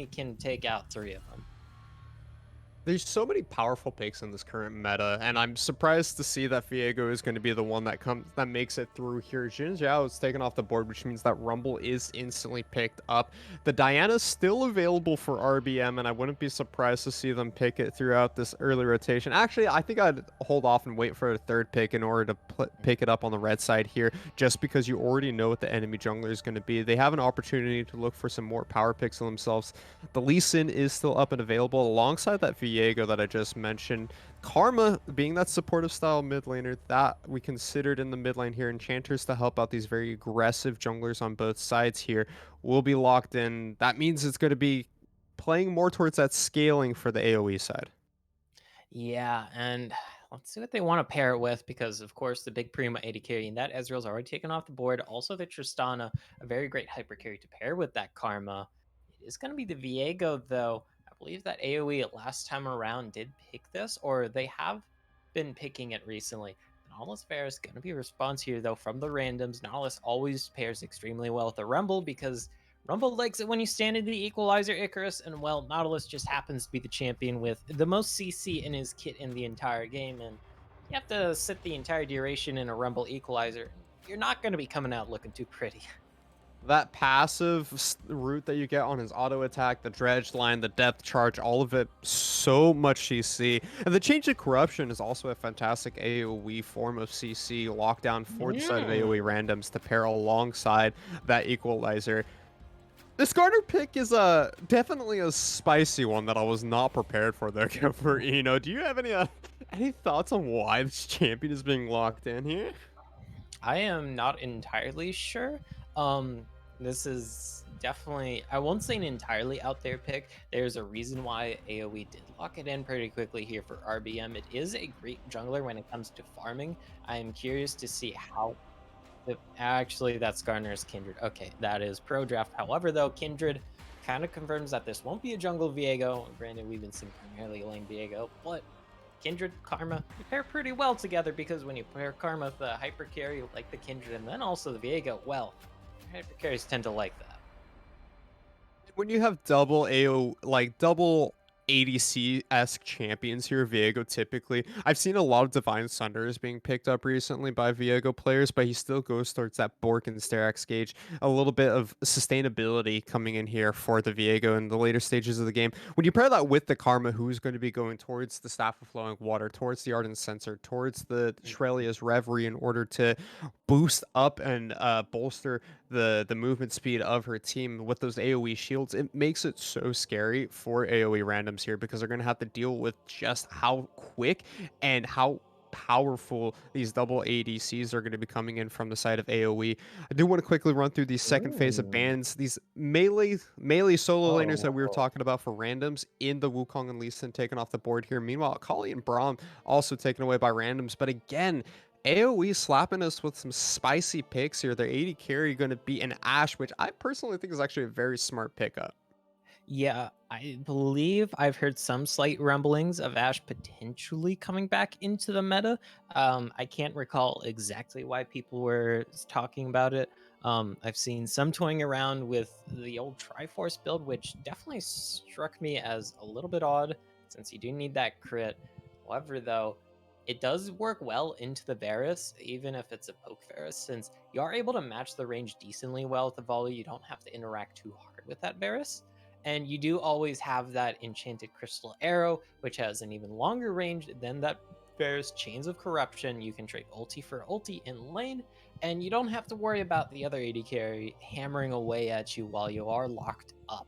can take out 3 of them. There's so many powerful picks in this current meta, and I'm surprised to see that Viego is going to be the one that makes it through here. Jin Zhao is taken off the board, which means that Rumble is instantly picked up. The Diana's still available for RBM, and I wouldn't be surprised to see them pick it throughout this early rotation. Actually, I think I'd hold off and wait for a third pick in order to pick it up on the red side here, just because you already know what the enemy jungler is going to be. They have an opportunity to look for some more power picks of themselves. The Lee Sin is still up and available alongside that Viego that I just mentioned. Karma being that supportive style mid laner that we considered in the mid lane here. Enchanters to help out these very aggressive junglers on both sides here will be locked in. That means it's going to be playing more towards that scaling for the AoE side. Yeah, and let's see what they want to pair it with because, of course, the big Prima AD carry and that Ezreal's already taken off the board. Also, the Tristana, a very great hyper carry to pair with that Karma. It is going to be the Viego, though. I believe that AoE last time around did pick this, or they have been picking it recently. Nautilus Fair is going to be a response here, though, from the randoms. Nautilus always pairs extremely well with the Rumble because Rumble likes it when you stand in the Equalizer Icarus, and well, Nautilus just happens to be the champion with the most CC in his kit in the entire game, and you have to sit the entire duration in a Rumble Equalizer. You're not going to be coming out looking too pretty. That passive route that you get on his auto attack, the dredge line, the depth charge, all of it, so much CC. And the change of corruption is also a fantastic AoE form of CC lockdown for the side of AoE Mm. randoms to pair alongside that equalizer. This Garner pick is definitely a spicy one that I was not prepared for there, for Eno. Do you have any thoughts on why this champion is being locked in here? I am not entirely sure. Um, this is definitely, I won't say an entirely out there pick. There's a reason why AoE did lock it in pretty quickly here for RBM. It is a great jungler when it comes to farming. I am curious to see how. Actually, that's Garner's Kindred. Okay, that is pro draft. However, though, Kindred kind of confirms that this won't be a jungle Viego. Granted, we've been seeing primarily lane Viego, but Kindred, Karma, they pair pretty well together because when you pair Karma with the hyper carry like the Kindred and then also the Viego, well, hyper carries tend to like that. When you have double AO, like double ADC-esque champions here, Viego typically, I've seen a lot of Divine Sunders being picked up recently by Viego players, but he still goes towards that Bork and Sterak's gauge. A little bit of sustainability coming in here for the Viego in the later stages of the game. When you pair that with the Karma, who's going to be going towards the Staff of Flowing Water, towards the Ardent Censer, towards the Shrelia's Reverie in order to boost up and bolster the movement speed of her team with those AoE shields, it makes it so scary for AoE randoms here because they're going to have to deal with just how quick and how powerful these double ADCs are going to be coming in from the side of AoE. I do want to quickly run through the second phase of Ooh. bans, these melee solo laners that we were Oh. talking about for randoms in the Wukong and Lee Sin taken off the board here. Meanwhile, Akali and Braum also taken away by randoms, but again, AoE slapping us with some spicy picks here. Their 80 carry going to be an Ashe, which I personally think is actually a very smart pickup. Yeah, I believe I've heard some slight rumblings of Ash potentially coming back into the meta. I can't recall exactly why people were talking about it. I've seen some toying around with the old Triforce build, which definitely struck me as a little bit odd since you do need that crit. However, though, it does work well into the Varus, even if it's a poke Varus, since you are able to match the range decently well with the volley. You don't have to interact too hard with that Varus. And you do always have that enchanted crystal arrow, which has an even longer range than that Varus Chains of Corruption. You can trade ulti for ulti in lane, and you don't have to worry about the other AD carry hammering away at you while you are locked up.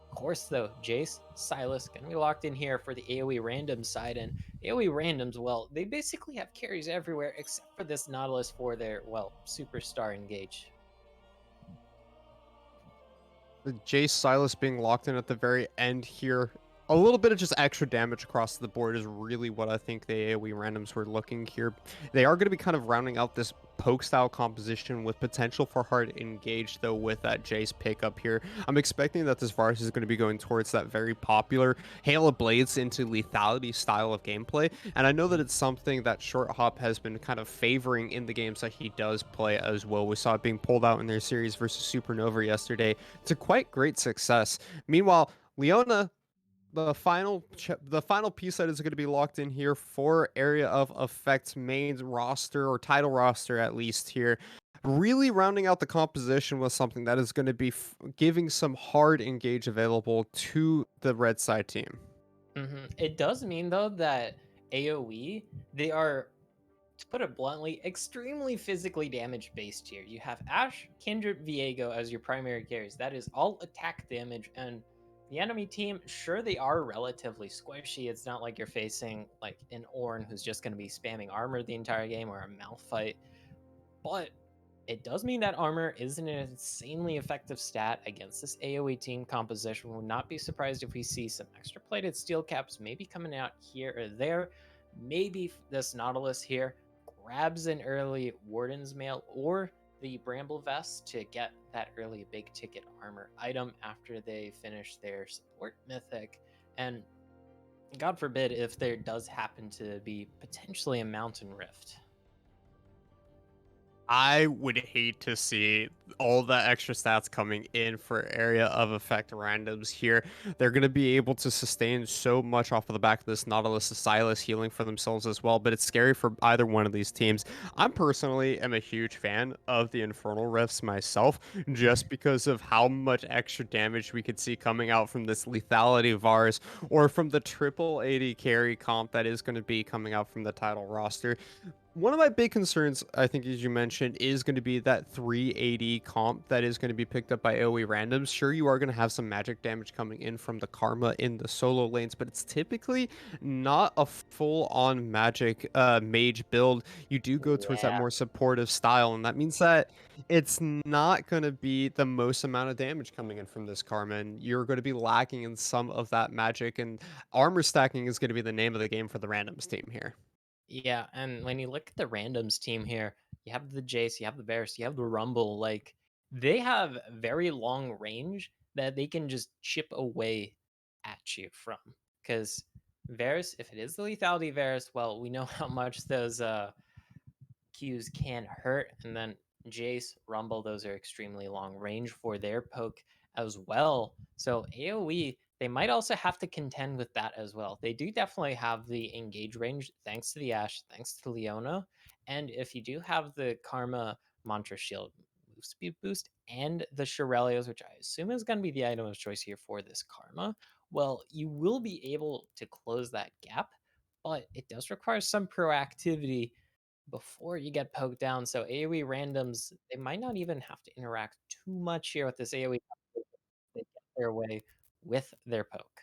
Of course, though, Jace, Silas, gonna be locked in here for the AoE random side, and AoE randoms, well, they basically have carries everywhere except for this Nautilus for their, well, superstar engage. The Jace Silas being locked in at the very end here. A little bit of just extra damage across the board is really what I think the AoE randoms were looking here. They are going to be kind of rounding out this poke style composition with potential for hard engage, though, with that Jace pickup here. I'm expecting that this Varus is going to be going towards that very popular Hail of Blades into lethality style of gameplay. And I know that it's something that Short Hop has been kind of favoring in the games that he does play as well. We saw it being pulled out in their series versus Supernova yesterday to quite great success. Meanwhile, Leona, the final piece that is going to be locked in here for area of effect main roster or title roster at least here, really rounding out the composition with something that is going to be giving some hard engage available to the red side team. It does mean though that AOE, they are, to put it bluntly, extremely physically damage based here. You have Ashe, Kindred, Viego as your primary carries. That is all attack damage, and the enemy team, sure, they are relatively squishy. It's not like you're facing like an Ornn who's just going to be spamming armor the entire game, or a Malphite, but it does mean that armor is an insanely effective stat against this AoE team composition. Will not be surprised if we see some extra plated steel caps maybe coming out here or there. Maybe this Nautilus here grabs an early Warden's Mail or the Bramble Vest to get that early big ticket armor item after they finish their support mythic. And God forbid if there does happen to be potentially a Mountain Rift. I would hate to see all the extra stats coming in for area of effect randoms here. They're going to be able to sustain so much off of the back of this Nautilus Silas healing for themselves as well, but it's scary for either one of these teams. I'm personally am a huge fan of the Infernal Rifts myself, just because of how much extra damage we could see coming out from this lethality Vars or from the triple AD carry comp that is going to be coming out from the title roster. One of my big concerns, I think, as you mentioned, is going to be that 380 comp that is going to be picked up by AoE randoms. Sure, you are going to have some magic damage coming in from the Karma in the solo lanes, but it's typically not a full-on magic mage build. You do go towards that Yeah. more supportive style, and that means that it's not going to be the most amount of damage coming in from this Karma, and you're going to be lacking in some of that magic, and armor stacking is going to be the name of the game for the randoms team here. Yeah, and when you look at the randoms team here, you have the Jace, you have the Varus, you have the Rumble. Like, they have very long range that they can just chip away at you from. Because Varus, if it is the lethality Varus, well, we know how much those Qs can hurt. And then Jace, Rumble, those are extremely long range for their poke as well. So AoE, they might also have to contend with that as well. They do definitely have the engage range thanks to the Ashe, thanks to Leona. And if you do have the Karma Mantra Shield move speed boost and the Shirelios, which I assume is going to be the item of choice here for this Karma, well, you will be able to close that gap, but it does require some proactivity before you get poked down. So AoE randoms, they might not even have to interact too much here with this AoE. They get their way with their poke.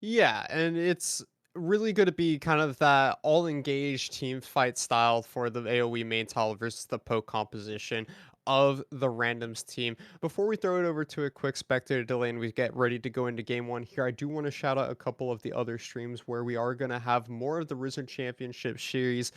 Yeah, and it's really going to be kind of that all engaged team fight style for the AoE main tile versus the poke composition of the randoms team. Before we throw it over to a quick spectator delay and we get ready to go into game one here, I do want to shout out a couple of the other streams where we are going to have more of the Risen Championship series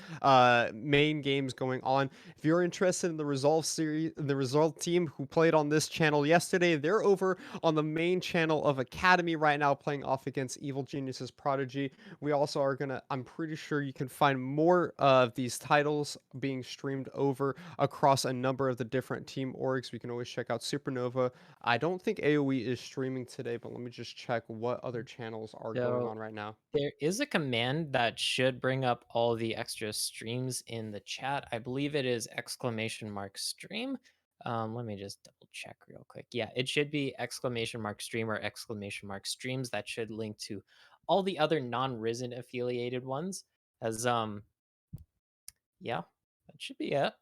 main games going on. If you're interested in the Resolve series, the Resolve team who played on this channel yesterday, they're over on the main channel of Academy right now playing off against Evil Genius's Prodigy. We also are gonna, I'm pretty sure you can find more of these titles being streamed over across a number of the different team orgs. We can always check out Supernova. I don't think AoE is streaming today, but let me just check what other channels are going So on right now. there is a command that should bring up all the extra streams in the chat. I believe it is exclamation mark stream. Let me just double check real quick. Yeah, it should be exclamation mark stream or exclamation mark streams. That should link to all the other non-Risen affiliated ones. As yeah, that should be it.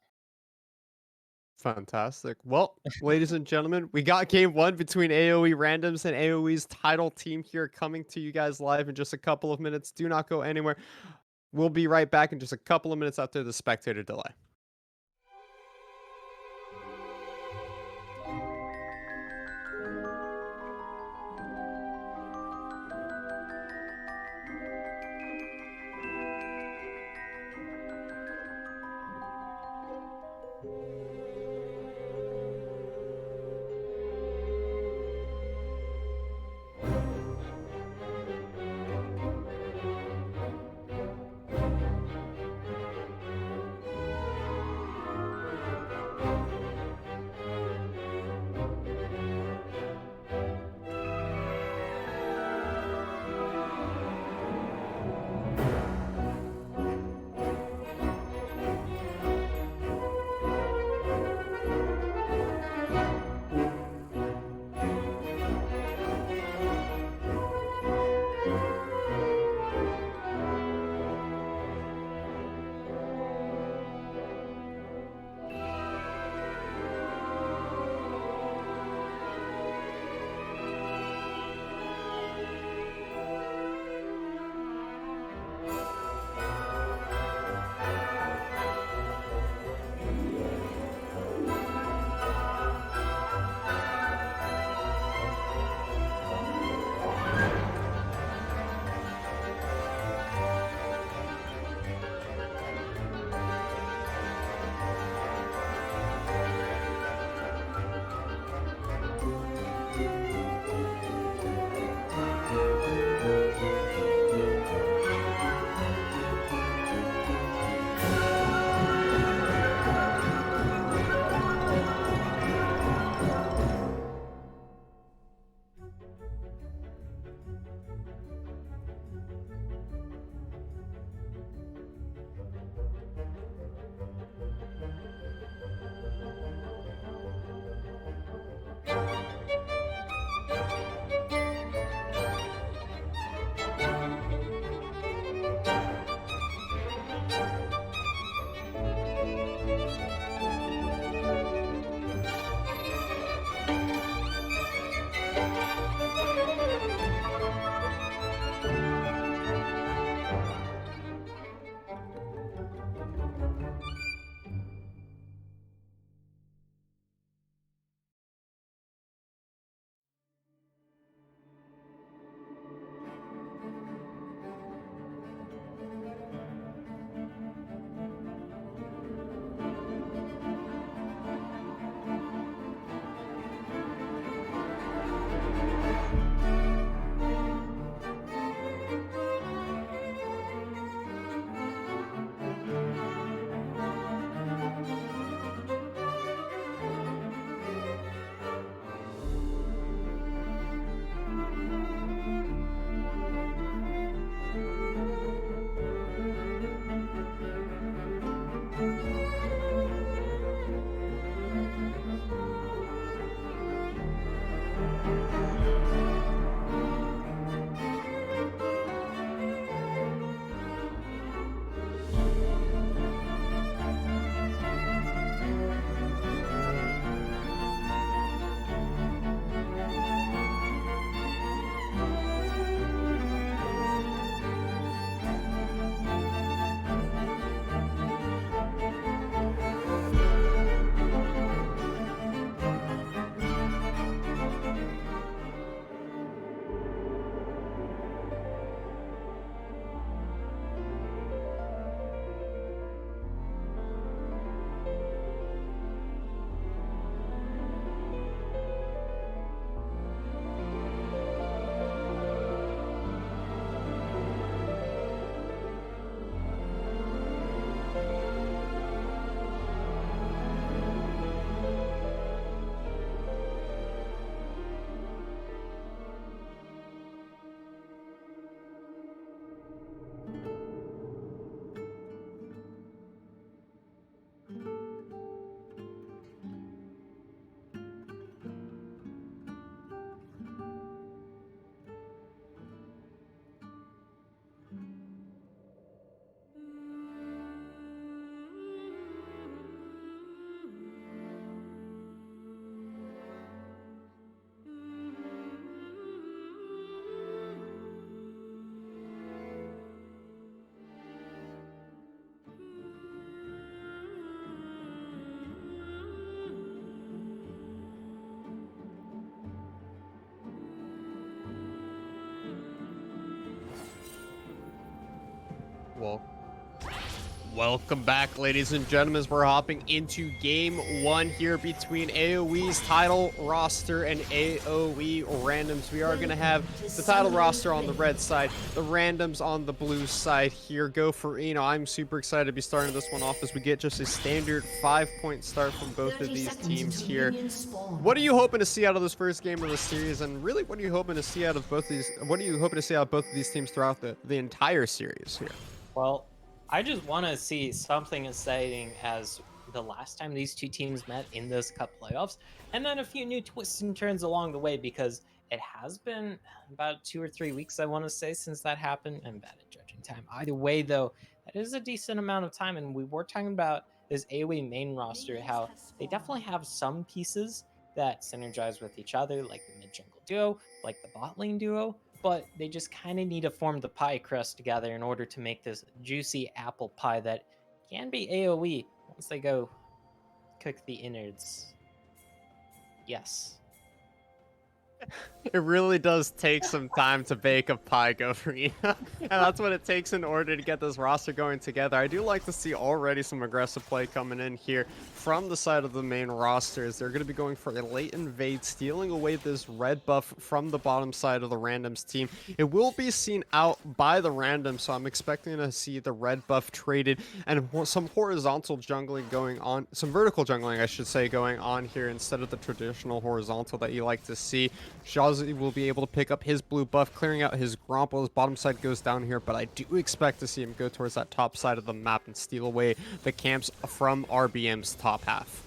Fantastic. Well, ladies and gentlemen, we got game one between AoE Randoms and AoE's title team here coming to you guys live in just a couple of minutes. Do not go anywhere. We'll be right back in just a couple of minutes after the spectator delay. Well, welcome back, ladies and gentlemen. We're hopping into game one here between AOE's title roster and AOE randoms. We are going to have the title roster on the red side, the randoms on the blue side here. Go for Eno. I'm super excited to be starting this one off as we get just a standard 5-point start from both of these teams here. What are you hoping to see out of this first game of the series? And really, what are you hoping to see out of both of these? What are you hoping to see out of both of these teams throughout the entire series here? Well, I just want to see something exciting as the last time these two teams met in this cup playoffs, and then a few new twists and turns along the way because it has been about 2 or 3 weeks, I want to say, since that happened. I'm bad at judging time. Either way, though, that is a decent amount of time, and we were talking about this AOE main roster, how they definitely have some pieces that synergize with each other, like the mid jungle duo, like the bot lane duo, but they just kind of need to form the pie crust together in order to make this juicy apple pie that can be AoE once they go cook the innards. Yes. It really does take some time to bake a pie, go for Ina. And that's what it takes in order to get this roster going together. I do like to see already some aggressive play coming in here from the side of the main roster as they're going to be going for a late invade, stealing away this red buff from the bottom side of the randoms team. It will be seen out by the random, so I'm expecting to see the red buff traded and some horizontal jungling going on, some vertical jungling, I should say, going on here instead of the traditional horizontal that you like to see. Jazzy will be able to pick up his blue buff, clearing out his Gromp while his bottom side goes down here, but I do expect to see him go towards that top side of the map and steal away the camps from RBM's top half.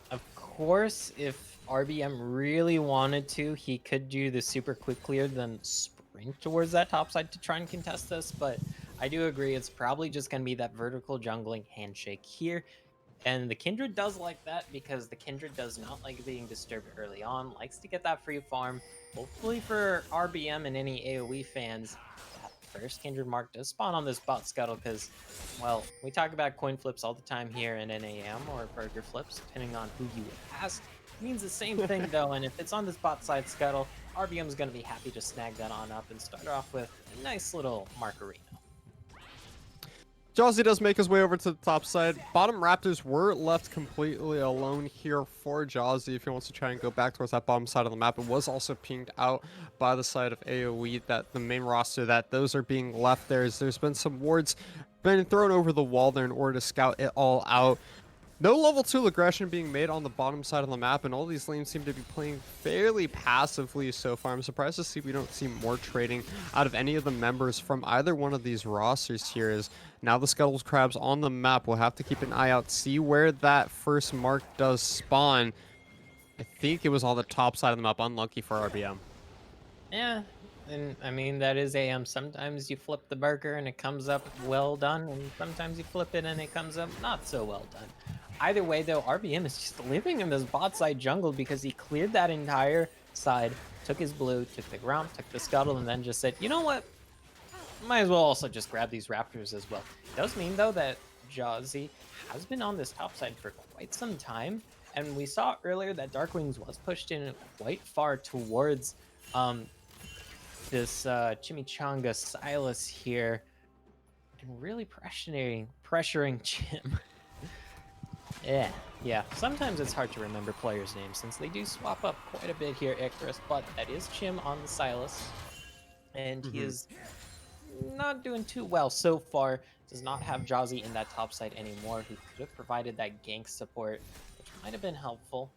Of course, if RBM really wanted to, he could do the super quick clear, then sprint towards that top side to try and contest this, but I do agree it's probably just going to be that vertical jungling handshake here. And the Kindred does like that because the Kindred does not like being disturbed early on, likes to get that free farm. Hopefully for RBM and any AoE fans, that first Kindred mark does spawn on this bot scuttle because, well, we talk about coin flips all the time here in NAM or burger flips, depending on who you ask. It means the same thing though, and if it's on this bot side scuttle, RBM is going to be happy to snag that on up and start off with a nice little Margarino. Jazzy does make his way over to the top side. Bottom Raptors were left completely alone here for Jazzy if he wants to try and go back towards that bottom side of the map. It was also pinged out by the side of AoE that the main roster that those are being left there. There's been some wards been thrown over the wall there in order to scout it all out. No level 2 aggression being made on the bottom side of the map, and all these lanes seem to be playing fairly passively so far. I'm surprised to see we don't see more trading out of any of the members from either one of these rosters here. As now the Scuttles Crabs on the map. We'll have to keep an eye out, see where that first mark does spawn. I think it was on the top side of the map. Unlucky for RBM. Yeah, and I mean that is AM. Sometimes you flip the burger and it comes up well done, and sometimes you flip it and it comes up not so well done. Either way, though, RBM is just living in this bot side jungle because he cleared that entire side, took his blue, took the ground, took the scuttle, and then just said, you know what? Might as well also just grab these raptors as well. It does mean, though, that Jazzy has been on this top side for quite some time, and we saw earlier that Darkwings was pushed in quite far towards this Chimichanga Silas here, and really pressuring Chim. Yeah. Sometimes it's hard to remember players' names since they do swap up quite a bit here, Icarus, but that is Chim on the Silas. And he is not doing too well so far. Does not have Jazzy in that top side anymore, who could have provided that gank support, which might have been helpful.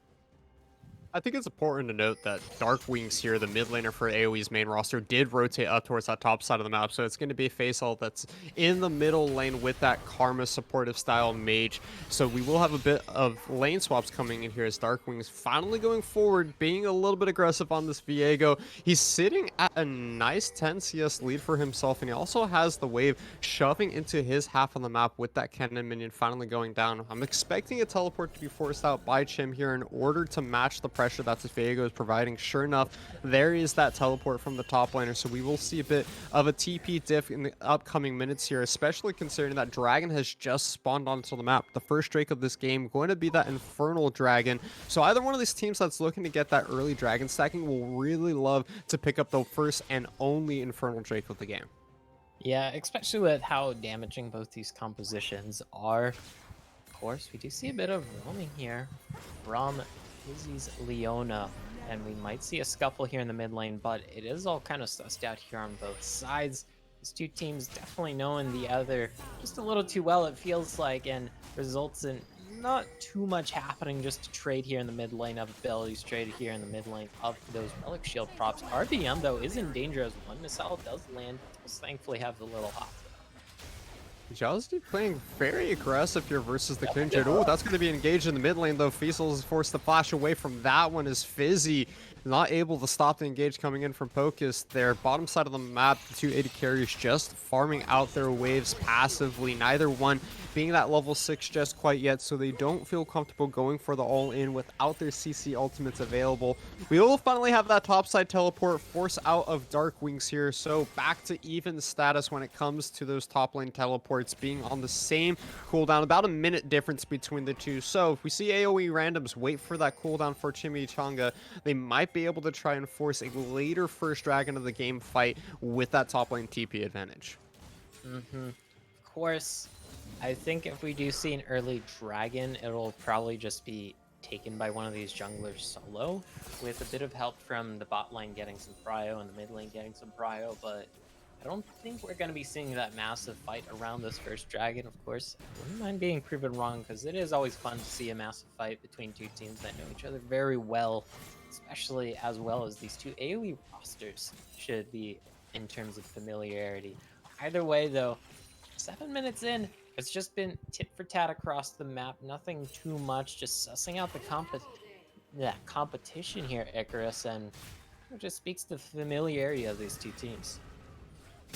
I think it's important to note that Darkwings here, the mid laner for AoE's main roster, did rotate up towards that top side of the map, so it's going to be a face-all that's in the middle lane with that Karma supportive style mage. So we will have a bit of lane swaps coming in here as Darkwings finally going forward, being a little bit aggressive on this Viego. He's sitting at a nice 10 CS lead for himself, and he also has the wave shoving into his half on the map with that cannon minion finally going down. I'm expecting a teleport to be forced out by Chim here in order to match the pressure that Viego is providing. Sure enough, there is that teleport from the top laner, so we will see a bit of a TP diff in the upcoming minutes here, especially considering that Dragon has just spawned onto the map. The first Drake of this game going to be that Infernal Dragon, so either one of these teams that's looking to get that early Dragon stacking will really love to pick up the first and only Infernal Drake of the game. Yeah, especially with how damaging both these compositions are. Of course, we do see a bit of roaming here from Izzy's Leona, and we might see a scuffle here in the mid lane, but it is all kind of sussed out here on both sides. These two teams definitely knowing the other just a little too well, it feels like, and results in not too much happening, just to trade here in the mid lane of abilities, trade here in the mid lane of those relic shield props. RBM, though, is in danger as one missile does land. Does thankfully have the little hop, though. Jousty playing very aggressive here versus the Yep, Kindred. yep. Oh, that's going to be engaged in the mid lane, though. Feasel is forced to flash away from that one as Fizzy not able to stop the engage coming in from Pocus there. Bottom side of the map, the two AD carriers just farming out their waves passively. Neither one being that level 6 just quite yet, so they don't feel comfortable going for the all-in without their CC ultimates available. We will finally have that topside teleport force out of Dark Wings here, so back to even status when it comes to those top lane teleports being on the same cooldown, about a minute difference between the two. So if we see AoE randoms wait for that cooldown for Chimichanga, they might be able to try and force a later first dragon of the game fight with that top lane TP advantage. Of course, I think if we do see an early dragon, it'll probably just be taken by one of these junglers solo, with a bit of help from the bot lane getting some prio and the mid lane getting some prio, but I don't think we're going to be seeing that massive fight around this first dragon, of course. I wouldn't mind being proven wrong, because it is always fun to see a massive fight between two teams that know each other very well, especially as well as these two AoE rosters should be in terms of familiarity. Either way, though, 7 minutes in, it's just been tit for tat across the map. Nothing too much. Just sussing out the competition here, Icarus, and it just speaks to the familiarity of these two teams.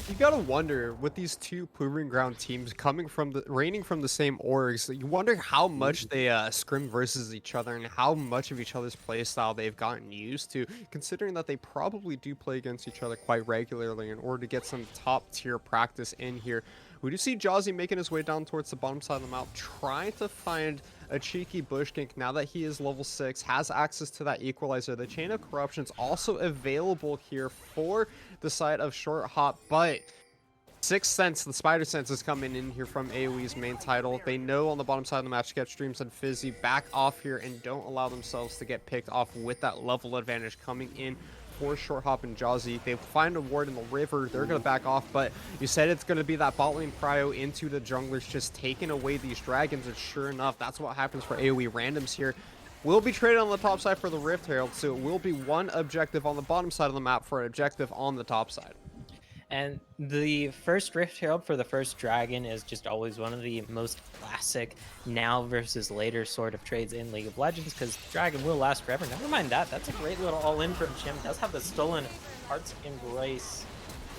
You gotta wonder, with these two proving ground teams coming from the reigning from the same orgs, you wonder how much they scrim versus each other and how much of each other's play style they've gotten used to, considering that they probably do play against each other quite regularly in order to get some top tier practice in here. We do see Jazzy making his way down towards the bottom side of the map, trying to find a cheeky bush gank now that he is level 6, has access to that equalizer. The Chain of Corruption's also available here for the side of Short Hop, but Sixth Sense, the Spider Sense is coming in here from AoE's main title. They know on the bottom side of the map, Sketch Dreams and Fizzy back off here and don't allow themselves to get picked off with that level advantage coming in for Short Hop and Jazzy. They find a ward in the river. They're going to back off, but you said it's going to be that bot lane prio into the junglers just taking away these dragons, and sure enough, that's what happens for AoE randoms here. Will be traded on the top side for the Rift Herald, so it will be one objective on the bottom side of the map for an objective on the top side. And the first Rift Herald for the first dragon is just always one of the most classic now versus later sort of trades in League of Legends, because dragon will last forever. Never mind that. That's a great little all-in from Chim. Does have the stolen Heart's Embrace.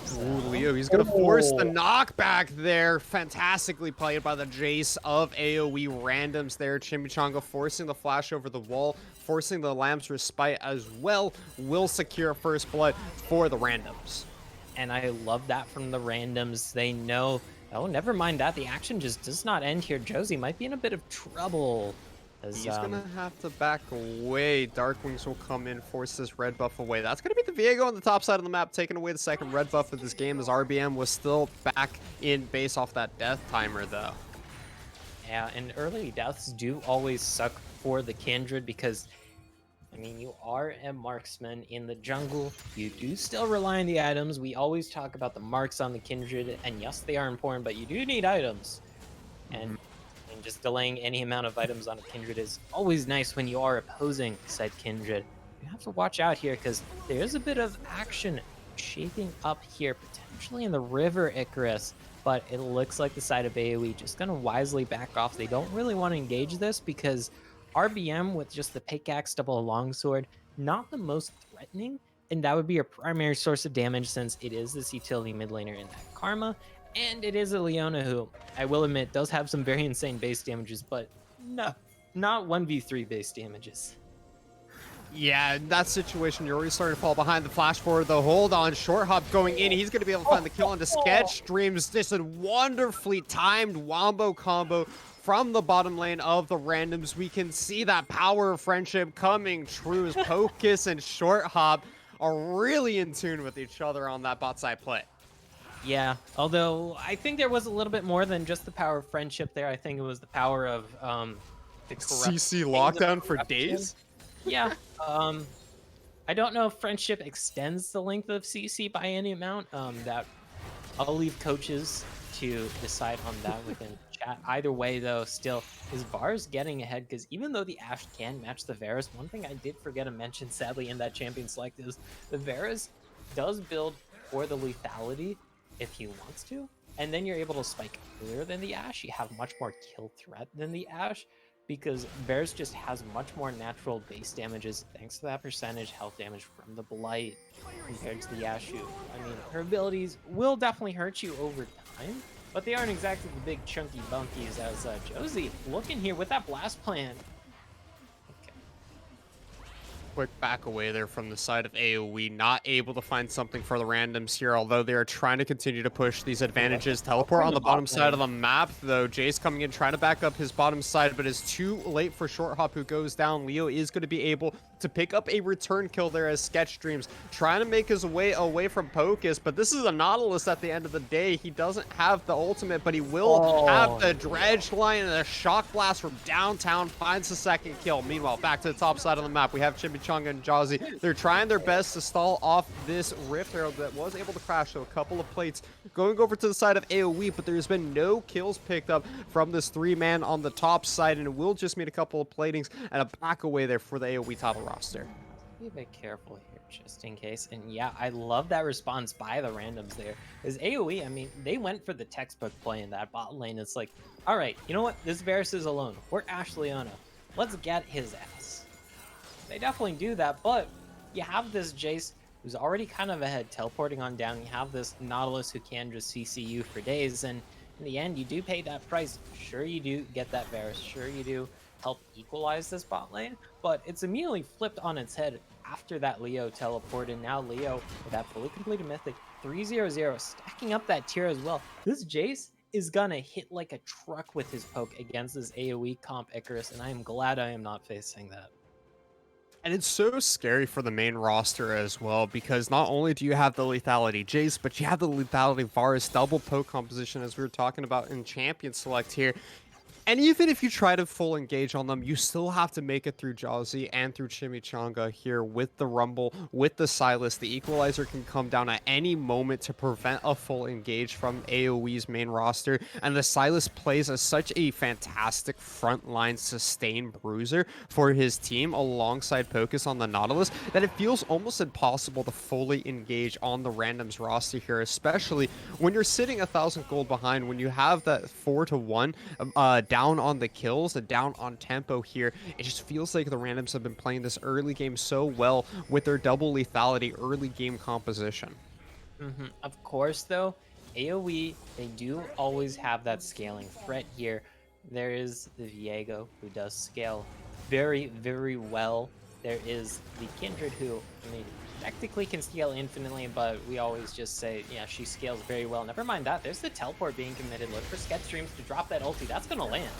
Ooh, So, Leo, he's going to force the knockback there. Fantastically played by the Jace of AoE randoms there. Chimichanga forcing the flash over the wall, forcing the Lamb's Respite as well. Will secure first blood for the randoms. and I love that from the randoms. They know, oh, never mind that. The action just does not end here. Josie might be in a bit of trouble. As, He's gonna have to back away. Darkwings will come in, force this red buff away. That's gonna be the Viego on the top side of the map, taking away the second red buff of this game, as RBM was still back in base off that death timer, though. Yeah, and early deaths do always suck for the Kindred because, I mean, you are a marksman in the jungle. You do still rely on the items. We always talk about the marks on the Kindred, and yes, they are important, but you do need items. And, and just delaying any amount of items on a Kindred is always nice when you are opposing said Kindred. You have to watch out here because there is a bit of action shaping up here, potentially in the river, Icarus. But it looks like the side of AoE just gonna wisely back off. They don't really want to engage this because RBM with just the pickaxe double longsword, not the most threatening, and that would be your primary source of damage since it is this utility mid laner in that Karma, and it is a Leona who, I will admit, does have some very insane base damages, but no, not 1v3 base damages. Yeah, in that situation, you're already starting to fall behind. The flash forward, the hold on, Short Hop going in. He's going to be able to find the kill into Sketch Dreams. Just a wonderfully timed wombo combo from the bottom lane of the randoms. We can see that power of friendship coming true as Pocus and Short Hop are really in tune with each other on that bot side play. Yeah, although I think there was a little bit more than just the power of friendship there. I think it was the power of the corrupt CC chains of lockdown for corruption. days? Yeah. Um I don't know if friendship extends the length of CC by any amount. That I'll leave coaches to decide on that within the chat. Either way, though, still is Vars getting ahead because even though the Ashe can match the Varus, one thing I did forget to mention, sadly, in that champion select is the Varus does build for the lethality if he wants to, and then you're able to spike earlier than the Ashe. You have much more kill threat than the Ashe because Varus just has much more natural base damages thanks to that percentage health damage from the Blight compared to the Yashu. I mean, her abilities will definitely hurt you over time, but they aren't exactly the big chunky bunkies as Josie looking here with that blast plan. Okay. Quick back away there from the side of AOE, not able to find something for the randoms here, although they are trying to continue to push these Ooh, that's a advantages. Teleport teleport in on the the bot bottom side of lane. the map, though. Jace coming in, trying to back up his bottom side, but is too late for Short Hop, who goes down. Leo is going to be able to pick up a return kill there as Sketch Dreams trying to make his way away from Pocus, but this is a Nautilus at the end of the day. He doesn't have the ultimate, but he will have Oh, the no. dredge line, and a shock blast from downtown finds the second kill. Meanwhile, back to the top side of the map, we have Chimichanga and Jazzy. They're trying their best to stall off this Rift Herald that was able to crash, so a couple of plates going over to the side of AoE, but there's been no kills picked up from this three-man on the top side, and it will just mean a couple of platings and a back away there for the AoE top roster. Be a bit careful here, just in case. And yeah, I love that response by the randoms there. Because AoE, I mean, they went for the textbook play in that bot lane. It's like, all right, you know what? This Varus is alone. We're Ashleona. Let's get his ass. They definitely do that, but you have this Jace who's already kind of ahead, teleporting on down. You have this Nautilus who can just CC you for days, and in the end, you do pay that price. Sure, you do get that Varus. Sure, you do help equalize this bot lane, but it's immediately flipped on its head after that Leo teleport, and now Leo with that fully completed mythic 300 stacking up that tier as well. This Jace is gonna hit like a truck with his poke against this AoE comp Icarus, and I am glad I am not facing that. And it's so scary for the main roster as well, because not only do you have the lethality Jace, but you have the lethality Varus double poke composition, as we were talking about in Champion Select here. And even if you try to full engage on them, you still have to make it through Jazzy and through Chimichanga here with the Rumble, with the Silas. The Equalizer can come down at any moment to prevent a full engage from AoE's main roster. And the Silas plays as such a fantastic frontline sustain bruiser for his team alongside Pocus on the Nautilus that it feels almost impossible to fully engage on the randoms roster here, especially when you're sitting 1,000 gold behind, when you have that 4-1 down on the kills and down on tempo here. It just feels like the randoms have been playing this early game so well with their double lethality early game composition. Of course, though, AoE, they do always have that scaling threat here. There is the Viego, who does scale very, very well. There is the Kindred, who, I mean, technically can scale infinitely, but we always just say, yeah, she scales very well. Never mind that. There's the teleport being committed. Look for Sketch Dreams to drop that ulti. That's going to land.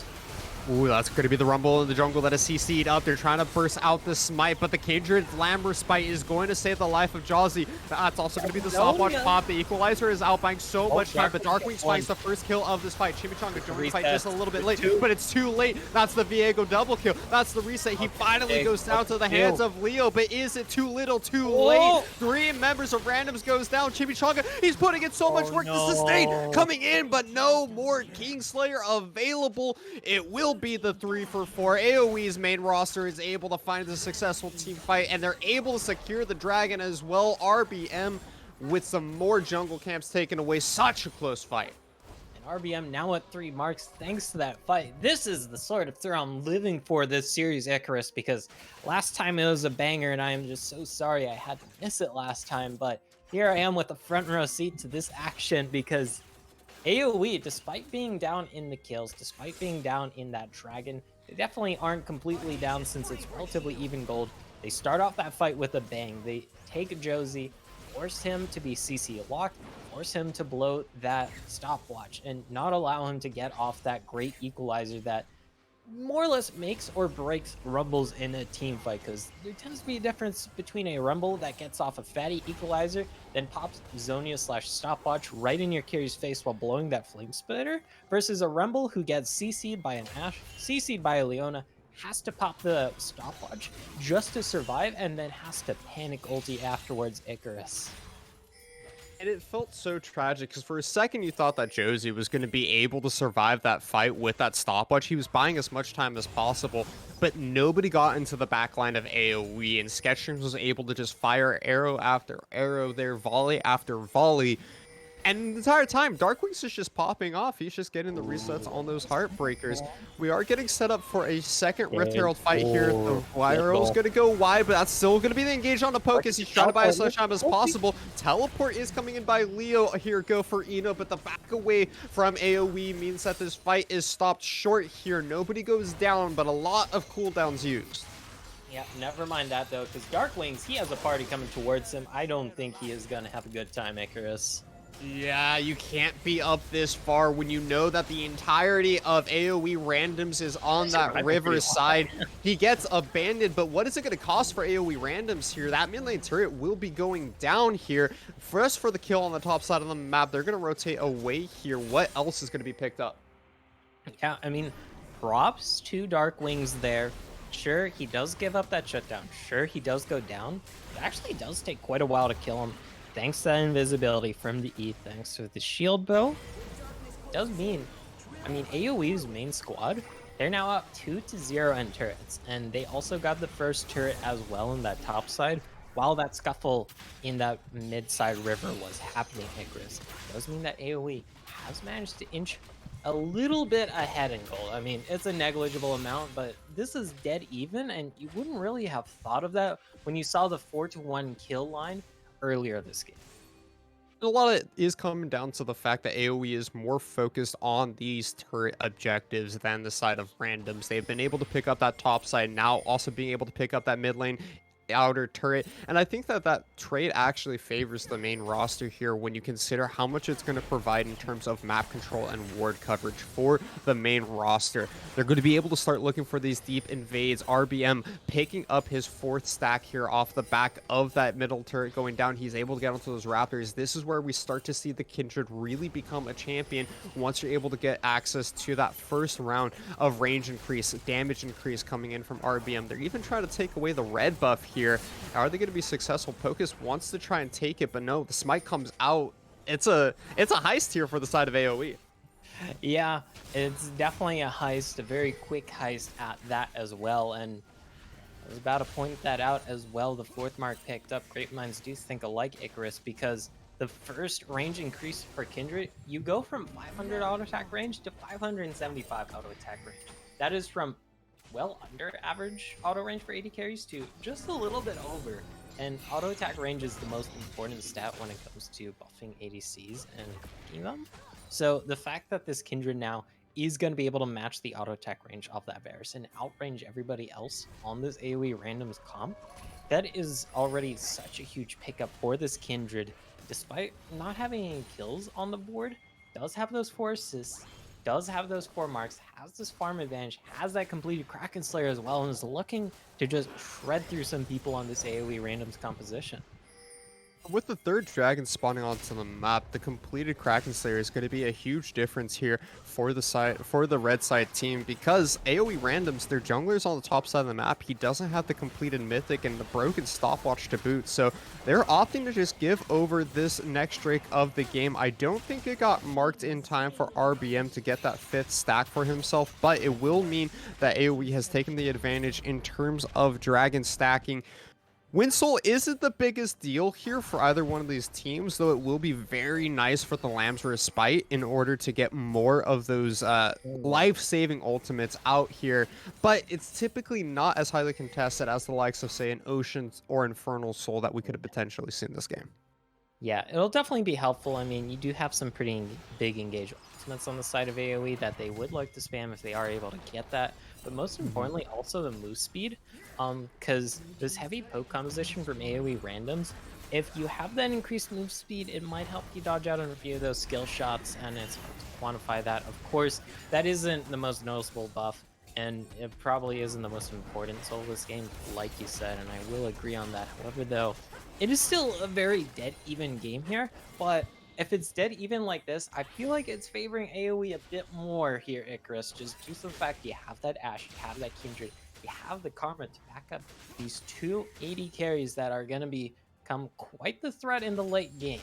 Ooh, that's going to be the Rumble in the jungle that is CC'd up. They're trying to burst out the smite, but the Kindred Lamber Spite is going to save the life of Jazzy. That's also going to be the stopwatch pop. The Equalizer is outbuying so much time, but Darkwing finds the first kill of this fight. Chimichanga joins the fight just a little bit late, but it's too late. That's the Viego double kill. That's the reset. He finally goes down to the hands of Leo, but is it too little, too late? 3 members of randoms goes down. Chimichanga, he's putting in so much work to sustain, coming in, but no more Kingslayer available. It will be the 3-for-4. AoE's main roster is able to find a successful team fight, and they're able to secure the dragon as well. RBM with some more jungle camps taken away. Such a close fight. And RBM now at 3 marks thanks to that fight. This is the sort of throw I'm living for this series, Icarus, because last time it was a banger, and I am just so sorry I had to miss it last time, but here I am with a front row seat to this action because AoE, despite being down in the kills, despite being down in that dragon, they definitely aren't completely down since it's relatively even gold. They start off that fight with a bang. They take Josie, force him to be CC locked, force him to blow that stopwatch, and not allow him to get off that great equalizer that more or less makes or breaks rumbles in a team fight because there tends to be a difference between a rumble that gets off a fatty equalizer, then pops Zonia slash stopwatch right in your carry's face while blowing that flame splitter, versus a rumble who gets CC'd by an Ashe, CC'd by a Leona, has to pop the stopwatch just to survive, and then has to panic ulti afterwards Icarus. And it felt so tragic because for a second you thought that Josie was going to be able to survive that fight with that stopwatch. He was buying as much time as possible, but nobody got into the backline of AoE, and Sketchers was able to just fire arrow after arrow there, volley after volley. And the entire time, Darkwing's is just popping off. He's just getting the resets on those Heartbreakers. We are getting set up for a second Rift Good Herald fight here. The pull. Good Wyro's pull. going to go wide, but that's still going to be the engage on the poke as he's trying to buy as much time as Teleport. possible. Teleport is coming in by Leo here. Go for Eno, but the back away from AoE means that this fight is stopped short here. Nobody goes down, but a lot of cooldowns used. Yeah, never mind that though, because Darkwings, he has a party coming towards him. I don't think he is going to have a good time, Icarus. Yeah, you can't be up this far when you know that the entirety of AoE randoms is on that river side. He gets abandoned, but what is it going to cost for AoE randoms here? That mid lane turret will be going down here. First for the kill on the top side of the map, they're going to rotate away here. What else is going to be picked up? Yeah, I mean, props to Darkwings there. Sure, he does give up that shutdown. Sure, he does go down. It actually does take quite a while to kill him. Thanks to that invisibility from the E, thanks to the shield bow. Does mean, I mean, AoE's main squad, they're now up 2-0 in turrets, and they also got the first turret as well in that top side, while that scuffle in that mid side river was happening, Icarus. Does mean that AoE has managed to inch a little bit ahead in gold. I mean, it's a negligible amount, but this is dead even, and you wouldn't really have thought of that when you saw the 4-1 kill line earlier this game. A lot of it is coming down to the fact that AoE is more focused on these turret objectives than the side of randoms. They've been able to pick up that top side, now also being able to pick up that mid lane outer turret, and I think that that trade actually favors the main roster here when you consider how much it's going to provide in terms of map control and ward coverage for the main roster. They're going to be able to start looking for these deep invades. RBM picking up his fourth stack here off the back of that middle turret going down. He's able to get onto those raptors. This is where we start to see the Kindred really become a champion once you're able to get access to that first round of range increase, damage increase coming in from RBM. They're even trying to take away the red buff here. Are they going to be successful? Pocus wants to try and take it, but no, the smite comes out. It's a heist here for the side of AoE. Yeah, it's definitely a heist, a very quick heist at that as well, and I was about to point that out as well. The fourth mark picked up. Great minds do think alike, Icarus, because the first range increase for Kindred, you go from 500 auto attack range to 575 auto attack range. That is from well under average auto range for AD carries to just a little bit over. And auto attack range is the most important stat when it comes to buffing ADCs and cooking them. So the fact that this Kindred now is going to be able to match the auto attack range of that Varus and outrange everybody else on this AoE randoms comp, that is already such a huge pickup for this Kindred. Despite not having any kills on the board, does have those 4 assists, does have those 4 marks, has this farm advantage, has that completed Kraken Slayer as well, and is looking to just shred through some people on this AoE randoms composition. With the third dragon spawning onto the map, the completed Kraken Slayer is going to be a huge difference here for the red side team, because AoE randoms, their jungler's on the top side of the map. He doesn't have the completed mythic and the broken stopwatch to boot, so they're opting to just give over this next Drake of the game. I don't think it got marked in time for RBM to get that 5th stack for himself, but it will mean that AoE has taken the advantage in terms of dragon stacking. Winsol isn't the biggest deal here for either one of these teams, though it will be very nice for the Lamb's Respite in order to get more of those life-saving ultimates out here. But it's typically not as highly contested as the likes of, say, an Ocean or Infernal Soul that we could have potentially seen this game. Yeah, it'll definitely be helpful. I mean, you do have some pretty big engage ultimates on the side of AoE that they would like to spam if they are able to get that. But most importantly, also the move speed, because this heavy poke composition from AoE randoms, if you have that increased move speed, it might help you dodge out on a few of those skill shots, and it's hard to quantify that. Of course, that isn't the most noticeable buff and it probably isn't the most important soul of this game, like you said, and I will agree on that. However, though, it is still a very dead even game here, but if it's dead even like this, I feel like it's favoring AoE a bit more here, Icarus, just due to the fact you have that Ashe, you have that Kindred, you have the Karma to back up these two 80 carries that are going to become quite the threat in the late game.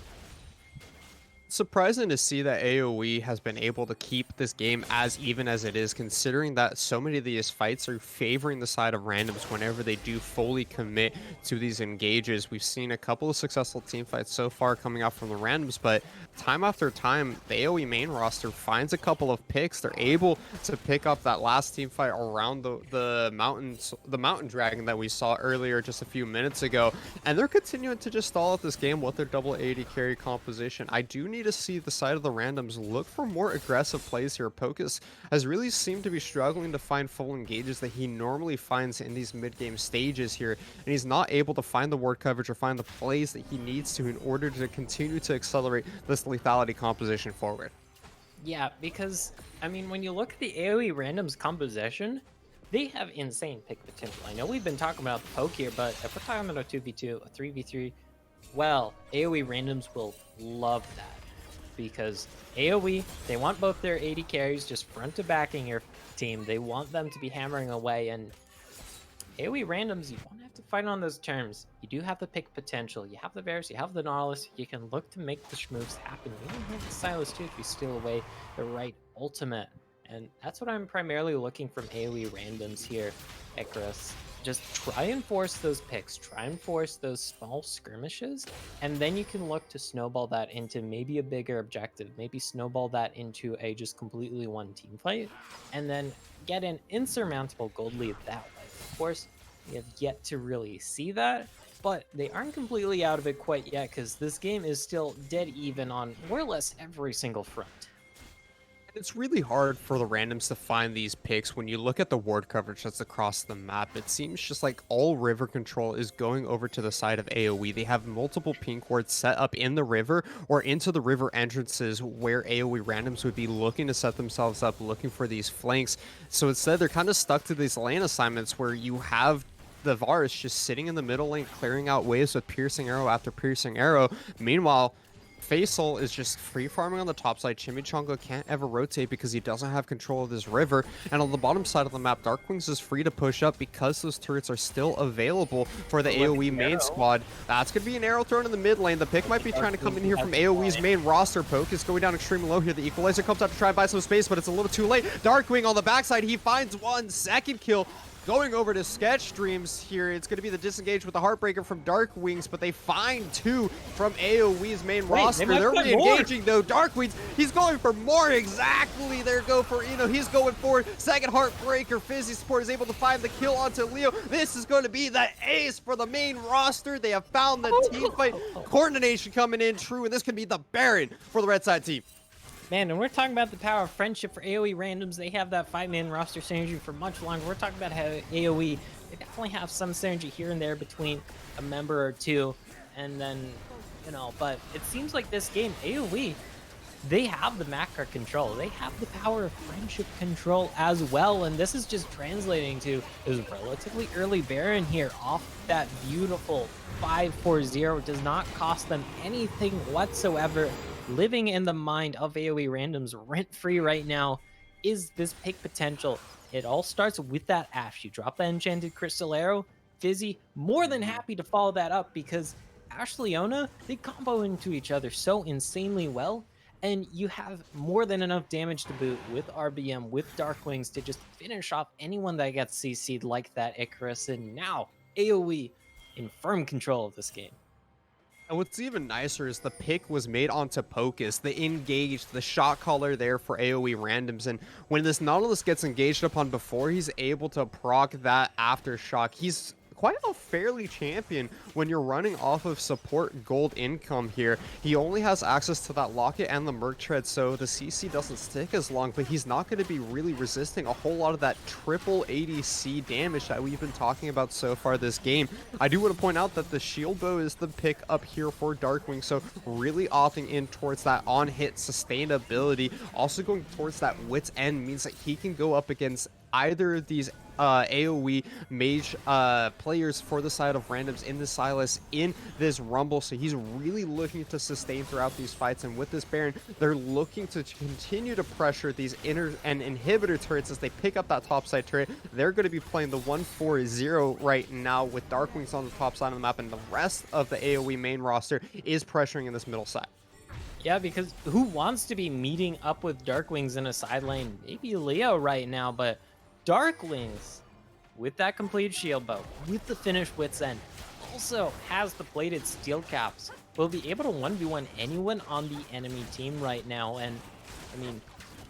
Surprising to see that AoE has been able to keep this game as even as it is, considering that so many of these fights are favoring the side of randoms whenever they do fully commit to these engages. We've seen a couple of successful team fights so far coming out from the randoms, but time after time, the AoE main roster finds a couple of picks. They're able to pick up that last team fight around the mountain dragon that we saw earlier just a few minutes ago, and they're continuing to just stall out this game with their double 80 carry composition. I do need to see the side of the randoms look for more aggressive plays here. Pocus has really seemed to be struggling to find full engages that he normally finds in these mid-game stages here, and he's not able to find the ward coverage or find the plays that he needs to in order to continue to accelerate this lethality composition forward. Yeah, because I mean, when you look at the AoE randoms composition, they have insane pick potential. I know we've been talking about the poke here, but if we're talking about a 2v2, a 3v3, well, AoE randoms will love that because AoE, they want both their 80 carries just front to back in your team. They want them to be hammering away, and AoE randoms, you don't have to fight on those terms. You do have the pick potential. You have the Varus, you have the Nautilus. You can look to make the moves happen. You even have the Silas too if you steal away the right ultimate. And that's what I'm primarily looking from AoE randoms here, Icarus. Just try and force those picks, try and force those small skirmishes, and then you can look to snowball that into maybe a bigger objective, maybe snowball that into a just completely one team fight, and then get an insurmountable gold lead that way. Of course, we have yet to really see that, but they aren't completely out of it quite yet because this game is still dead even on more or less every single front. It's really hard for the randoms to find these picks when you look at the ward coverage that's across the map. It seems just like all river control is going over to the side of AoE. They have multiple pink wards set up in the river or into the river entrances where AoE randoms would be looking to set themselves up, looking for these flanks. So instead, they're kind of stuck to these lane assignments where you have the Varus just sitting in the middle lane, clearing out waves with piercing arrow after piercing arrow. Meanwhile, Faisal is just free farming on the top side. Chimichanga can't ever rotate because he doesn't have control of this river. And on the bottom side of the map, Darkwings is free to push up because those turrets are still available for the AoE main squad. That's going to be an arrow thrown in the mid lane. The pick might be trying to come in here from AoE's main roster. Poke is going down extremely low here. The Equalizer comes out to try and buy some space, but it's a little too late. Darkwing on the backside. He finds 1 second kill. Going over to Sketch Streams here, it's going to be the disengage with the Heartbreaker from Darkwings, but they find 2 from AoE's main roster. They're re-engaging though. Darkwings, he's going for more exactly. They're go for, he's going for second Heartbreaker. Fizzy Support is able to find the kill onto Leo. This is going to be the ace for the main roster. They have found the team fight coordination coming in true, and this could be the Baron for the red side team. Man, and we're talking about the power of friendship for AoE randoms. They have that 5-man roster synergy for much longer. We're talking about how AoE, they definitely have some synergy here and there between a member or two. And then, but it seems like this game, AoE, they have the macro control. They have the power of friendship control as well. And this is just translating to this relatively early Baron here off that beautiful 5-4-0. It does not cost them anything whatsoever. Living in the mind of AoE randoms rent-free right now is this pick potential. It all starts with that Ashe. You drop that enchanted crystal arrow, Fizzy more than happy to follow that up because Ashe Leona, they combo into each other so insanely well, and you have more than enough damage to boot with RBM, with Darkwings to just finish off anyone that gets CC'd like that Icarus, and now AoE in firm control of this game. And what's even nicer is the pick was made onto Pocus, the engaged, the shot caller there for AoE randoms. And when this Nautilus gets engaged upon before he's able to proc that aftershock, he's quite a fairly champion when you're running off of support gold income here. He only has access to that locket and the merc tread, so the CC doesn't stick as long, but he's not going to be really resisting a whole lot of that triple ADC damage that we've been talking about so far this game. I do want to point out that the shield bow is the pick up here for Darkwing, so really opting in towards that on hit sustainability. Also going towards that wit's end means that he can go up against either of these AOE mage players for the side of randoms in the Silas in this rumble. So he's really looking to sustain throughout these fights. And with this Baron, they're looking to continue to pressure these inner and inhibitor turrets as they pick up that top side turret. They're going to be playing the 1-4-0 right now with Darkwings on the top side of the map, and the rest of the AOE main roster is pressuring in this middle side. Yeah, because who wants to be meeting up with Darkwings in a side lane? Maybe Leo right now, but Darkwings, with that complete shield bow, with the finished Wit's End, also has the plated steel caps, will be able to 1v1 anyone on the enemy team right now. And, I mean,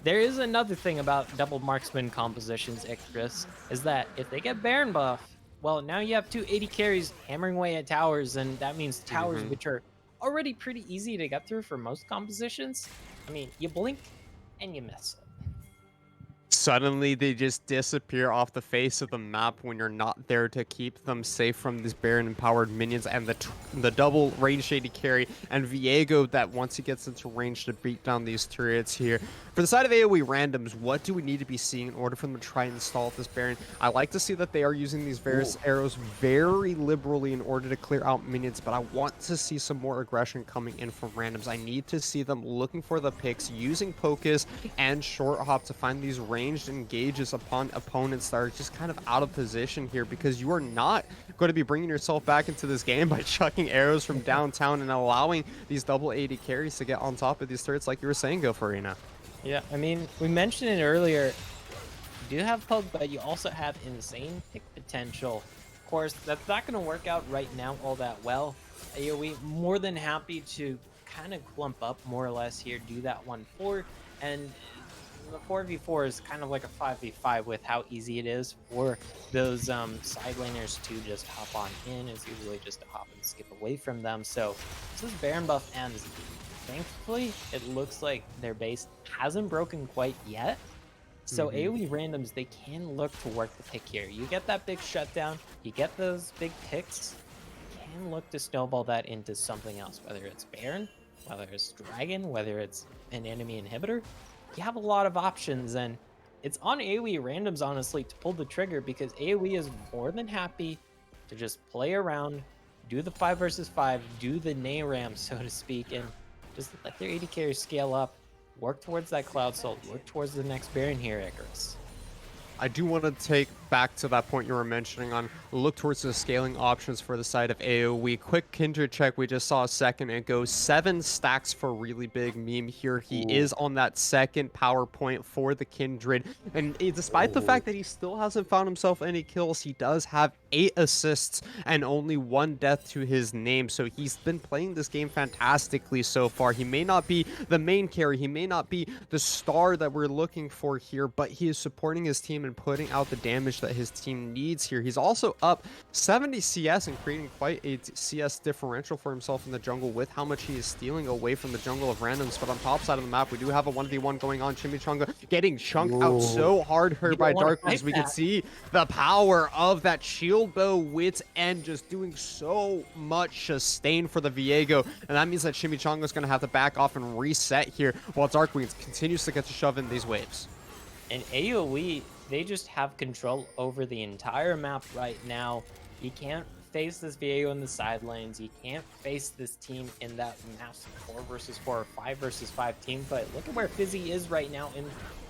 there is another thing about double marksman compositions, Ictrus, is that if they get Baron buff, well, now you have two 80 carries hammering away at towers, and that means towers which are already pretty easy to get through for most compositions. I mean, you blink and you miss it. Suddenly they just disappear off the face of the map when you're not there to keep them safe from these Baron empowered minions, and the double range shady carry and Viego that once he gets into range to beat down these turrets here. For the side of AoE randoms, what do we need to be seeing in order for them to try and install this Baron? I like to see that they are using these various arrows very liberally in order to clear out minions, but I want to see some more aggression coming in from randoms. I need to see them looking for the picks, using Pocus and Short Hop to find these ranged engages upon opponents that are just kind of out of position here, because you are not going to be bringing yourself back into this game by chucking arrows from downtown and allowing these double 80 carries to get on top of these turrets like you were saying, Go Farina. Yeah, I mean, we mentioned it earlier. You do have poke, but you also have insane pick potential. Of course, that's not going to work out right now all that well. AoE more than happy to kind of clump up more or less here, do that 1-4, and the 4v4 is kind of like a 5v5 with how easy it is for those side laners to just hop on in. It's usually just a hop and skip away from them. So this Baron buff ends. Thankfully, it looks like their base hasn't broken quite yet. So AoE randoms, they can look to work the pick here. You get that big shutdown, you get those big picks, you can look to snowball that into something else, whether it's Baron, whether it's Dragon, whether it's an enemy inhibitor. You have a lot of options, and it's on AoE randoms, honestly, to pull the trigger, because AoE is more than happy to just play around, do the 5 versus 5, do the Nayram, so to speak, and just let their 80 carries scale up, work towards that Cloud Soul, work towards the next Baron here, Icarus. I do want to take back to that point you were mentioning on look towards the scaling options for the side of AoE. Quick Kindred check we just saw a second ago. 7 stacks for really big meme here. He is on that second power point for the Kindred. And despite the fact that he still hasn't found himself any kills, he does have 8 assists and only 1 death to his name. So he's been playing this game fantastically so far. He may not be the main carry. He may not be the star that we're looking for here, but he is supporting his team and putting out the damage that his team needs here. He's also up 70 CS and creating quite a CS differential for himself in the jungle with how much he is stealing away from the jungle of randoms. But on top side of the map, we do have a 1v1 going on. Chimichanga getting chunked out so hard here by Darkwings. We can see the power of that shield bow Wit's End just doing so much sustain for the Viego. And that means that Chimichanga is going to have to back off and reset here while Darkwings continues to get to shove in these waves. And AoE, they just have control over the entire map right now. You can't face this Viego in the side lanes. You can't face this team in that massive 4 versus 4 or 5 versus 5 team fight. Look at where Fizzy is right now in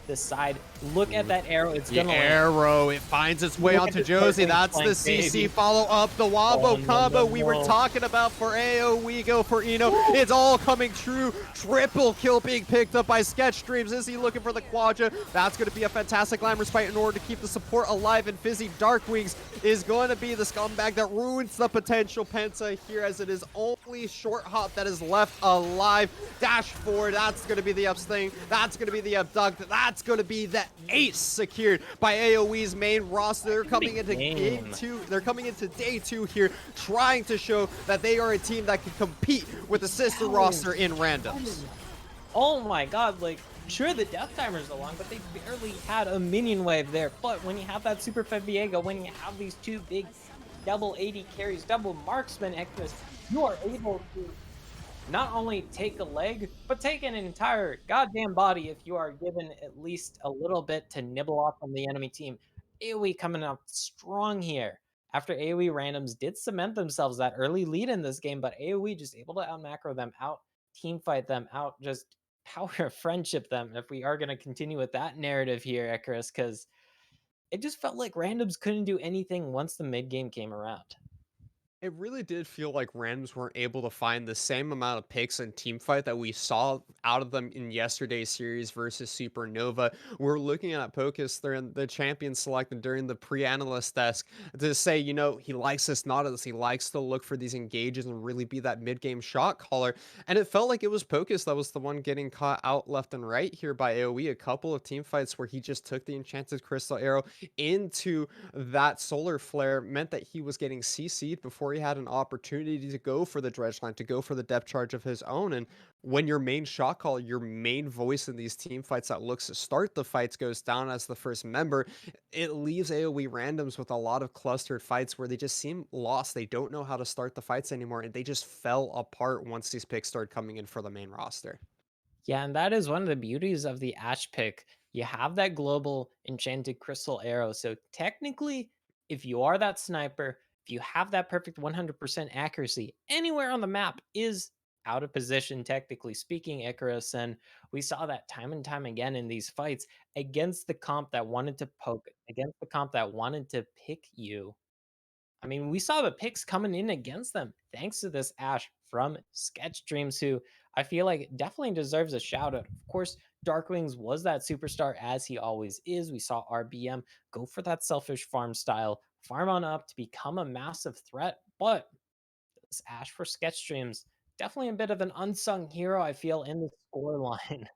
the side. Look at that arrow. It's gonna arrow. It finds its way onto Josie. That's the CC. Follow up the Wombo combo we were talking about for AoE. Go for Eno. It's all coming true. Triple kill being picked up by Sketch Dreams. Is he looking for the Quadra? That's going to be a fantastic glamorous fight in order to keep the support alive. And Fizzy Darkwings is going to be the scumbag that ruins the potential Penta here, as it is only Short Hop that is left alive. Dash forward. That's going to be the upsting. That's going to be the abduct. That's going to be the ace secured by AoE's main roster. They're coming into game 2. They're coming into day 2 here, trying to show that they are a team that can compete with the sister roster in randoms. Oh my god, like, sure, the death timer's along, but they barely had a minion wave there. But when you have that super fed Viego, when you have these 2 big double 80 carries, double marksman Ectus, you are able to not only take a leg, but take an entire goddamn body if you are given at least a little bit to nibble off from the enemy team. AoE coming out strong here. After AoE randoms did cement themselves that early lead in this game, but AoE just able to out macro them, out team fight them, out just power of friendship them if we are going to continue with that narrative here, Icarus, because it just felt like randoms couldn't do anything once the mid game came around. It really did feel like randoms weren't able to find the same amount of picks in teamfight that we saw out of them in yesterday's series versus Supernova. We're looking at Pocus during the champion selected during the pre-analyst desk to say, he likes this, not this. He likes to look for these engages and really be that mid-game shot caller. And it felt like it was Pocus that was the one getting caught out left and right here by AoE. A couple of team fights where he just took the enchanted crystal arrow into that solar flare meant that he was getting CC'd before he had an opportunity to go for the dredge line, to go for the depth charge of his own. And when your main shot call, your main voice in these team fights that looks to start the fights goes down as the first member, it leaves AoE randoms with a lot of clustered fights where they just seem lost. They don't know how to start the fights anymore, and they just fell apart once these picks started coming in for the main roster. Yeah, and that is one of the beauties of the Ash pick. You have that global enchanted crystal arrow. So technically, if you are that sniper, if you have that perfect 100% accuracy, anywhere on the map is out of position, technically speaking, Icarus. And we saw that time and time again in these fights against the comp that wanted to poke, against the comp that wanted to pick you. I mean, we saw the picks coming in against them thanks to this Ash from Sketch Dreams, who I feel like definitely deserves a shout out. Of course, Darkwings was that superstar as he always is. We saw RBM go for that selfish farm style, farm on up to become a massive threat. But this Ash for Sketch Dreams, definitely a bit of an unsung hero, I feel, in the score line.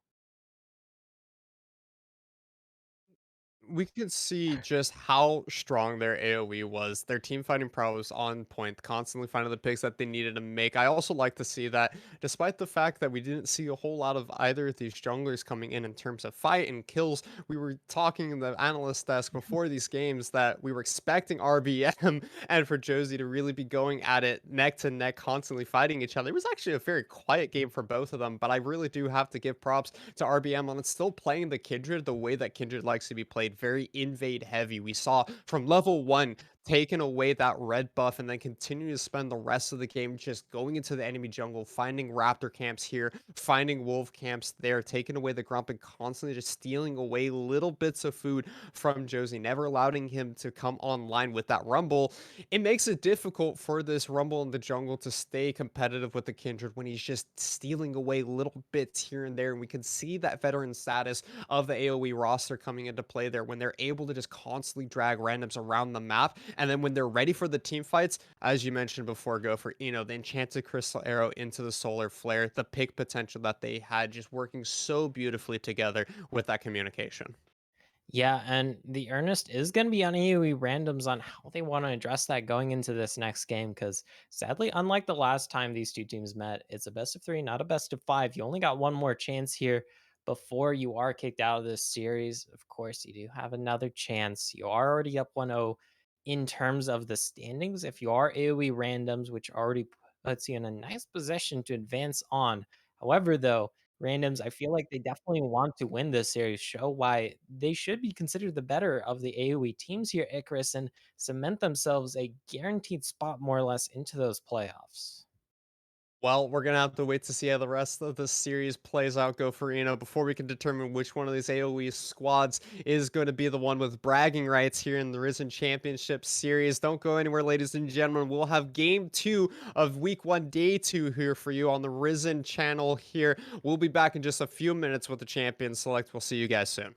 We could see just how strong their AoE was. Their team fighting prowess was on point, constantly finding the picks that they needed to make. I also like to see that despite the fact that we didn't see a whole lot of either of these junglers coming in terms of fight and kills, we were talking in the analyst desk before these games that we were expecting RBM and for Josie to really be going at it neck to neck, constantly fighting each other. It was actually a very quiet game for both of them, but I really do have to give props to RBM on it still playing the Kindred the way that Kindred likes to be played, very invade heavy. We saw from level 1 taking away that red buff and then continue to spend the rest of the game just going into the enemy jungle, finding raptor camps here, finding wolf camps there, taking away the grump and constantly just stealing away little bits of food from Josie, never allowing him to come online with that rumble. It makes it difficult for this rumble in the jungle to stay competitive with the Kindred when he's just stealing away little bits here and there. And we can see that veteran status of the AoE roster coming into play there when they're able to just constantly drag randoms around the map. And then when they're ready for the team fights, as you mentioned before, go for, the enchanted crystal arrow into the solar flare, the pick potential that they had just working so beautifully together with that communication. Yeah, and the earnest is going to be on AoE randoms on how they want to address that going into this next game. Because sadly, unlike the last time these two teams met, it's a best of three, not a best of five. You only got one more chance here before you are kicked out of this series. Of course, you do have another chance. You are already up 1-0 in terms of the standings. If you are AoE randoms, which already puts you in a nice position to advance on. However, though, randoms, I feel like they definitely want to win this series, show why they should be considered the better of the AoE teams here, Icarus, and cement themselves a guaranteed spot more or less into those playoffs. Well, we're gonna have to wait to see how the rest of the series plays out, Go Farino, before we can determine which one of these AoE squads is going to be the one with bragging rights here in the Risen Championship Series. Don't go anywhere, ladies and gentlemen. We'll have Game 2 of Week 1, Day 2 here for you on the Risen channel here. We'll be back in just a few minutes with the Champion Select. We'll see you guys soon.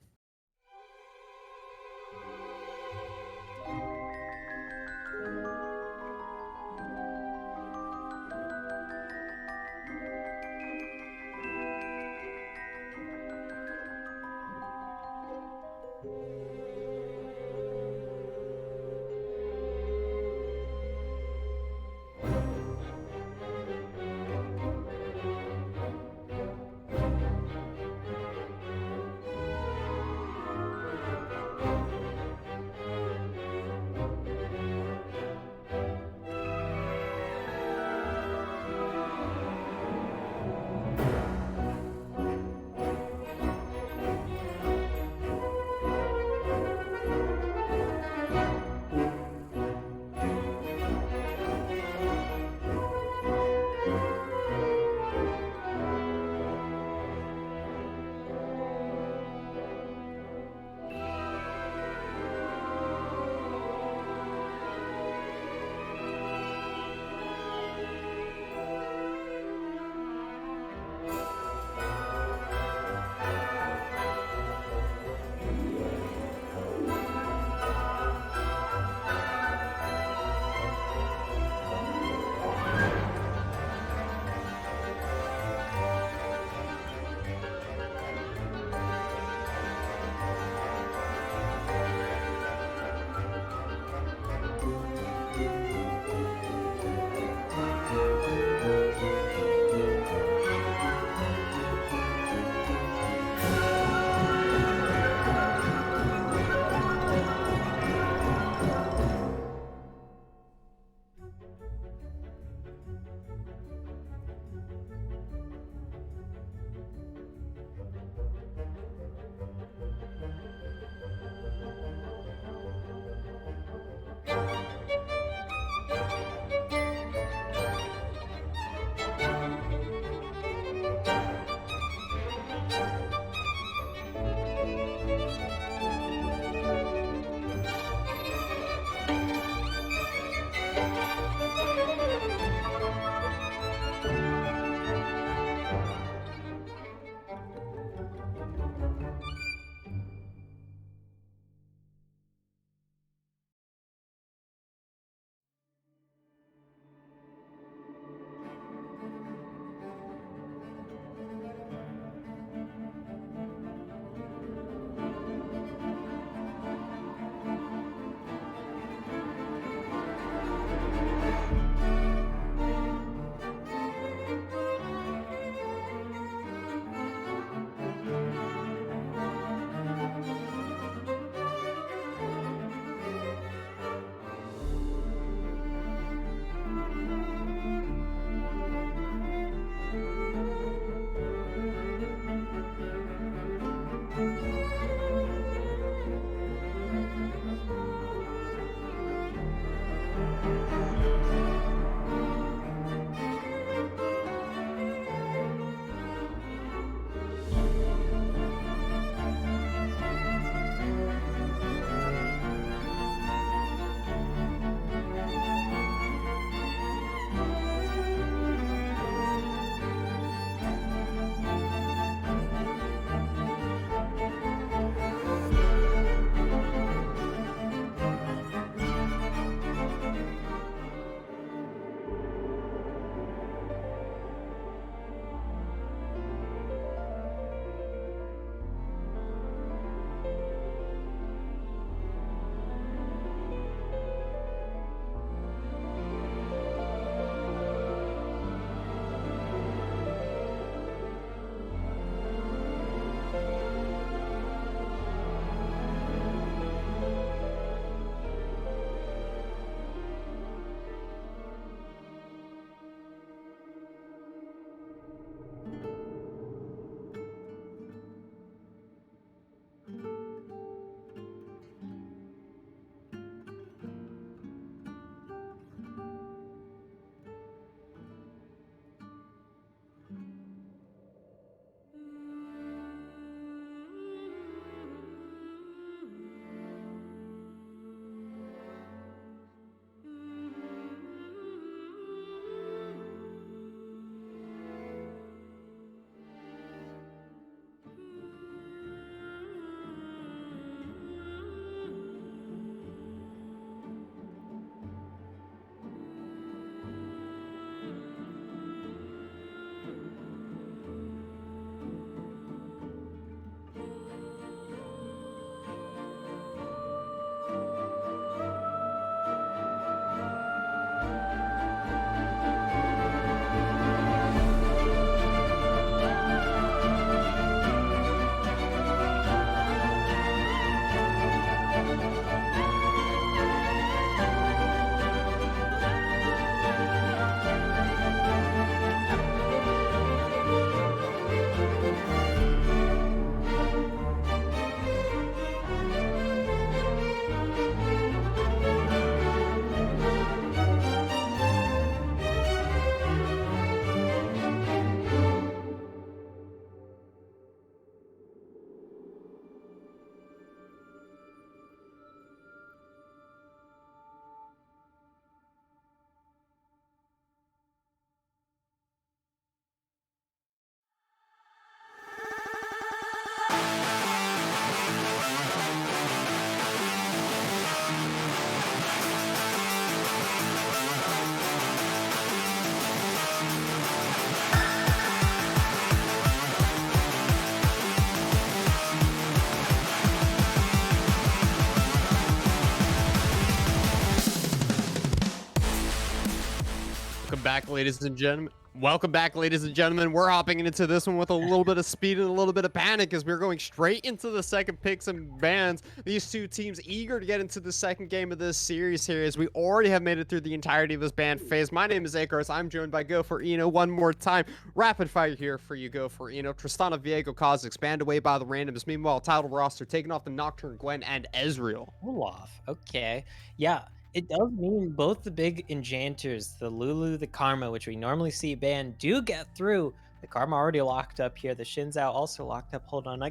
back, ladies and gentlemen. Welcome back, ladies and gentlemen. We're hopping into this one with a little bit of speed and a little bit of panic as we're going straight into the second picks and bans. These two teams eager to get into the second game of this series here as we already have made it through the entirety of this ban phase. My name is Akars. I'm joined by Go for Eno one more time. Rapid fire here for you, Go for Eno. Tristana, Viego, Kaz, expand away by the randoms. Meanwhile, title roster taking off the Nocturne, Gwen, and Ezreal. Olaf. Okay. Yeah, it does mean both the big enchanters, the Lulu, the Karma, which we normally see banned, do get through. The Karma already locked up here. The Shinzao also locked up. Hold on.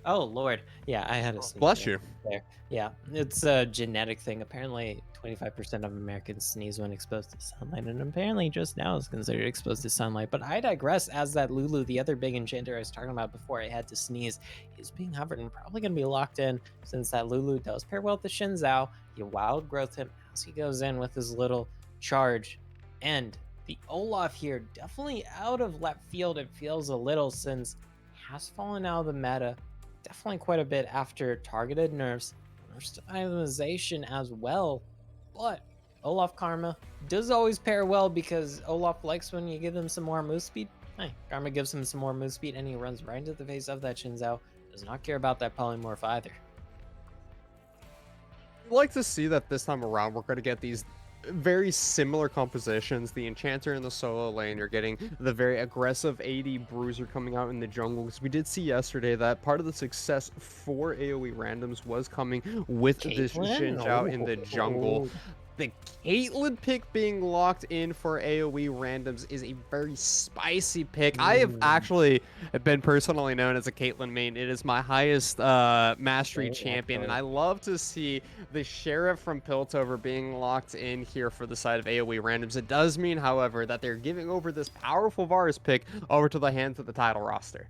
Oh Lord. Yeah, I had a sneeze Bless you. there. Yeah, it's a genetic thing. Apparently, 25% of Americans sneeze when exposed to sunlight, and apparently just now is considered exposed to sunlight. But I digress, as that Lulu, the other big enchanter I was talking about before I had to sneeze, is being hovered and probably going to be locked in since that Lulu does pair well with the Shinzao. You wild growth him as he goes in with his little charge. And the Olaf here, definitely out of left field, it feels a little, since has fallen out of the meta definitely quite a bit after targeted nerfs, nerfs to itemization as well. But Olaf Karma does always pair well because Olaf likes when you give him some more move speed. Hey, Karma gives him some more move speed and he runs right into the face of that Shinzao. Does not care about that polymorph either. I'd like to see that this time around we're going to get these very similar compositions. The Enchanter in the solo lane, you're getting the very aggressive AD Bruiser coming out in the jungle, because we did see yesterday that part of the success for AoE randoms was coming with this Caitlyn? Xinjiao in the jungle. Oh, The Caitlyn pick being locked in for AoE randoms is a very spicy pick. I have mm, actually been personally known as a Caitlyn main. It is my highest mastery great, champion, and actually. I love to see the Sheriff from Piltover being locked in here for the side of AoE randoms. It does mean, however, that they're giving over this powerful Varus pick over to the hands of the title roster.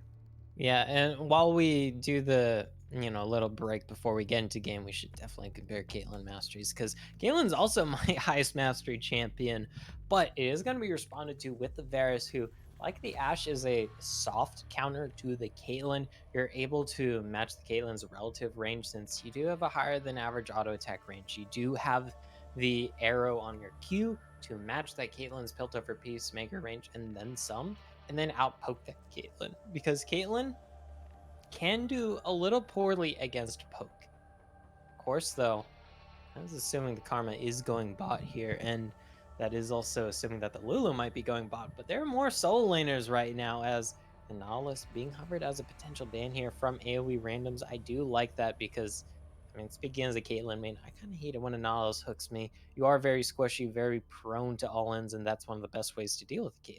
Yeah, and while we do the little break before we get into game, we should definitely compare Caitlyn masteries because Caitlyn's also my highest mastery champion, but it is going to be responded to with the Varus, who, like the Ashe, is a soft counter to the Caitlyn. You're able to match the Caitlyn's relative range since you do have a higher than average auto attack range. You do have the arrow on your Q to match that Caitlyn's Piltover Peacemaker range and then some, and then outpoke that Caitlyn, because Caitlyn can do a little poorly against poke. Of course, though, I was assuming the Karma is going bot here, and that is also assuming that the Lulu might be going bot, but there are more solo laners right now, as the Nautilus being hovered as a potential ban here from AoE randoms. I do like that because, I mean, speaking as a Caitlyn main, I kind of hate it when a Nautilus hooks me. You are very squishy, very prone to all-ins, and that's one of the best ways to deal with Caitlyn.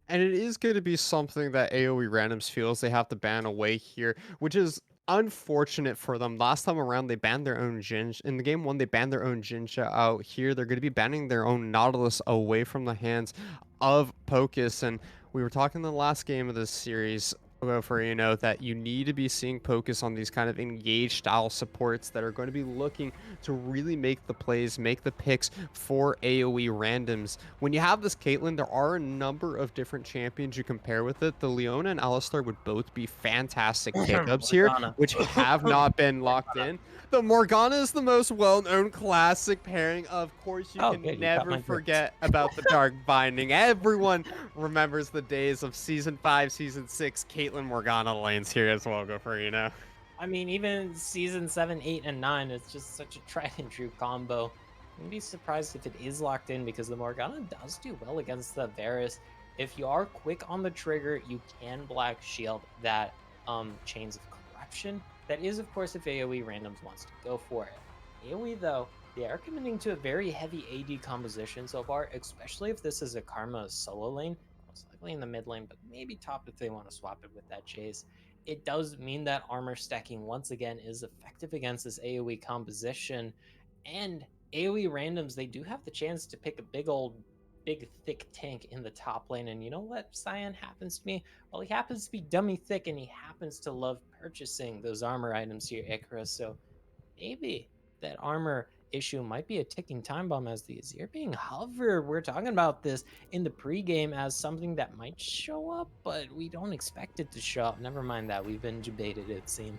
And it is going to be something that AoE randoms feels they have to ban away here, which is unfortunate for them. Last time around, they banned their own Jinja. In the game one, they banned their own Jinja out. Here, they're going to be banning their own Nautilus away from the hands of Pocus. And we were talking in the last game of this series for that you need to be seeing Pocus on these kind of engaged style supports that are going to be looking to really make the plays, make the picks for AoE randoms. When you have this Caitlyn, there are a number of different champions you compare with it. The Leona and Alistar would both be fantastic pickups here, Morgana. which have not been locked in. The Morgana is the most well-known classic pairing. Of course, you Oh, can good, you caught never my drift. forget about the Dark Binding. Everyone remembers the days of Season 5, Season 6, Caitlyn Morgana lanes here as well, go for, I mean, even season 7, 8, and 9, it's just such a tried and true combo. I'd be surprised if it is locked in because the Morgana does do well against the Varus. If you are quick on the trigger, you can Black Shield that Chains of Corruption. That is, of course, if AoE randoms wants to go for it. AoE, though, they are committing to a very heavy AD composition so far, especially if this is a Karma solo lane. Most likely in the mid lane, but maybe top if they want to swap it with that Chase. It does mean that armor stacking once again is effective against this AoE composition, and AoE randoms, they do have the chance to pick a big thick tank in the top lane. And you know what Cyan happens to me? Well, he happens to be dummy thick, and he happens to love purchasing those armor items here, Icarus. So maybe that armor issue might be a ticking time bomb, as the Azir being hovered. We're talking about this in the pregame as something that might show up, but we don't expect it to show up. Never mind that. We've been debated, it seems.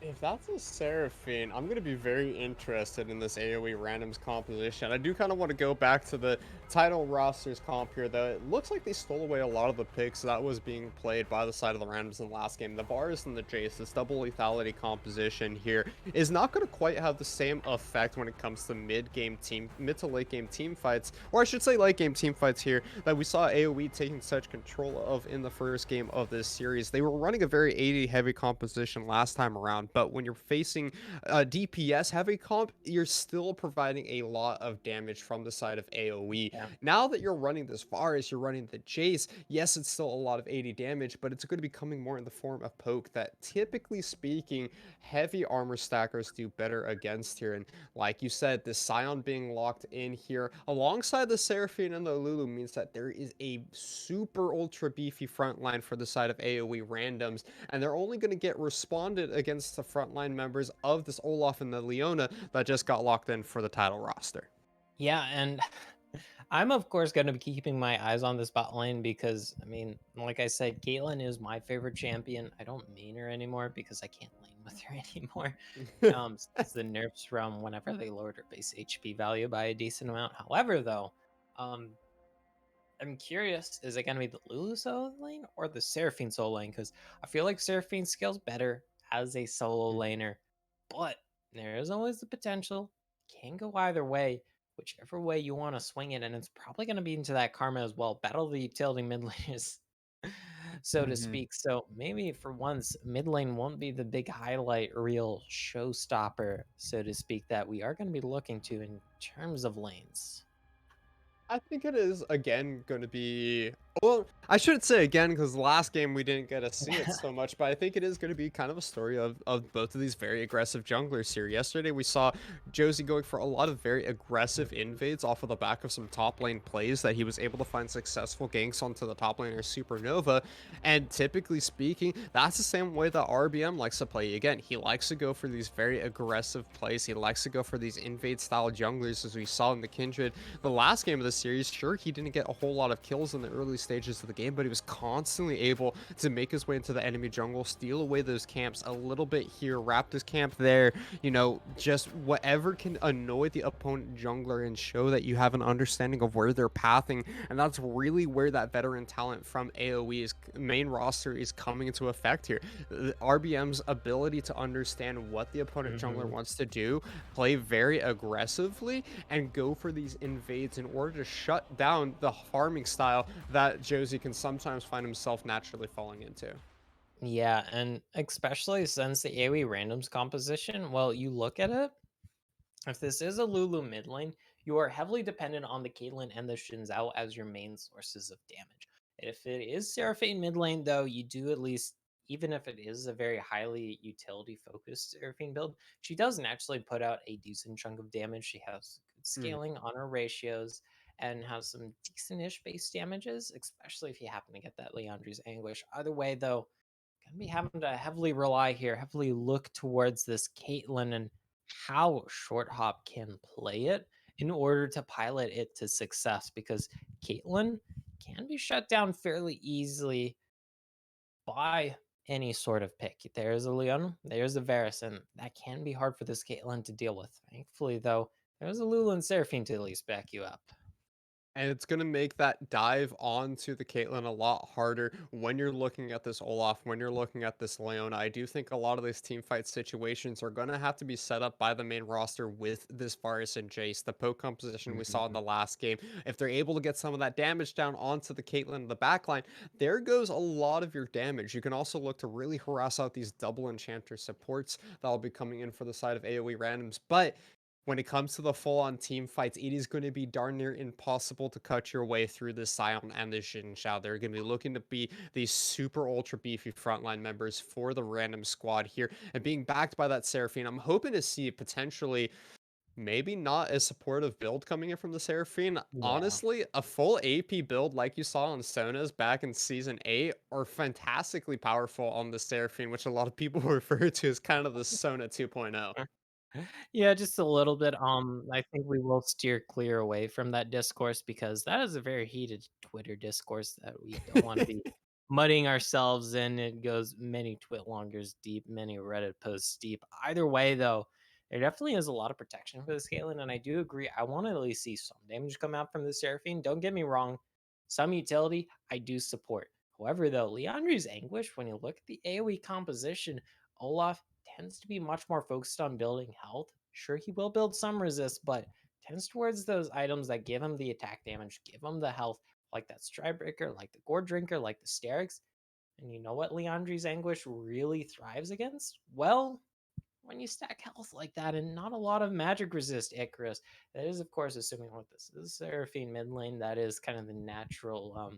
If that's a Seraphine, I'm gonna be very interested in this AoE randoms composition. I do kind of want to go back to the title rosters comp here, though. It looks like they stole away a lot of the picks that was being played by the side of the randoms in the last game. The bars and the Jace, this double lethality composition here is not going to quite have the same effect when it comes to mid to late game team fights, or I should say late game team fights here that we saw AoE taking such control of in the first game of this series. They were running a very 80 heavy composition last time around, but when you're facing a DPS heavy comp, you're still providing a lot of damage from the side of AoE. Yeah. Now that you're running this far as you're running the Jace, yes, it's still a lot of 80 damage, but it's going to be coming more in the form of poke that, typically speaking, heavy armor stackers do better against here. And like you said, the Scion being locked in here alongside the Seraphine and the Lulu means that there is a super ultra beefy front line for the side of AoE randoms, and they're only going to get responded against the frontline members of this Olaf and the Leona that just got locked in for the title roster. Yeah, and I'm of course going to be keeping my eyes on this bot lane because I mean, like I said, Caitlyn is my favorite champion. I don't main her anymore because I can't lane with her anymore. Since the nerfs from whenever they lowered her base HP value by a decent amount. However, though, um, I'm curious, is it going to be the Lulu solo lane or the Seraphine solo lane? Because I feel like Seraphine scales better as a solo laner, but there is always the potential. Can go either way, whichever way you want to swing it, and it's probably going to be into that karma as well. Battle of the utility mid laners, so to Mhm. speak. So maybe for once, mid lane won't be the big highlight reel showstopper, so to speak, that we are going to be looking to in terms of lanes. I think it is again going to be, well, I shouldn't say again because last game we didn't get to see it so much, but I think it is going to be kind of a story of both of these very aggressive junglers here. Yesterday we saw Josie going for a lot of very aggressive invades off of the back of some top lane plays that he was able to find successful ganks onto the top laner Supernova, and typically speaking, that's the same way that RBM likes to play. Again, he likes to go for these very aggressive plays. He likes to go for these invade style junglers, as we saw in the Kindred the last game of the series. Sure, he didn't get a whole lot of kills in the early stages of the game, but he was constantly able to make his way into the enemy jungle, steal away those camps a little bit here, wrap this camp there, just whatever can annoy the opponent jungler and show that you have an understanding of where they're pathing. And that's really where that veteran talent from AoE's main roster is coming into effect here. RBM's ability to understand what the opponent jungler Mhm. wants to do, play very aggressively, and go for these invades in order to shut down the farming style that Josie can sometimes find himself naturally falling into. Yeah, and especially since the AoE randoms composition, well, you look at it, if this is a Lulu mid lane, you are heavily dependent on the Caitlyn and the Xin Zhao as your main sources of damage. If it is Seraphine mid lane, though, you do at least, even if it is a very highly utility focused Seraphine build, she does naturally put out a decent chunk of damage. She has good Hmm. scaling on her ratios and has some decent-ish base damages, especially if you happen to get that Leandri's Anguish. Either way, though, gonna be having to heavily rely here, heavily look towards this Caitlyn and how Short Hop can play it in order to pilot it to success because Caitlyn can be shut down fairly easily by any sort of pick. There's a Leon, there's a Varus, and that can be hard for this Caitlyn to deal with. Thankfully, though, there's a Lulu and Seraphine to at least back you up. And it's going to make that dive onto the Caitlyn a lot harder when you're looking at this Olaf, when you're looking at this Leona. I do think a lot of these team fight situations are going to have to be set up by the main roster with this Varus and Jace. The poke composition we saw in Mhm. the last game, if they're able to get some of that damage down onto the Caitlyn in the backline, there goes a lot of your damage. You can also look to really harass out these double enchanter supports that will be coming in for the side of AoE randoms. But when it comes to the full-on team fights, it is going to be darn near impossible to cut your way through the Scion and the Xin Zhao. They're going to be looking to be these super ultra beefy frontline members for the random squad here, and being backed by that Seraphine. I'm hoping to see potentially maybe not a supportive build coming in from the Seraphine. Yeah. Honestly, a full AP build like you saw on Sona's back in season 8 are fantastically powerful on the Seraphine, which a lot of people refer to as kind of the Sona 2.0. Yeah, just a little bit. I think we will steer clear away from that discourse because that is a very heated Twitter discourse that we don't want to be. mudding ourselves in. It goes many Twitlongers deep, many Reddit posts deep. Either way, though, there definitely is a lot of protection for the scaling, and I do agree. I want to at least see some damage come out from the Seraphine. Don't get me wrong, some utility I do support. However, though, Leandri's Anguish, when you look at the AoE composition, Olaf tends to be much more focused on building health. Sure, he will build some resist, but tends towards those items that give him the attack damage, give him the health, like that Stridebreaker, like the Gore Drinker, like the Sterix. And you know what Leandri's Anguish really thrives against? Well, when you stack health like that and not a lot of magic resist Icarus. That is, of course, assuming what this is Seraphine mid lane. That is kind of the natural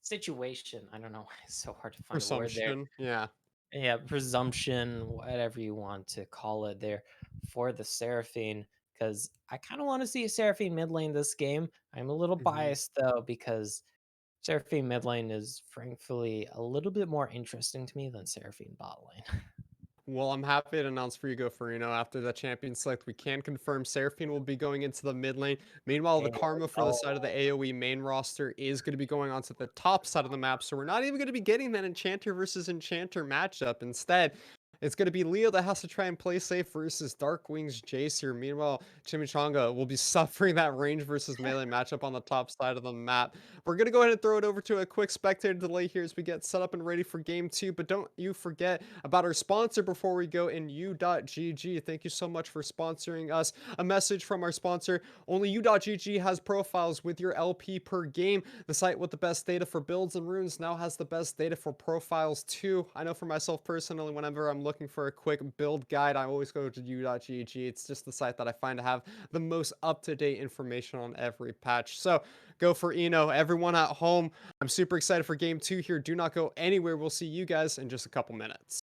situation. I don't know why it's so hard to find a word there. Presumption. Yeah. Yeah, presumption, whatever you want to call it there for the Seraphine. Because I kind of want to see a Seraphine mid lane this game. I'm a little Mhm. biased though, because Seraphine mid lane is frankly a little bit more interesting to me than Seraphine bot lane. Well, I'm happy to announce for Hugo Farino after the champion select, we can confirm Seraphine will be going into the mid lane. Meanwhile, the There we Karma for the side of the go. AoE main roster is going to be going onto the top side of the map, so we're not even going to be getting that Enchanter versus Enchanter matchup. Instead, it's going to be Leo that has to try and play safe versus Darkwing's Jace here. Meanwhile, Chimichanga will be suffering that range versus melee matchup on the top side of the map. We're going to go ahead and throw it over to a quick spectator delay here as we get set up and ready for game two. But don't you forget about our sponsor before we go in U.GG. Thank you so much for sponsoring us. A message from our sponsor. Only U.GG has profiles with your LP per game. The site with the best data for builds and runes now has the best data for profiles too. I know for myself personally, whenever I'm looking for a quick build guide, I always go to U.GG. It's just the site that I find to have the most up-to-date information on every patch. So go for Eno. Everyone at home, I'm super excited for game two here. Do not go anywhere. We'll see you guys in just a couple minutes.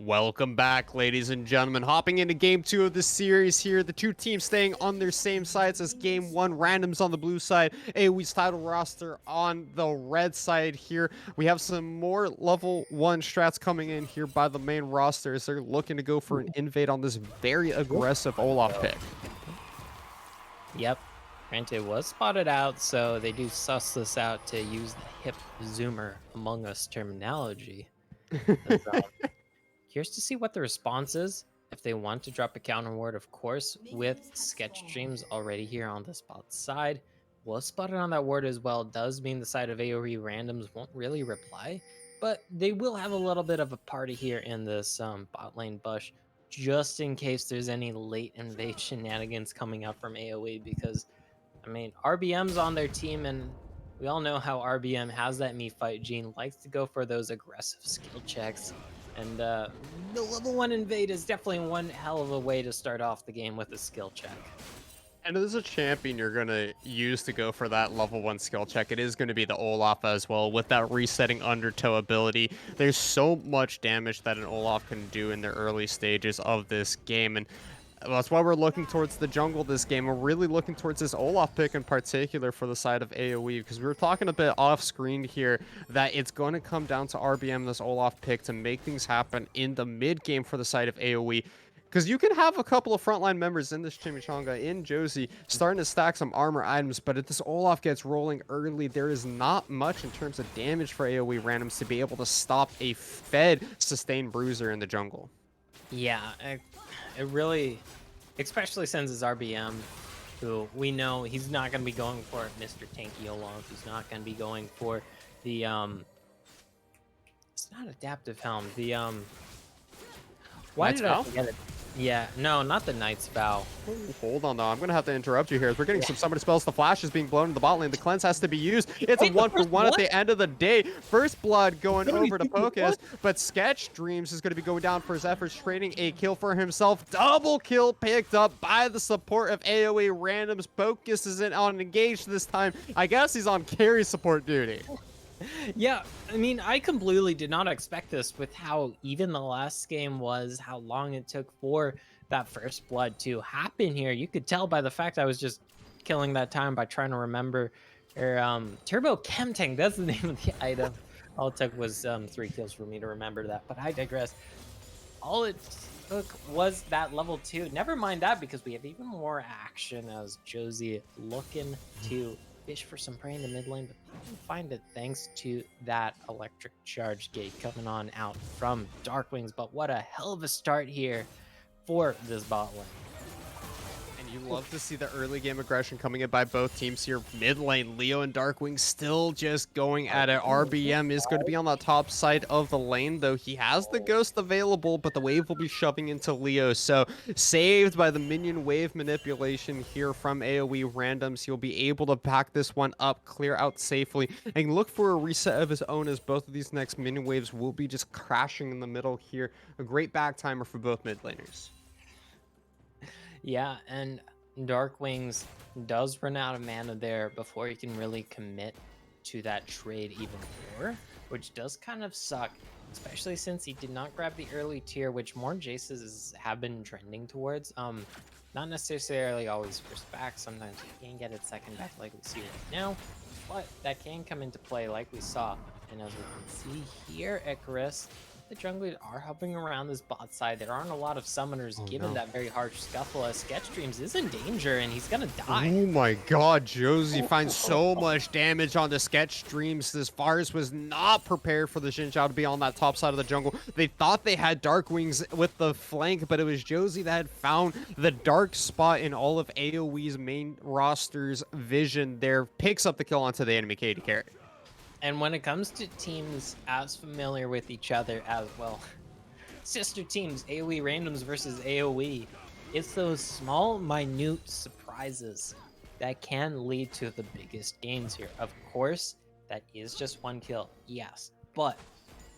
Welcome back, ladies and gentlemen. Hopping into game two of the series here. The two teams staying on their same sides as game one. Randoms on the blue side, AOE's title roster on the red side here. We have some more level one strats coming in here by the main roster as they're looking to go for an invade on this very aggressive Olaf pick. Yep. Granted, was spotted out, so they do suss this out to use the hip zoomer Among Us terminology. 'Cause, curious to see what the response is. If they want to drop a counter ward, of course, with sketch streams already here on the spot side. Was spotted on that ward as well. Does mean the side of AOE randoms won't really reply, but they will have a little bit of a party here in this bot lane bush, just in case there's any late invade shenanigans coming up from AOE. Because I mean, RBM's on their team, and we all know how RBM has that me fight gene, likes to go for those aggressive skill checks. And the level one invade is definitely one hell of a way to start off the game with a skill check. And there's a champion you're going to use to go for that level 1 skill check. It is going to be the Olaf as well with that resetting undertow ability. There's so much damage that an Olaf can do in the early stages of this game. And that's why we're looking towards the jungle this game. We're really looking towards this Olaf pick in particular for the side of AoE, because we were talking a bit off screen here that it's going to come down to RBM, this Olaf pick, to make things happen in the mid game for the side of AoE. Because you can have a couple of frontline members in this Chimichanga, in Josie, starting to stack some armor items, but if this Olaf gets rolling early, there is not much in terms of damage for AoE randoms to be able to stop a fed sustained bruiser in the jungle. Yeah, it really, especially since it's RBM, who we know he's not going to be going for Mr. Tanky Olaf. He's not going to be going for the, it's not adaptive helm. The, why Knight's did I Vow? forget it? Yeah, no, not the Knight's Vow. Ooh, hold on, though. I'm going to have to interrupt you here. As we're getting some summoner spells. The flash is being blown in the bot lane. The cleanse has to be used. It's a Wait, the first 1-for-1 at blood? the end of the day. First blood going What are we over to thinking, Pocus, but Sketch Dreams is going to be going down for his efforts, trading a kill for himself. Double kill picked up by the support of AoE randoms. Pocus isn't on engage this time. I guess he's on carry support duty. Yeah, I mean, I completely did not expect this with how even the last game was, how long it took for that first blood to happen here. You could tell by the fact I was just killing that time by trying to remember. Or Turbo Chem Tank, that's the name of the item. All it took was 3 kills for me to remember that, but I digress. All it took was that level 2. Never mind that, because we have even more action as Josie looking to fish for some prey in the mid lane, but didn't find it thanks to that electric charge gate coming on out from Darkwings. But what a hell of a start here for this bot lane. You love to see the early game aggression coming in by both teams here. Mid lane, Leo and Darkwing still just going at it. RBM is going to be on the top side of the lane, though he has the ghost available, but the wave will be shoving into Leo. So saved by the minion wave manipulation here from AoE randoms. He'll be able to pack this one up, clear out safely, and look for a reset of his own, as both of these next minion waves will be just crashing in the middle here. A great back timer for both mid laners. Yeah, and Darkwings does run out of mana there before he can really commit to that trade even more, which does kind of suck, especially since he did not grab the early tier, which more Jaces have been trending towards. Not necessarily always first back. Sometimes you can get it second back like we see right now, but that can come into play like we saw. And as we can see here, Icarus, the junglers are hopping around this bot side. There aren't a lot of summoners given that very harsh scuffle, as Sketch Dreams is in danger and he's gonna die. Oh my god, Josie finds so much damage on the Sketch Dreams. This Fars was not prepared for the Xin Zhao to be on that top side of the jungle. They thought they had Darkwings with the flank, but it was Josie that had found the dark spot in all of AoE's main roster's vision there. Picks up the kill onto the enemy KD carry. And when it comes to teams as familiar with each other as well, sister teams, AoE randoms versus AoE, it's those small, minute surprises that can lead to the biggest gains here. Of course, that is just 1 kill, yes, but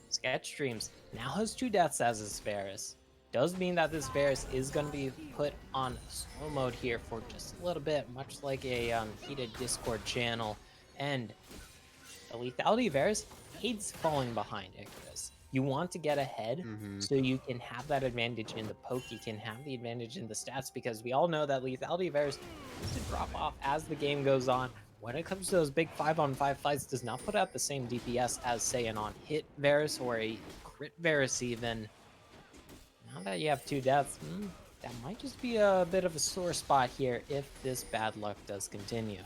Sketch Dreams now has 2 deaths as his Varus. Does mean that this Varus is going to be put on slow mode here for just a little bit, much like a heated Discord channel. And the lethality of Varus hates falling behind Icarus. You want to get ahead Hmm. so you can have that advantage in the poke, you can have the advantage in the stats, because we all know that lethality of Varus tends to drop off as the game goes on. When it comes to those big 5-on-5 fights, does not put out the same DPS as, say, an on-hit Varus or a crit Varus even. Now that you have 2 deaths, that might just be a bit of a sore spot here if this bad luck does continue.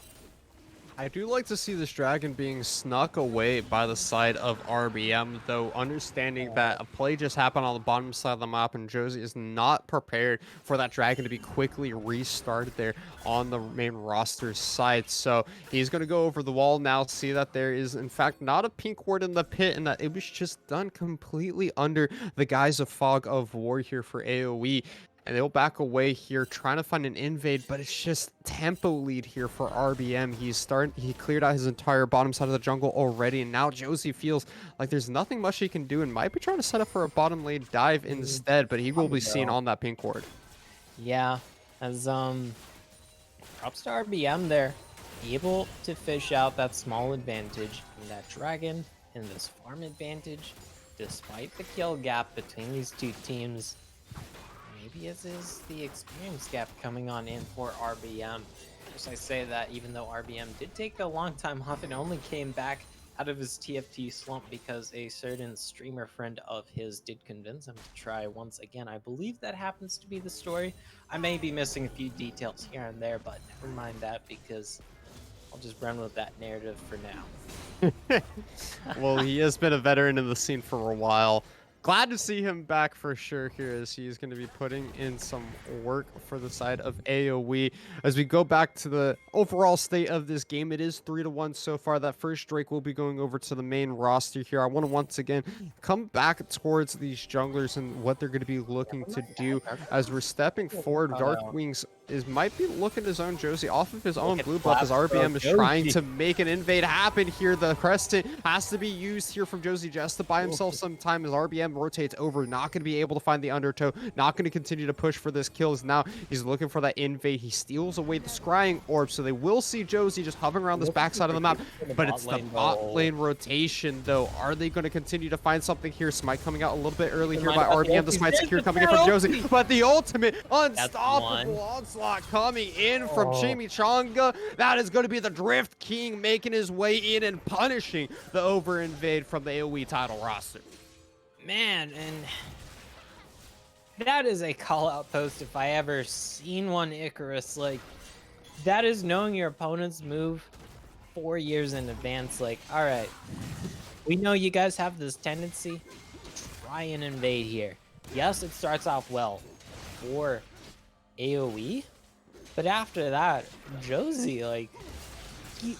I do like to see this dragon being snuck away by the side of RBM, though understanding that a play just happened on the bottom side of the map and Josie is not prepared for that dragon to be quickly restarted there on the main roster side. So he's going to go over the wall now, see that there is in fact not a pink ward in the pit and that it was just done completely under the guise of fog of war here for AoE. And they'll back away here, trying to find an invade, but it's just tempo lead here for RBM. He cleared out his entire bottom side of the jungle already, and now Josie feels like there's nothing much he can do and might be trying to set up for a bottom lane dive instead, but he will be Probably seen though. on that pink ward. Yeah, as props to RBM there, able to fish out that small advantage in that dragon and this farm advantage, despite the kill gap between these two teams. Maybe it is the experience gap coming on in for RBM. As I say that, even though RBM did take a long time off and only came back out of his TFT slump because a certain streamer friend of his did convince him to try once again. I believe that happens to be the story. I may be missing a few details here and there, but never mind that, because I'll just run with that narrative for now. Well, he has been a veteran in the scene for a while. Glad to see him back for sure here as he's going to be putting in some work for the side of AoE. As we go back to the overall state of this game, it is 3-1 so far. That first Drake will be going over to the main roster here. I want to once again come back towards these junglers and what they're going to be looking Never to mind do that. as we're stepping forward. Cut out. Darkwings might be looking his own Josie off of his Look own at blue buff as Flash Bro RBM is trying Joji. to make an invade happen here. The Crescent has to be used here from Josie just to buy himself some time as RBM rotates over. Not going to be able to find the undertow. Not going to continue to push for this kills. Now he's looking for that invade. He steals away the scrying orb, so they will see Josie just hovering around this Looking backside of for the map. the But bot it's the lane bot though. lane rotation, though. Are they going to continue to find something here? Smite coming out a little bit early Never here mind by about the RBM. The ulti. Smite There's secure the coming in bad from Josie, ulti. but the ultimate That's unstoppable one. onslaught coming in from Oh, Chimichanga. That is going to be the Drift King making his way in and punishing the over invade from the AoE title roster. man, and that is a call out post if I ever seen one, Icarus. Like, that is knowing your opponent's move 4 years in advance. Like, all right, we know you guys have this tendency to try and invade here. Yes, it starts off well for AoE, but after that, Josie, like, he,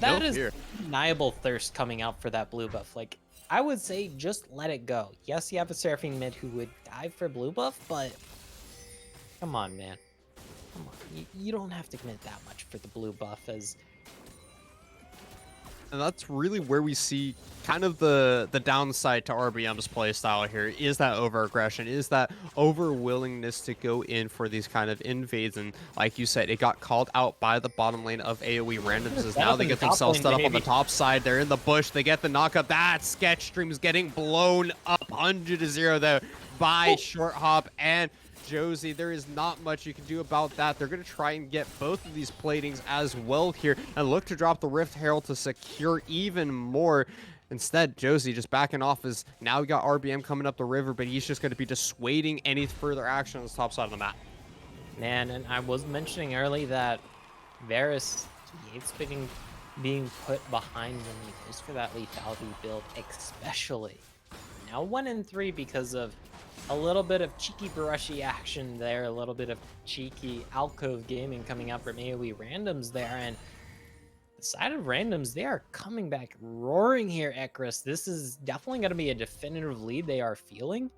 No that is fear. undeniable thirst coming out for that blue buff. Like, I would say just let it go. Yes, you have a Seraphine mid who would dive for blue buff, but come on, man. Come on. You don't have to commit that much for the blue buff, as And that's really where we see kind of the downside to RBM's playstyle here is that over aggression, is that over willingness to go in for these kind of invades. And like you said, it got called out by the bottom lane of AoE randoms as set now up they in the get top themselves lane, set up on the baby. top side. They're in the bush. They get the knockup. That sketch stream's getting blown up 100-0 there by Oh, Short Hop and Josie. There is not much you can do about that. They're going to try and get both of these platings as well here and look to drop the Rift Herald to secure even more. Instead, Josie just backing off as now we got RBM coming up the river, but he's just going to be dissuading any further action on the top side of the map. man, and I was mentioning early that Varus hates being put behind when he goes for that lethality build, especially. Now 1-3 because of a little bit of cheeky brushy action there, a little bit of cheeky alcove gaming coming out from AoE randoms there, and the side of randoms, they are coming back roaring here, Ekris. This is definitely going to be a definitive lead they are feeling.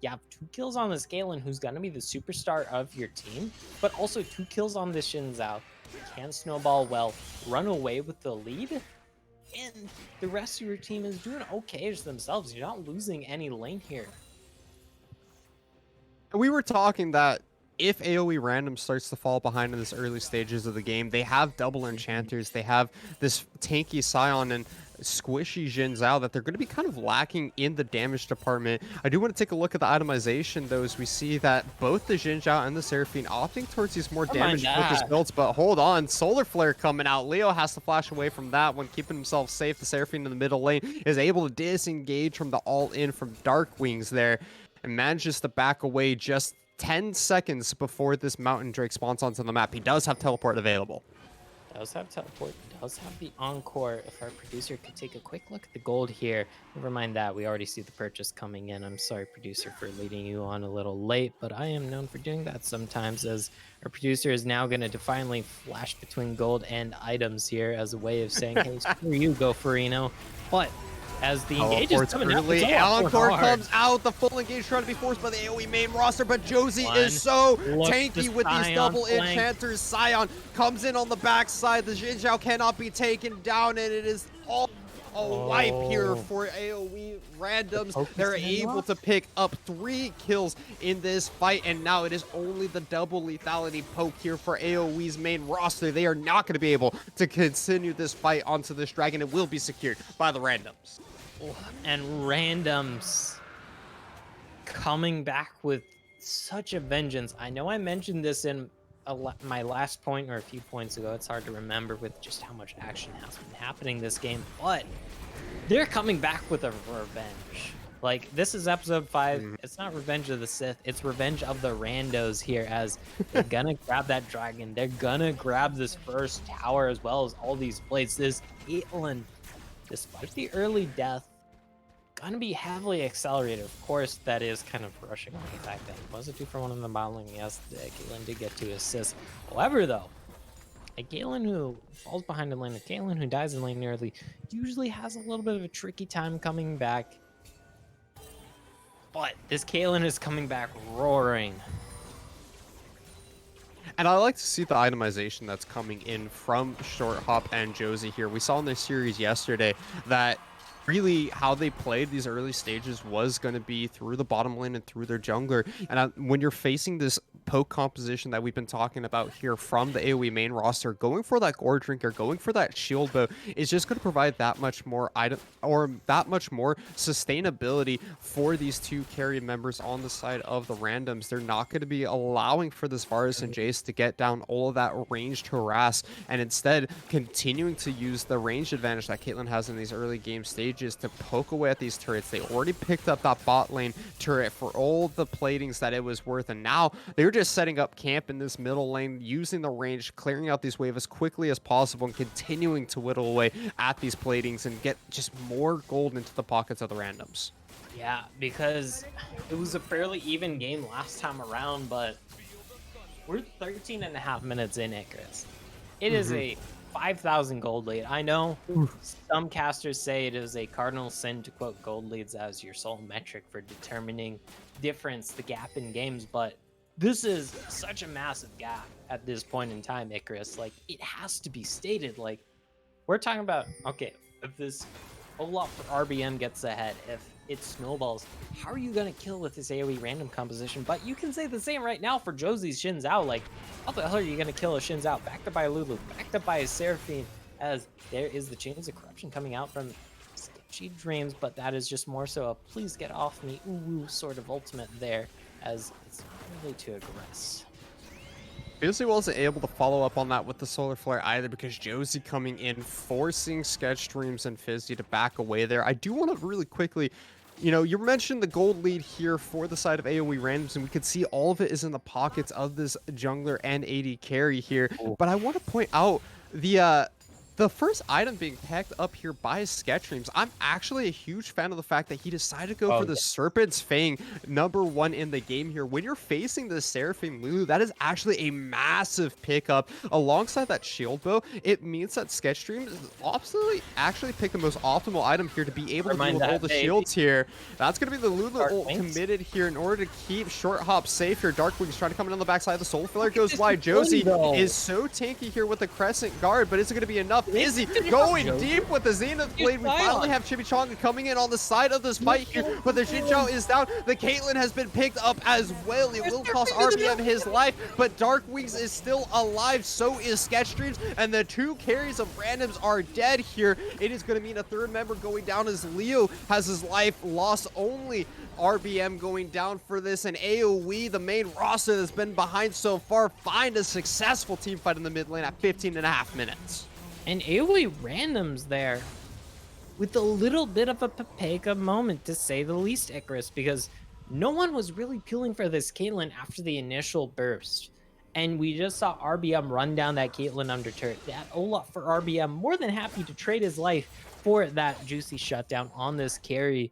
You have 2 kills on this Galen, who's going to be the superstar of your team, but also 2 kills on this Xin Zhao. Can snowball well, run away with the lead, and the rest of your team is doing okay as themselves. You're not losing any lane here. We were talking that if AoE random starts to fall behind in this early stages of the game, they have double Mhm. enchanters, they have this tanky Scion and squishy Jin Zhao that they're going to be kind of lacking in the damage department. I do want to take a look at the itemization though, as we see that both the Jin Zhao and the Seraphine opting towards these more Never mind damage focused that. builds, but hold on, Solar Flare coming out. Leo has to flash away from that one, keeping himself safe. The Seraphine in the middle lane is able to disengage from the all-in from Dark Wings there and manages to back away just 10 seconds before this Mountain Drake spawns onto the map. He does have teleport available. Does have teleport, does have the encore. If our producer could take a quick look at the gold here. Never mind that, we already see the purchase coming in. I'm sorry, producer, for leading you on a little late, but I am known for doing that sometimes, as our producer is now going to defiantly flash between gold and items here as a way of saying, hey, screw you, Go Farino. But as the engage is Teleports coming out, early. it's all Encore hard. comes out. The full engage trying to be forced by the AoE main roster, but Josie One. is so Look, tanky the with these Scion double flank. enchanters. Scion comes in on the backside. The Jin Zhao cannot be taken down, and it is all a wipe here Oh, for AoE randoms. poke is They're coming able off. to pick up 3 kills in this fight, and now it is only the double lethality poke here for AoE's main roster. They are not going to be able to continue this fight onto this dragon. It will be secured by the randoms. And randoms coming back with such a vengeance. I know I mentioned this in my last point or a few points ago. It's hard to remember with just how much action has been happening this game, but they're coming back with a revenge. Like, this is episode 5. It's not Revenge of the Sith. It's Revenge of the Randos here, as they're gonna grab that dragon. They're gonna grab this first tower as well as all these plates. This Caitlyn, despite the early death, gonna be heavily accelerated. Of course, that is kind of rushing on the fact that he was a 2-for-1 in the bottling. Yes, Caitlyn did get 2 assists. However, though, a Caitlyn who falls behind in lane, a Caitlyn who dies in lane early, usually has a little bit of a tricky time coming back. But this Caitlyn is coming back roaring. And I like to see the itemization that's coming in from Short Hop and Josie here. We saw in their series yesterday that really how they played these early stages was going to be through the bottom lane and through their jungler. And when you're facing this poke composition that we've been talking about here from the AoE main roster, going for that Gore Drinker, going for that Shield Bow is just going to provide that much more item or that much more sustainability for these 2 carry members on the side of the randoms. They're not going to be allowing for this Varus and Jace to get down all of that ranged harass, and instead continuing to use the range advantage that Caitlyn has in these early game stages to poke away at these turrets. They already picked up that bot lane turret for all the platings that it was worth, and now they're just setting up camp in this middle lane, using the range, clearing out these waves as quickly as possible, and continuing to whittle away at these platings and get just more gold into the pockets of the randoms. Yeah, because it was a fairly even game last time around, but we're 13.5 minutes in, Icarus. It is a 5,000 gold lead. I know some casters say it is a cardinal sin to quote gold leads as your sole metric for determining difference, the gap in games, but this is such a massive gap at this point in time, Icarus. Like, it has to be stated. Like, we're talking about, okay, if this Olaf for RBM gets ahead, if it snowballs, how are you going to kill with this AoE random composition? But you can say the same right now for Josie's Xin Zhao. Like, how the hell are you going to kill a Xin Zhao? Backed up by a Lulu, backed up by a Seraphine, as there is the chains of corruption coming out from Sketchy Dreams, but that is just more so a please get off me, ooh, sort of ultimate there, as it's not really to aggress. Fizzy wasn't able to follow up on that with the Solar Flare either, because Josie coming in, forcing Sketch Dreams and Fizzy to back away there. I do want to really quickly, you mentioned the gold lead here for the side of AoE randoms, and we could see all of it is in the pockets of this jungler and AD carry here. Ooh. But I want to point out the first item being packed up here by Sketch Dreams. I'm actually a huge fan of the fact that he decided to go for the Serpent's Fang, #1 in the game here. When you're facing the Seraphine Lulu, that is actually a massive pickup. Alongside that Shield Bow, it means that Sketch Dreams absolutely actually picked the most optimal item here to be able to deal with all the shields here. That's going to be the Lulu ult committed here in order to keep Short Hop safe here. Darkwing's trying to come in on the backside. The Soul Flare goes wide. Josie is so tanky here with the Crescent Guard, but is it going to be enough? They Busy finish off going Joker. deep with the Zenith Blade. We finally have Chimichanga coming in on the side of this fight here, but the Xinjiao is down. The Caitlyn has been picked up as well. It will cost RBM his life, but Dark Wings is still alive. So is Sketch Dreams, and the two carries of randoms are dead here. It is going to mean a third member going down as Leo has his life lost. Only RBM going down for this, and AOE, the main roster that's been behind so far, find a successful team fight in the mid lane at 15.5 minutes. And AOE randoms there with a little bit of a Papega moment, to say the least, Icarus, because no one was really peeling for this Caitlyn after the initial burst. And we just saw RBM run down that Caitlyn under turret. That Olaf for RBM, more than happy to trade his life for that juicy shutdown on this carry.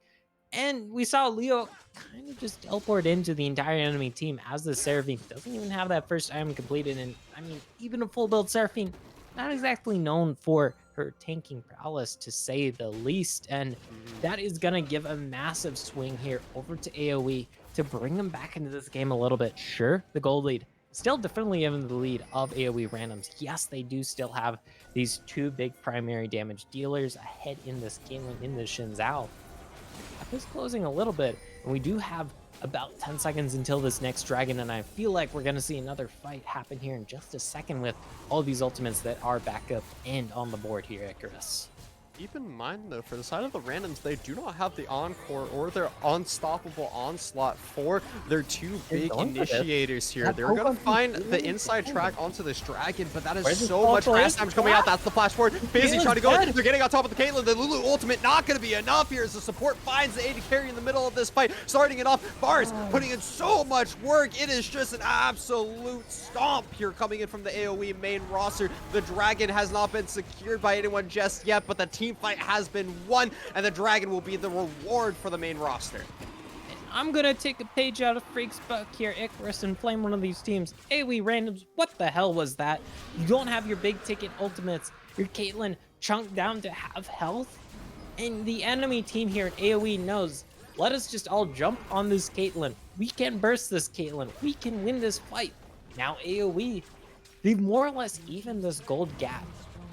And we saw Leo kind of just teleport into the entire enemy team as the Seraphine doesn't even have that first item completed. And I mean, even a full build Seraphine, not exactly known for her tanking prowess, to say the least. And that is going to give a massive swing here over to AoE to bring them back into this game a little bit. Sure, the gold lead still definitely in the lead of AoE randoms. Yes, they do still have these two big primary damage dealers ahead in this Caitlyn, in this Xin Zhao. Gap is closing a little bit, and we do have about 10 seconds until this next dragon, and I feel like we're going to see another fight happen here in just a second with all these ultimates that are back up and on the board here, Icarus. Keep in mind, though, for the side of the randoms, they do not have the Encore or their Unstoppable Onslaught for their two big initiators here. They're going to find the inside track onto this dragon, but that is so much fast damage coming out. That's the flash forward. Busy trying to go. They're getting on top of the Caitlyn. The Lulu ultimate not going to be enough here as the support finds the AD carry in the middle of this fight. Starting it off, Bars putting in so much work. It is just an absolute stomp here coming in from the AoE main roster. The dragon has not been secured by anyone just yet, but the team fight has been won, and the dragon will be the reward for the main roster. I'm gonna take a page out of Freak's book here, Icarus, and flame one of these teams. AoE randoms, what the hell was that? You don't have your big ticket ultimates, your Caitlyn chunked down to have health, and the enemy team here in AoE knows, let us just all jump on this Caitlyn. We can burst this Caitlyn. We can win this fight. Now AoE, they've more or less evened this gold gap.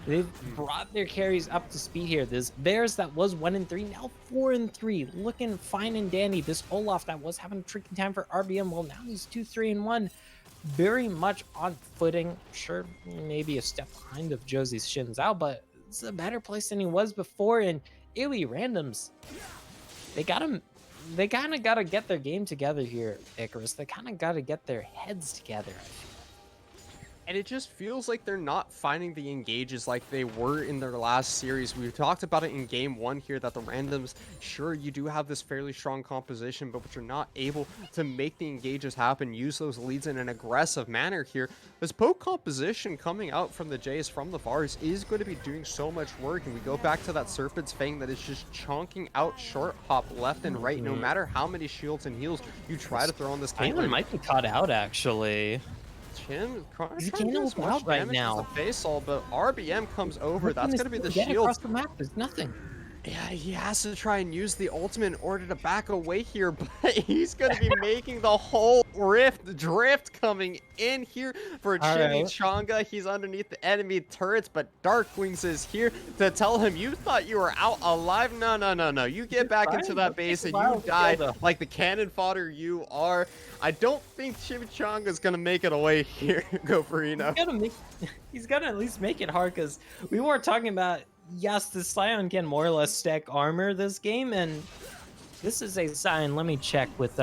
They've brought their carries up to speed here. This Bears that was 1-3, now 4-3, looking fine and dandy. This Olaf that was having a tricky time for RBM, well, now he's 2-3-1, very much on footing. Sure, maybe a step behind of Josie's Xin Zhao, but it's a better place than he was before. And AoE randoms, they kind of got to get their game together here, Icarus. They kind of got to get their heads together. And it just feels like they're not finding the engages like they were in their last series. We talked about it in game one here, that the randoms, sure, you do have this fairly strong composition, but you're not able to make the engages happen, use those leads in an aggressive manner here. This poke composition coming out from the Jays, from the Vars, is going to be doing so much work. And we go back to that Serpent's Fang that is just chonking out short hop left and right. No matter how many shields and heals you try to throw on this Caitlyn. Might be caught out, actually. Tim He can't help out right now. The face all, but RBM comes over. That's going to be the shield. Across the map, there's nothing. Yeah, he has to try and use the ultimate in order to back away here, but he's going to be making the whole drift coming in here for Chimichanga. Right. He's underneath the enemy turrets, but Darkwings is here to tell him, you thought you were out alive? No, no, no, no. You get back into that base and you die like the cannon fodder you are. I don't think Chimichanga is going to make it away here, Goferino. He's going to at least make it hard, because we weren't talking about, yes, the Scion can more or less stack armor this game, and this is a Scion. Let me check with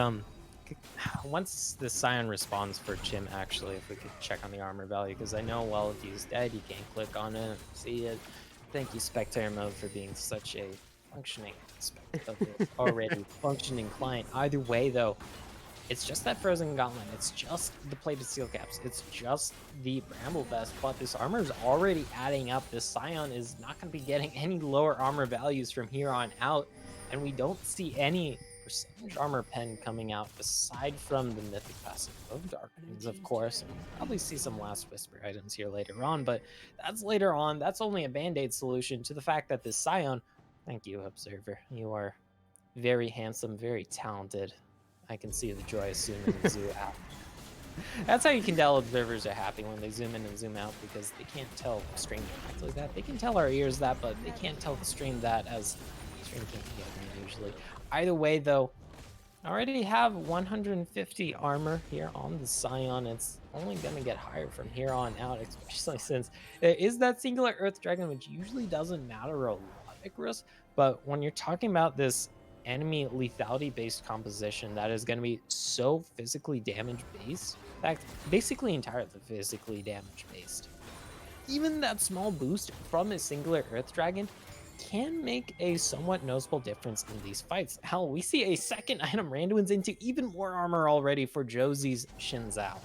once the Scion responds for Chim, actually, if we could check on the armor value, because I know while he's dead, you can't click on it, see it. Thank you, Spectator Mode, for being such a functioning aspect of the already functioning client. Either way, though, it's just that Frozen Gauntlet, it's just the plated steel caps, it's just the Bramble Vest, but this armor is already adding up. This Scion is not going to be getting any lower armor values from here on out, and we don't see any percentage armor pen coming out aside from the mythic passive of Darkwings, of course. And we'll probably see some Last Whisper items here later on, but that's later on. That's only a band-aid solution to the fact that this Scion, thank you, Observer, you are very handsome, very talented. I can see the joy soon in the zoo app. That's how you can tell observers are happy when they zoom in and zoom out because they can't tell the stream directly that. They can tell our ears that, but they can't tell the stream that as the stream can't get them usually. Either way, though, I already have 150 armor here on the Scion. It's only going to get higher from here on out, especially since it is that singular Earth Dragon, which usually doesn't matter a lot, Icarus. But when you're talking about this enemy lethality based composition that is going to be so physically damage based, in fact, basically entirely physically damage based, even that small boost from a singular Earth Dragon can make a somewhat noticeable difference in these fights. Hell, we see a second item randomins into even more armor already for Josie's Shinzao.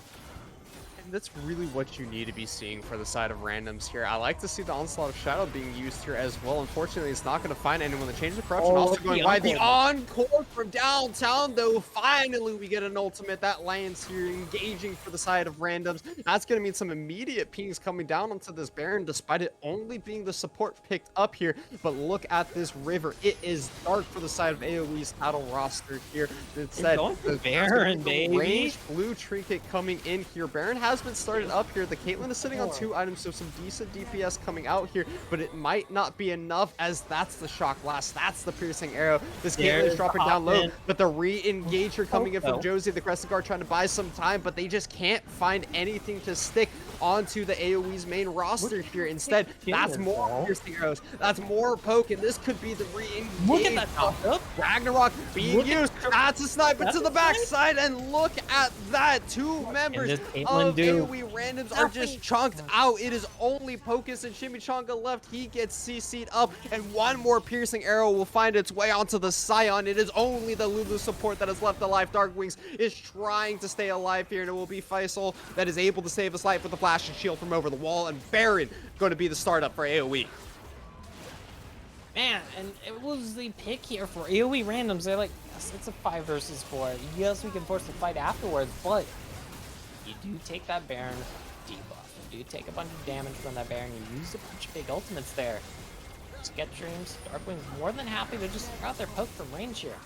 And that's really what you need to be seeing for the side of randoms here. I like to see the Onslaught of Shadow being used here as well. Unfortunately, it's not going to find anyone. The Change of Corruption also going wide. The Encore from downtown, though. Finally, we get an ultimate that lands here, engaging for the side of randoms. That's going to mean some immediate pings coming down onto this Baron, despite it only being the support picked up here. But look at this river. It is dark for the side of AOE's battle roster here. Instead, the Baron, baby. Range blue trinket coming in here. Baron has been started up here. The Caitlyn is sitting on 2 items, so some decent DPS coming out here, but it might not be enough as that's the shock blast. That's the piercing arrow. This Caitlyn is dropping down low, but the re-engager coming in from Josie. The Crescent Guard trying to buy some time, but they just can't find anything to stick onto the AoE's main roster here. Instead, that's more piercing arrows. That's more poke, and this could be the re-engage. Look at that top. Ragnarok being used. That's a sniper to the backside, and look at that. 2 members of AoE randoms are just chunked out. It is only Pocus and Chimichanga left. He gets CC'd up, and one more piercing arrow will find its way onto the Scion. It is only the Lulu support that is left alive. Dark Wings is trying to stay alive here, and it will be Faisal that is able to save his life with the flash and shield from over the wall, and Baron going to be the startup for AoE. Man, and it was the pick here for AoE randoms. They're like, yes, it's a 5 versus 4. Yes, we can force the fight afterwards, but you do take that Baron debuff. You do take a bunch of damage from that Baron. You use a bunch of big ultimates there. Sketch Dreams, Darkwing's more than happy to just throw out their poke from range here.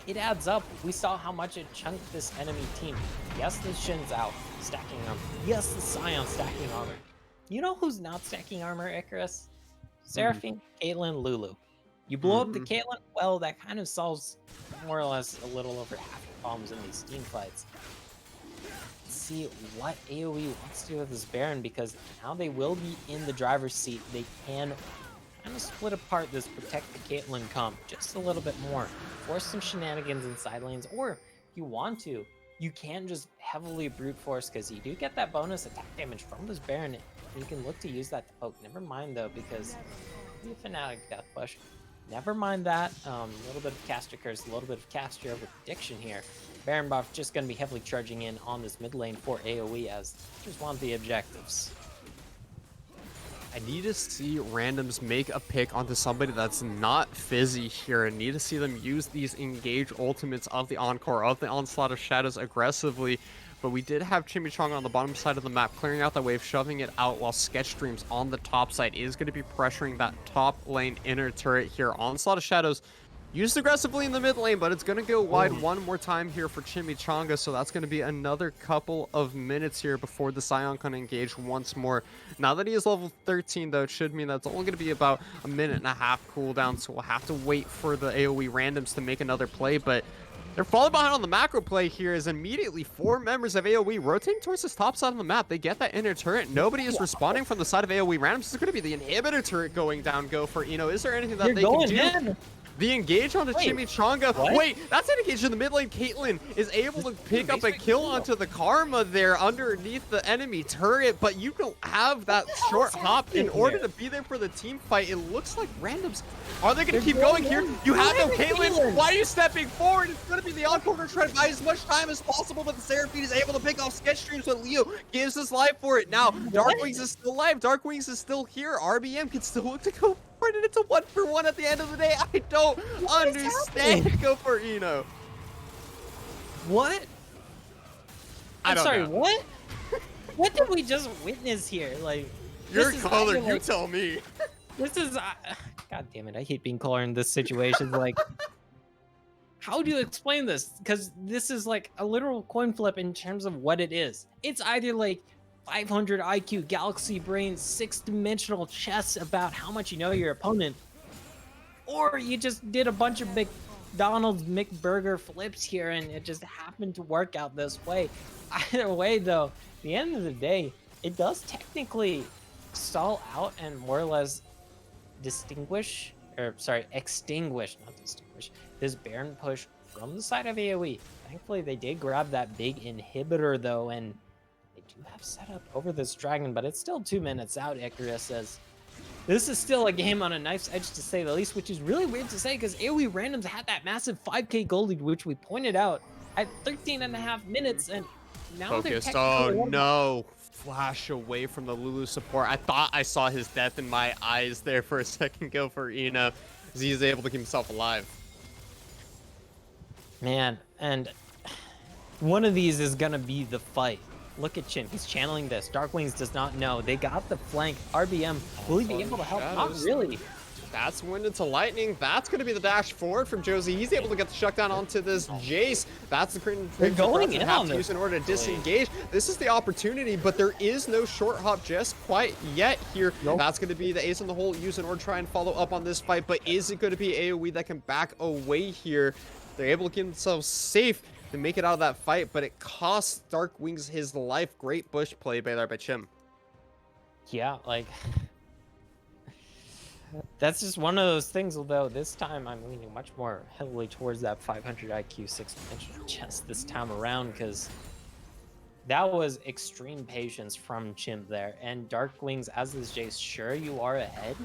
It adds up. We saw how much it chunked this enemy team. Yes, the Shin's out, stacking armor. Yes, the Scion stacking armor. You know who's not stacking armor, Icarus? Seraphine, Caitlyn, Lulu. You blow up the Caitlyn, well, that kind of solves more or less a little over half the problems in these team fights. Let's see what AoE wants to do with this Baron, because now they will be in the driver's seat. They can kind of split apart this protect the Caitlyn comp just a little bit more. Force some shenanigans in side lanes, or if you want to, you can just heavily brute force, because you do get that bonus attack damage from this Baron. You can look to use that to poke. Never mind though, because the Fnatic Death Push. Never mind that. A little bit of caster curse, a little bit of caster over prediction here. Baron buff just going to be heavily charging in on this mid lane for AoE, as just want the objectives. I need to see randoms make a pick onto somebody that's not fizzy here. I need to see them use these engage ultimates of the Encore, of the Onslaught of Shadows aggressively. But we did have Chimichanga on the bottom side of the map, clearing out that wave, shoving it out, while Sketch Dreams on the top side is going to be pressuring that top lane inner turret here. Onslaught of Shadows used aggressively in the mid lane, but it's going to go wide one more time here for Chimichanga, so that's going to be another couple of minutes here before the Scion can engage once more. Now that he is level 13, though, it should mean that's only going to be about a minute and a half cooldown, so we'll have to wait for the AoE randoms to make another play, but they're falling behind on the macro play here, as immediately 4 members of AoE rotating towards this top side of the map. They get that inner turret. Nobody is responding from the side of AoE randoms. This is going to be the inhibitor turret going down. Go for Eno. Is there anything that they can do? The engage onto Chimichanga. Wait, that's an engage in the mid lane. Caitlyn is able to pick up a kill onto the Karma there underneath the enemy turret, but you don't have that short hop in order to be there for the team fight. It looks like randoms. Are they going to keep going here? You have no Caitlyn. Why are you stepping forward? It's going to be the Encore trying to buy as much time as possible, but the Seraphine is able to pick off Sketch Streams, but Leo gives his life for it. Now, Dark Wings is still alive. Dark Wings is still here. RBM can still look to go and it's a 1-for-1 at the end of the day. I don't understand. Go for Eno. What? I'm sorry, what? What did we just witness here? Like, your color, you tell me. This is God damn it, I hate being color in this situation. Like, how do you explain this? Because this is like a literal coin flip in terms of what it is. It's either like 500 IQ, galaxy brain, six dimensional chess about how much you know your opponent, or you just did a bunch of McDonald's McBurger flips here and it just happened to work out this way. Either way, though, at the end of the day, it does technically stall out and more or less distinguish, or sorry, extinguish, not distinguish, this Baron push from the side of AoE. Thankfully, they did grab that big inhibitor though, and they do have setup over this dragon, but it's still 2 minutes out. Icarus says this is still a game on a knife's edge to say the least, which is really weird to say because AoE randoms had that massive 5k gold lead, which we pointed out at 13.5 minutes, and now they're Focused. technically Oh no. Flash away from the Lulu support. I thought I saw his death in my eyes there for a second. Go for Eno, as he is able to keep himself alive. man, and one of these is gonna be the fight. Look at Chin. He's channeling this. Dark Wings does not know. They got the flank. RBM, will he be able to help? Not really. That's wind into lightning. That's going to be the dash forward from Josie. He's able to get the shutdown onto this Jace. That's the They're going in on to use this. in order to disengage. This is the opportunity, but there is no short hop just quite yet here. Nope. That's going to be the ace in the hole use in order to try and follow up on this fight. But is it going to be AoE that can back away here? They're able to keep themselves safe to make it out of that fight, but it costs Dark Wings his life. Great bush play by Chim. Yeah, like that's just one of those things. Although this time I'm leaning much more heavily towards that 500 IQ 6-dimensional chess this time around, because that was extreme patience from Chimp there. And Dark Wings, as this Jace, sure you are ahead,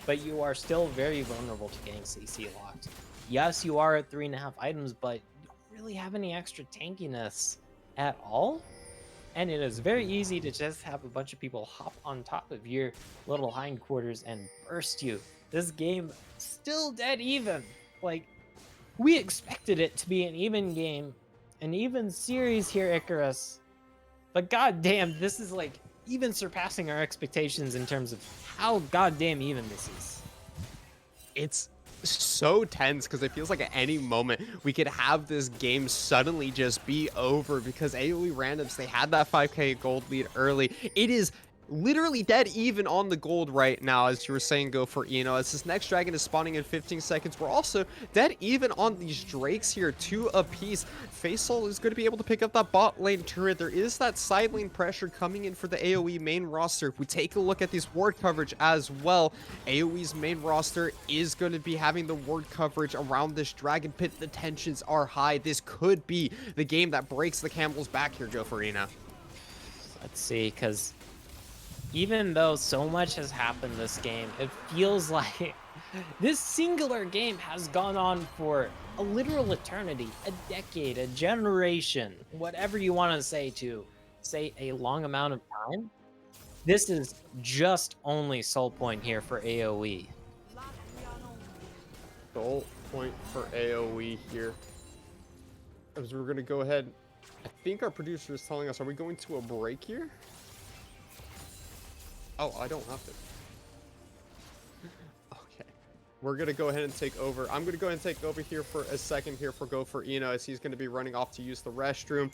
but you are still very vulnerable to getting CC locked. Yes, you are at 3.5 items, but you don't really have any extra tankiness at all. And it is very easy to just have a bunch of people hop on top of your little hindquarters and burst you. This game still dead even. Like, we expected it to be an even game, an even series here, Icarus. But goddamn, this is like even surpassing our expectations in terms of how goddamn even this is. It's so tense because it feels like at any moment we could have this game suddenly just be over because AoE randoms, they had that 5k gold lead early. It is literally dead even on the gold right now, as you were saying. Go for Eno, as this next dragon is spawning in 15 seconds. We're also dead even on these drakes here, 2 apiece. Faisal is going to be able to pick up that bot lane turret. There is that side lane pressure coming in for the AoE main roster. If we take a look at these ward coverage as well, AoE's main roster is going to be having the ward coverage around this dragon pit. The tensions are high. This could be the game that breaks the camel's back here. Go for Eno. Let's see, because even though so much has happened this game, it feels like this singular game has gone on for a literal eternity, a decade, a generation, whatever you want to say a long amount of time. This is just only soul point here for AoE. Goal point for AoE here. As we're going to go ahead, I think our producer is telling us, are we going to a break here? Oh, I don't have to. Okay. We're going to go ahead and take over. I'm going to go ahead and take over here for a second here for Go for Eno, as he's going to be running off to use the restroom.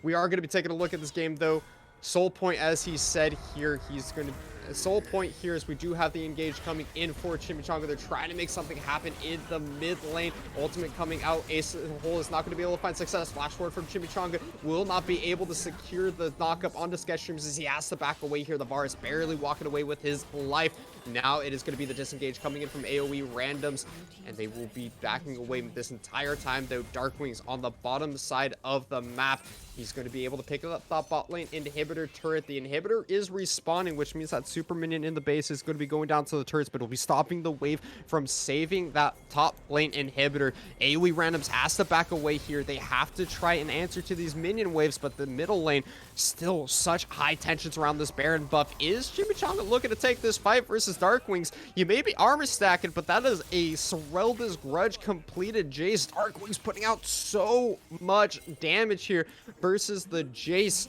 We are going to be taking a look at this game, though. Soul point, as he said here, he's going to... Soul point here is we do have the engage coming in for Chimichanga. They're trying to make something happen in the mid lane. Ultimate coming out. Ace in the hole is not going to be able to find success. Flash forward from Chimichanga will not be able to secure the knockup onto Sketchstreams, as he has to back away here. The bar is barely walking away with his life. Now it is going to be the disengage coming in from AoE randoms, and they will be backing away this entire time, though. Dark Wings on the bottom side of the map. He's going to be able to pick up that bot lane inhibitor turret. The inhibitor is respawning, which means that super minion in the base is going to be going down to the turrets, but it'll be stopping the wave from saving that top lane inhibitor. AoE randoms has to back away here. They have to try and answer to these minion waves, but the middle lane, still such high tensions around this Baron buff. Is Chimichanga looking to take this fight versus Dark Wings? You may be armor stacking, but that is a Sorelda's Grudge completed Jace. Dark Wings putting out so much damage here versus the Jace.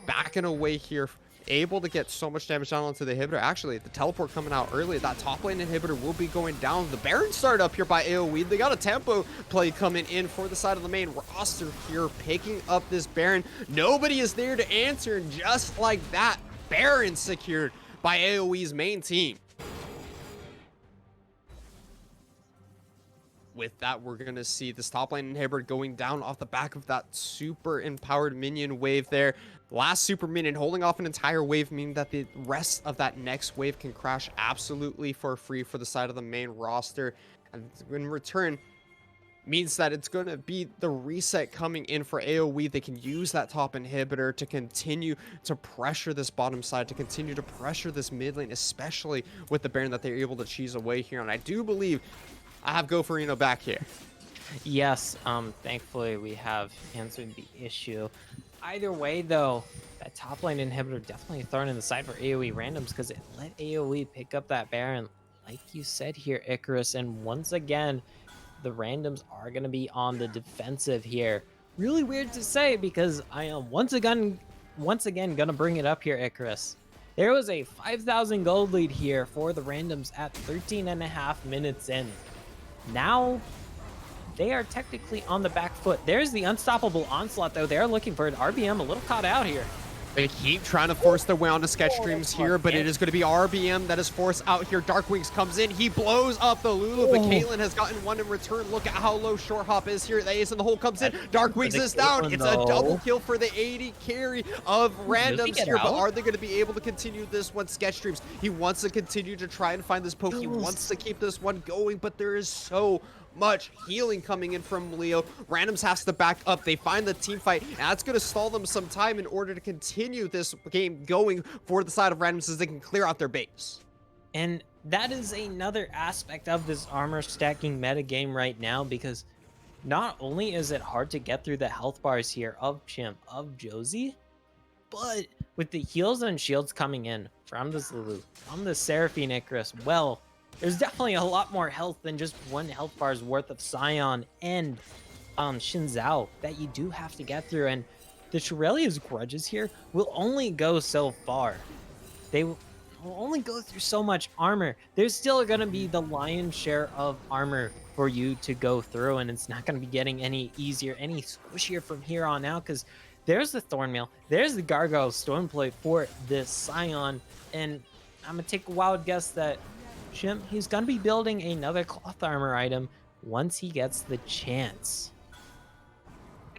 Backing away here able to get so much damage down onto the inhibitor. Actually, the teleport coming out early, that top lane inhibitor will be going down. The Baron started up here by AOE. They got a tempo play coming in for the side of the main roster here, picking up this Baron. Nobody is there to answer, and just like that, Baron secured by AOE's main team. With that, we're going to see this top lane inhibitor going down off the back of that super empowered minion wave there. Last super minion holding off an entire wave, meaning that the rest of that next wave can crash absolutely for free for the side of the main roster. And in return, means that it's going to be the reset coming in for AOE. They can use that top inhibitor to continue to pressure this bottom side, to continue to pressure this mid lane, especially with the Baron that they're able to cheese away here. And I do believe I have Goferino back here. Yes, thankfully we have answered the issue. Either way, though, that top lane inhibitor definitely a thorn in the side for AoE randoms because it let AoE pick up that Baron, like you said here, Icarus. And once again, the randoms are going to be on the defensive here. Really weird to say because I am once again going to bring it up here, Icarus. There was a 5,000 gold lead here for the randoms at 13.5 minutes in. Now, they are technically on the back foot. There's the unstoppable onslaught, though. They're looking for an RBM, a little caught out here. They keep trying to force their way onto sketch streams here, but it is going to be RBM that is forced out here. Dark Wings comes in. He blows up the Lulu, but Caitlyn has gotten one in return. Look at how low Short Hop is here. The ace in the hole comes in. Dark Wings is down. It's a double kill for the 80 carry of randoms here, but are they going to be able to continue this one? Sketch streams. He wants to continue to try and find this poke. He wants to keep this one going, but there is so much healing coming in from Leo. Randoms has to back up. They find the team fight, and that's going to stall them some time in order to continue this game going for the side of randoms as they can clear out their base. And that is another aspect of this armor stacking meta game right now, because not only is it hard to get through the health bars here of Chimp, of Josie, but with the heals and shields coming in from this Lulu, from the Seraphine Icarus, well, there's definitely a lot more health than just one health bar's worth of Scion and Shinzao that you do have to get through. And the Shurelia's grudges here will only go so far. They will only go through so much armor. There's still going to be the lion's share of armor for you to go through, and it's not going to be getting any easier, any squishier from here on out, because there's the Thornmail, there's the Gargoyle Stoneplate for this Scion, and I'm going to take a wild guess that Chimp, he's going to be building another cloth armor item once he gets the chance.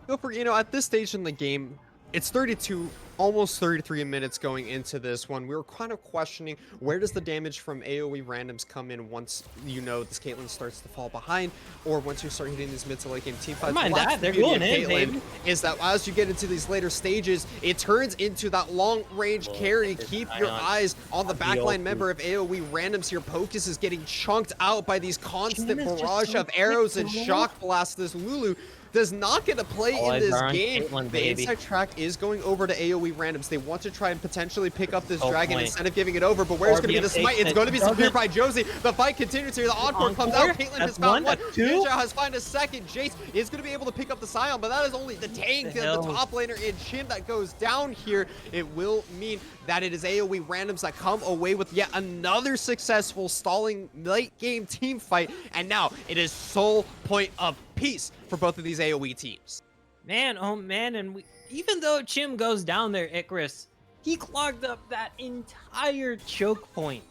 Go for, at this stage in the game, it's 32, almost 33 minutes going into this one. We were kind of questioning, where does the damage from AoE randoms come in once, this Caitlyn starts to fall behind, or once you start hitting these mid to late game team fights. Mind that, they're going in, baby. Is that as you get into these later stages, it turns into that long range carry. Keep your eyes on the backline member of AoE randoms here. Pocus is getting chunked out by these constant barrage of arrows and shock blasts. This Lulu does not get a play in this game. Caitlyn, the inside track is going over to AoE randoms. They want to try and potentially pick up this dragon instead of giving it over, but where's going to be the smite? It's going to be secured by Josie. The fight continues here. The encore comes out. Caitlyn has found one. Ninja has found a second. Jace is going to be able to pick up the Scion, but that is only the tank of the top laner in Chim that goes down here. It will mean that it is AoE randoms that come away with yet another successful stalling late game team fight, and now it is sole point of peace for both of these AoE teams. Man, oh man, and even though Chim goes down there, Icarus, he clogged up that entire choke point.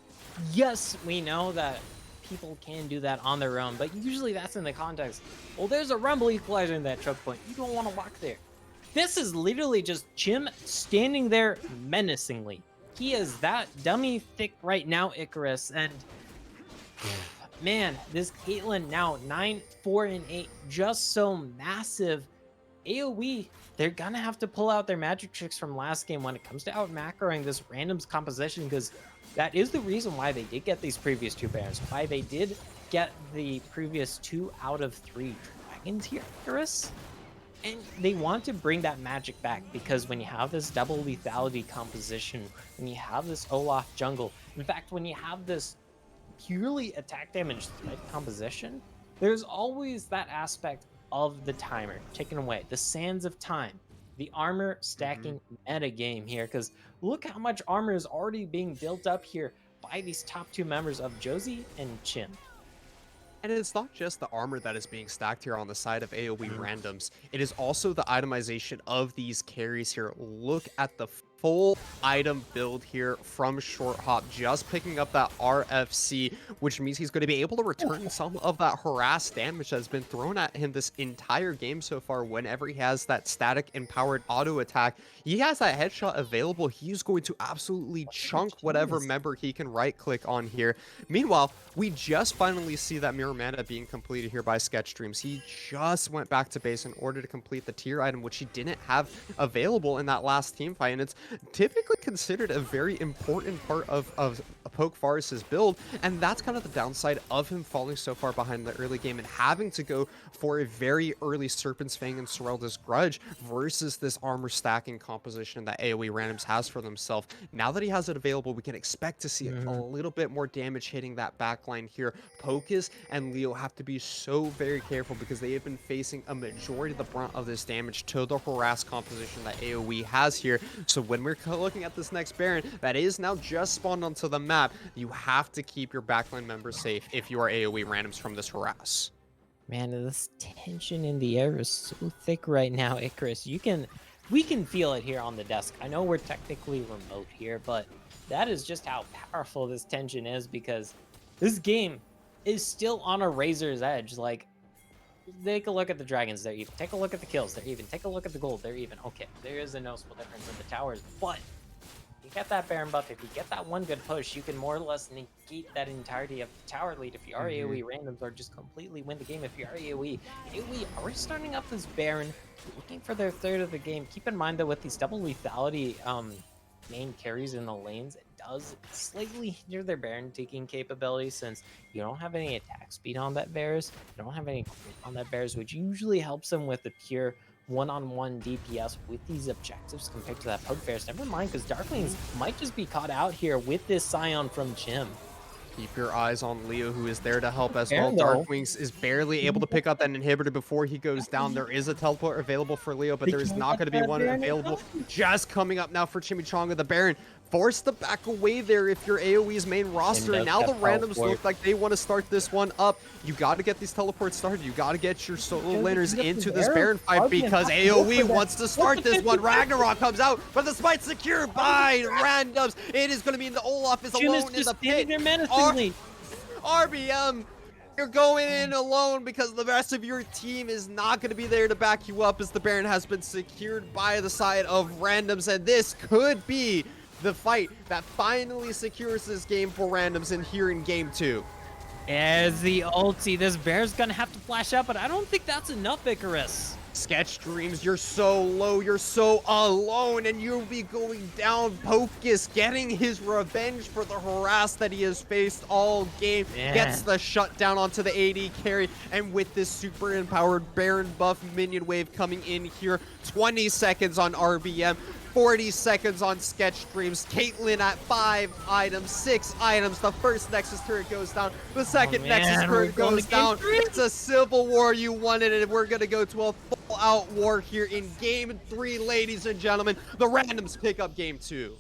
Yes, we know that people can do that on their own, but usually that's in the context, well, there's a rumble equalizer in that choke point. You don't want to walk there. This is literally just Chim standing there menacingly. He is that dummy thick right now, Icarus, and man, this Caitlyn now 9, 4, and 8, just so massive. AoE, they're gonna have to pull out their magic tricks from last game when it comes to out macroing this randoms composition, because that is the reason why they did get these previous 2 Barons, why they did get the previous 2 out of 3 dragons here, Icarus. And they want to bring that magic back, because when you have this double lethality composition, when you have this Olaf jungle, in fact, when you have this purely attack damage threat composition, there's always that aspect of the timer taken away, the sands of time. the armor Mhm. stacking meta game here, because look how much armor is already being built up here by these top two members of Josie and Chim. And it's not just the armor that is being stacked here on the side of AoE Mhm. randoms. It is also the itemization of these carries here. Look at the full item build here from Short Hop, just picking up that RFC, which means he's going to be able to return some of that harass damage that's been thrown at him this entire game so far whenever he has that static empowered auto attack. He has that headshot available. He's going to absolutely chunk whatever Jeez. member he can right click on here. Meanwhile, we just finally see that Mirror Mana being completed here by Sketch Dreams. He just went back to base in order to complete the tier item, which he didn't have available in that last team fight. And it's typically considered a very important part of Poke Forest's build. And that's kind of the downside of him falling so far behind the early game and having to go for a very early Serpent's Fang and Sorelda's Grudge versus this armor stacking composition that AoE Randoms has for themselves. Now that he has it available, we can expect to see a Mhm. little bit more damage hitting that backline here. Pocus and Leo have to be so very careful because they have been facing a majority of the brunt of this damage to the harass composition that AoE has here. So when we're looking at this next Baron that is now just spawned onto the map, you have to keep your backline members safe if you are AoE randoms from this harass. Man, this tension in the air is so thick right now, Icarus. We can feel it here on the desk. I know we're technically remote here, but that is just how powerful this tension is because this game is still on a razor's edge. Like, take a look at the dragons, they're even. Take a look at the kills, they're even. Take a look at the gold, they're even. Okay, there is a noticeable difference in the towers, but you get that Baron buff, if you get that one good push, you can more or less negate that entirety of the tower lead if you are Mhm. AoE randoms, or just completely win the game if you are AoE. AoE are starting up this Baron, looking for their third of the game. Keep in mind that with these double lethality main carries in the lanes, it does slightly hinder their Baron taking capability since you don't have any attack speed on that Varus, you don't have any crit on that Varus, which usually helps them with the pure one-on-one DPS with these objectives compared to that Poke Bears. Never mind, because Darklings might just be caught out here with this Scion from Jim. Keep your eyes on Leo, who is there to help as well. Baron though, Darkwings is barely able to pick up that inhibitor before he goes down. There is a teleport available for Leo, but they there is can't not get going to be that one Baron in available time. just coming up now for Chimichanga. The Baron forced to back away there if you're AoE's main Jim roster, and does now have the randoms teleport. look like they want to start this one up. You got to get these teleports started. You got to get your solo Josie laners can get into the this arrow. Baron fight RBN because has to go AoE for that. wants to What's start the this one. 50-50? Ragnarok comes out, but the spite's secured by randoms. It is going to be the Olaf is Jim is alone in just the standing pit. there Our menacingly. RBM, you're going in alone because the rest of your team is not going to be there to back you up as the Baron has been secured by the side of randoms, and this could be the fight that finally secures this game for randoms in here in game 2. As the ulti, this bear's gonna have to flash out, but I don't think that's enough, Icarus. Sketch Dreams, you're so low, you're so alone, and you'll be going down. Pocus getting his revenge for the harass that he has faced all game. Gets Man. the shutdown onto the AD carry, and with this super empowered Baron buff minion wave coming in here, 20 seconds on RBM, 40 seconds on Sketch Dreams. Caitlyn at 5 items, 6 items. The first Nexus turret goes down. The Oh second Nexus man, we're turret going to goes game down. three. It's a civil war. You wanted it. We're going to go to a full-out war here in game 3, ladies and gentlemen. The randoms pick up game 2.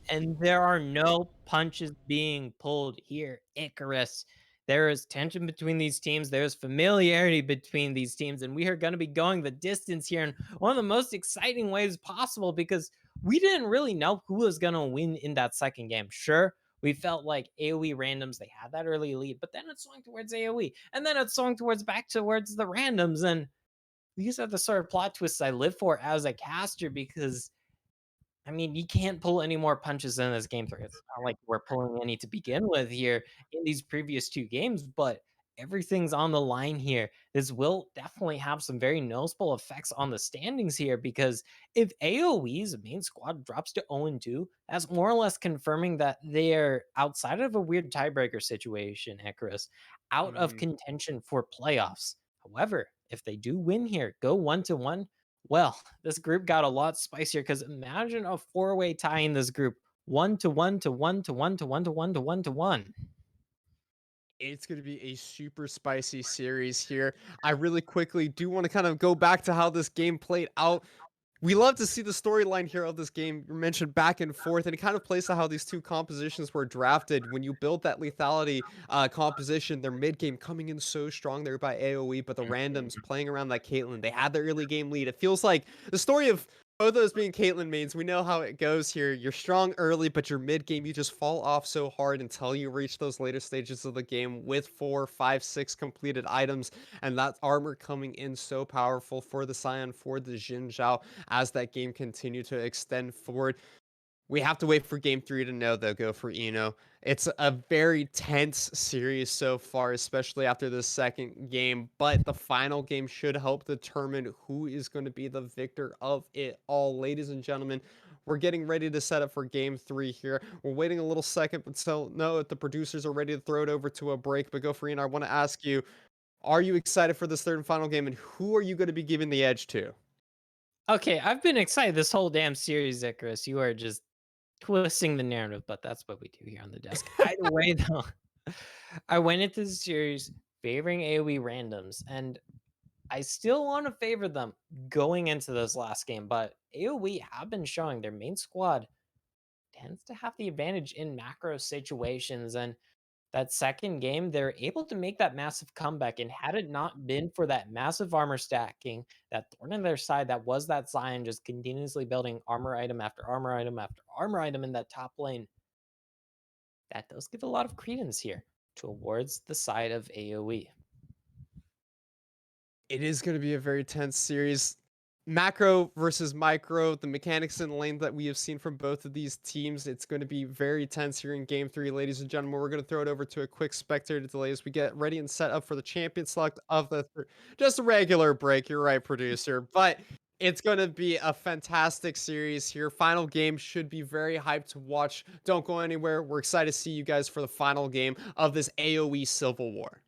And there are no punches being pulled here, Icarus. There is tension between these teams. There's familiarity between these teams, and we are going to be going the distance here in one of the most exciting ways possible because we didn't really know who was going to win in that second game. Sure, we felt like AoE randoms, they had that early lead, but then it swung towards AoE, and then it swung back towards the randoms. And these are the sort of plot twists I live for as a caster because I mean, you can't pull any more punches in this game 3. It's not like we're pulling any to begin with here in these previous 2 games, but everything's on the line here. This will definitely have some very noticeable effects on the standings here because if AoE's main squad drops to 0-2, that's more or less confirming that they're outside of a weird tiebreaker situation, Icarus, out of Mhm. contention for playoffs. However, if they do win here, go 1-1, well, this group got a lot spicier because imagine a four-way tie in this group. 1-1 to 1 to 1 to 1 to 1 to 1 to 1. It's going to be a super spicy series here. I really quickly do want to kind of go back to how this game played out. We love to see the storyline here of this game. You mentioned back and forth, and it kind of plays to how these two compositions were drafted. When you build that lethality composition, their mid game coming in so strong there by AOE, but the randoms playing around that Caitlyn, they had the early game lead. It feels like the story of both of those being Caitlyn mains. We know how it goes here. You're strong early, but your mid game, you just fall off so hard until you reach those later stages of the game with 4, 5, 6 completed items, and that armor coming in so powerful for the Scion, for the Xin Zhao as that game continued to extend forward. We have to wait for game 3 to know, though, go for Eno. It's a very tense series so far, especially after the second game, but the final game should help determine who is going to be the victor of it all. Ladies and gentlemen, we're getting ready to set up for game 3 here. We're waiting a little second, but still know if the producers are ready to throw it over to a break. But go for Eno, I want to ask you, are you excited for this third and final game, and who are you going to be giving the edge to? Okay, I've been excited this whole damn series, Icarus. You are just twisting the narrative, but that's what we do here on the desk. Either way, though, I went into the series favoring AoE randoms, and I still want to favor them going into this last game. But AoE have been showing their main squad tends to have the advantage in macro situations, and that second game, they're able to make that massive comeback, and had it not been for that massive armor stacking, that thorn in their side that was that Zion just continuously building armor item after armor item after armor item in that top lane, that does give a lot of credence here towards the side of AoE. It is going to be a very tense series. Macro versus micro, the mechanics in lane that we have seen from both of these teams, it's going to be very tense here in game 3, ladies and gentlemen. We're going to throw it over to a quick spectator delay as we get ready and set up for the champion select of just a regular break. You're right, producer, but it's going to be a fantastic series here. Final game should be very hyped to watch. Don't go anywhere. We're excited to see you guys for the final game of this AoE Civil War.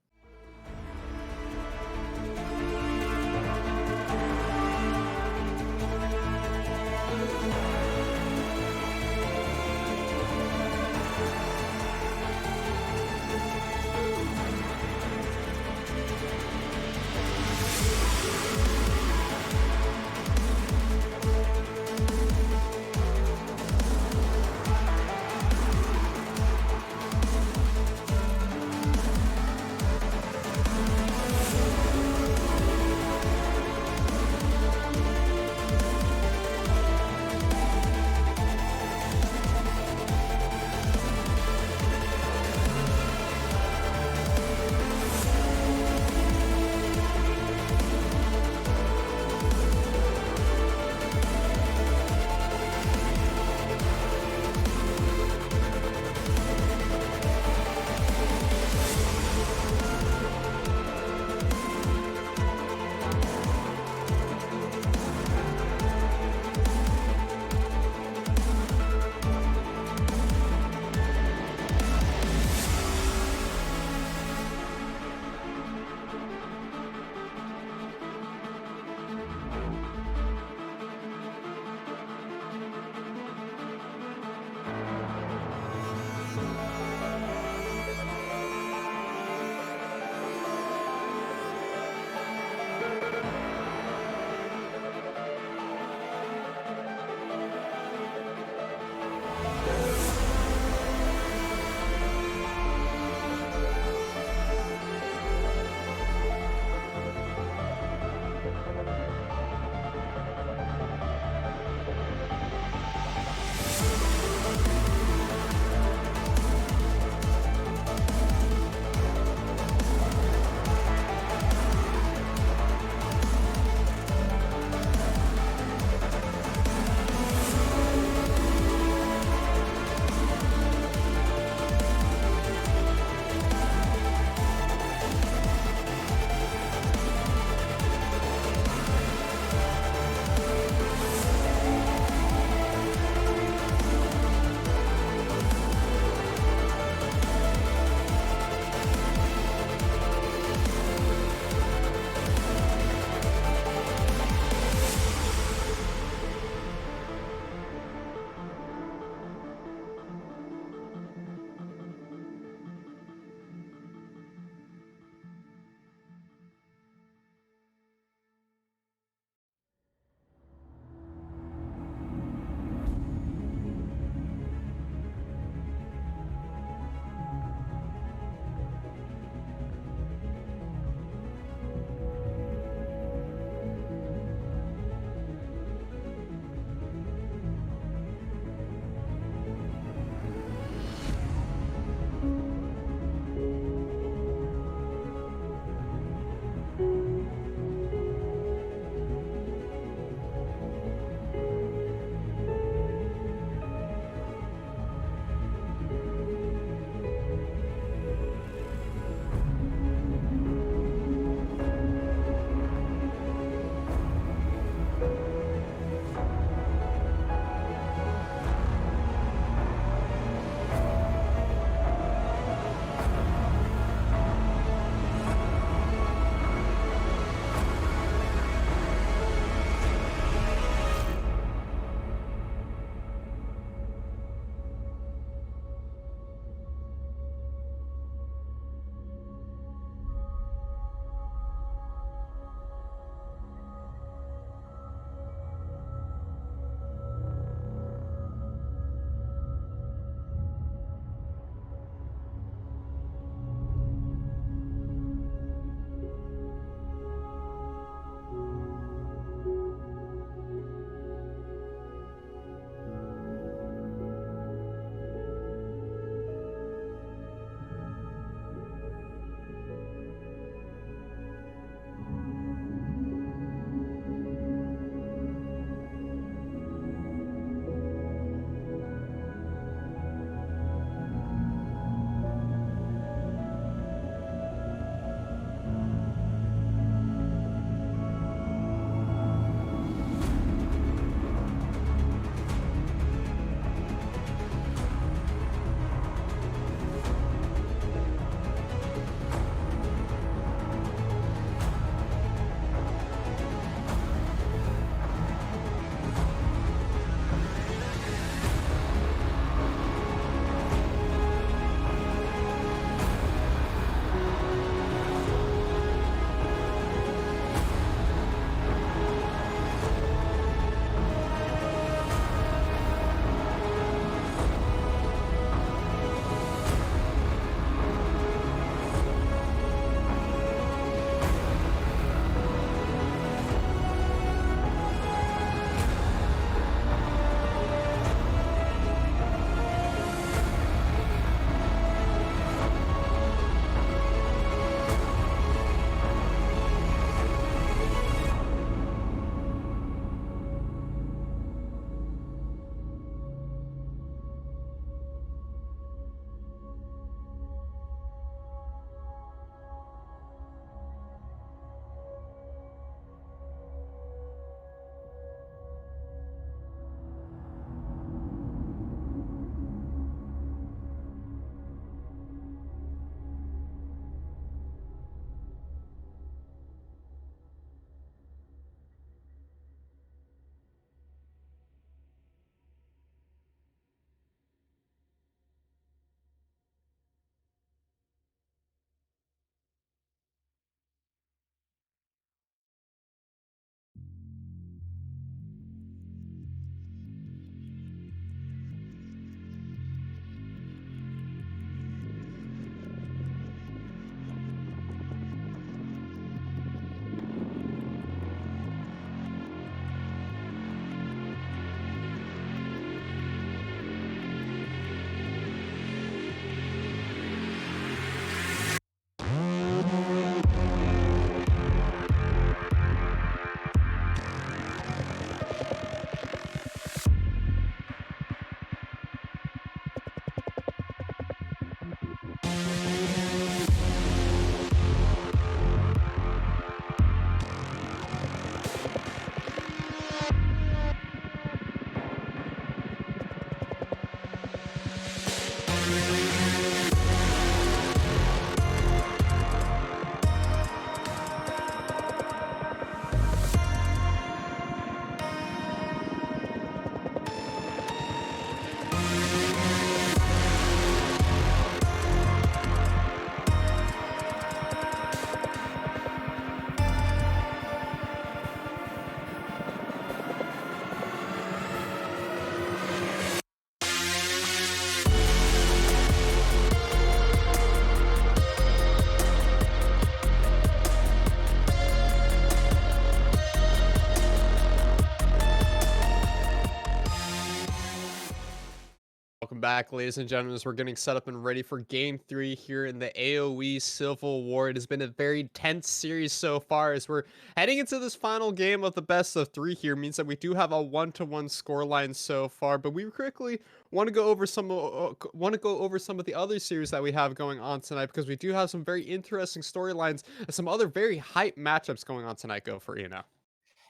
Welcome back, ladies and gentlemen, as we're getting set up and ready for game 3 here in the AOE Civil War. It has been a very tense series so far as we're heading into this final game of the best of 3 here. Means that we do have a 1-to-1 scoreline so far, but we quickly want to go over some of the other series that we have going on tonight because we do have some very interesting storylines and some other very hype matchups going on tonight. Go for you now.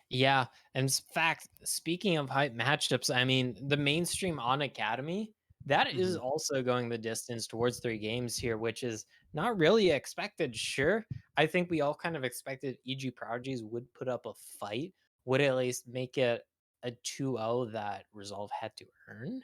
Yeah, and fact, speaking of hype matchups, I mean, the mainstream on Academy, that is Hmm. also going the distance towards 3 games here, which is not really expected. Sure, I think we all kind of expected EG Prodigies would put up a fight, would at least make it a 2-0 that Resolve had to earn.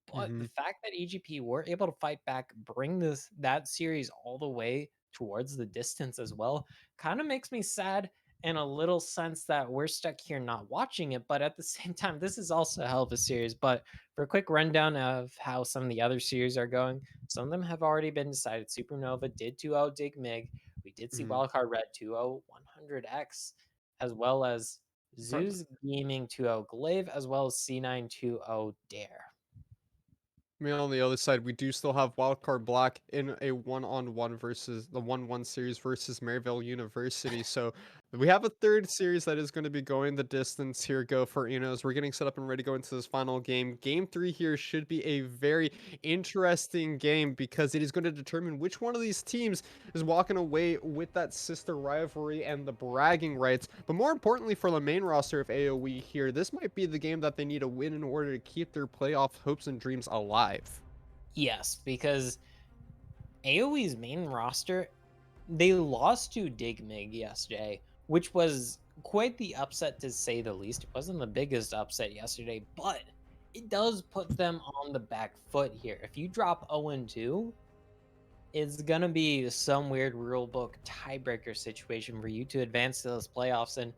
But the Hmm. fact that EGP were able to fight back, bring that series all the way towards the distance as well, kind of makes me sad in a little sense that we're stuck here not watching it. But at the same time, this is also a hell of a series. But for a quick rundown of how some of the other series are going, some of them have already been decided. Supernova did 2-0 Dig Mig. We did see Hmm. Wildcard Red 2-0 100X, as well as Zeus Gaming 2-0 Glaive, as well as C9 2-0 Dare. I mean, on the other side, we do still have Wildcard Black in a one-on-one versus the 1-1 series versus Maryville University. So we have a third series that is going to be going the distance here. Go for Enos. We're getting set up and ready to go into this final game. Game 3 here should be a very interesting game because it is going to determine which one of these teams is walking away with that sister rivalry and the bragging rights. But more importantly, for the main roster of AOE here, this might be the game that they need to win in order to keep their playoff hopes and dreams alive. Yes, because AoE's main roster, they lost to Digmig yesterday, which was quite the upset to say the least. It wasn't the biggest upset yesterday, but it does put them on the back foot here. If you drop 0-2, it's gonna be some weird rule book tiebreaker situation for you to advance to those playoffs. And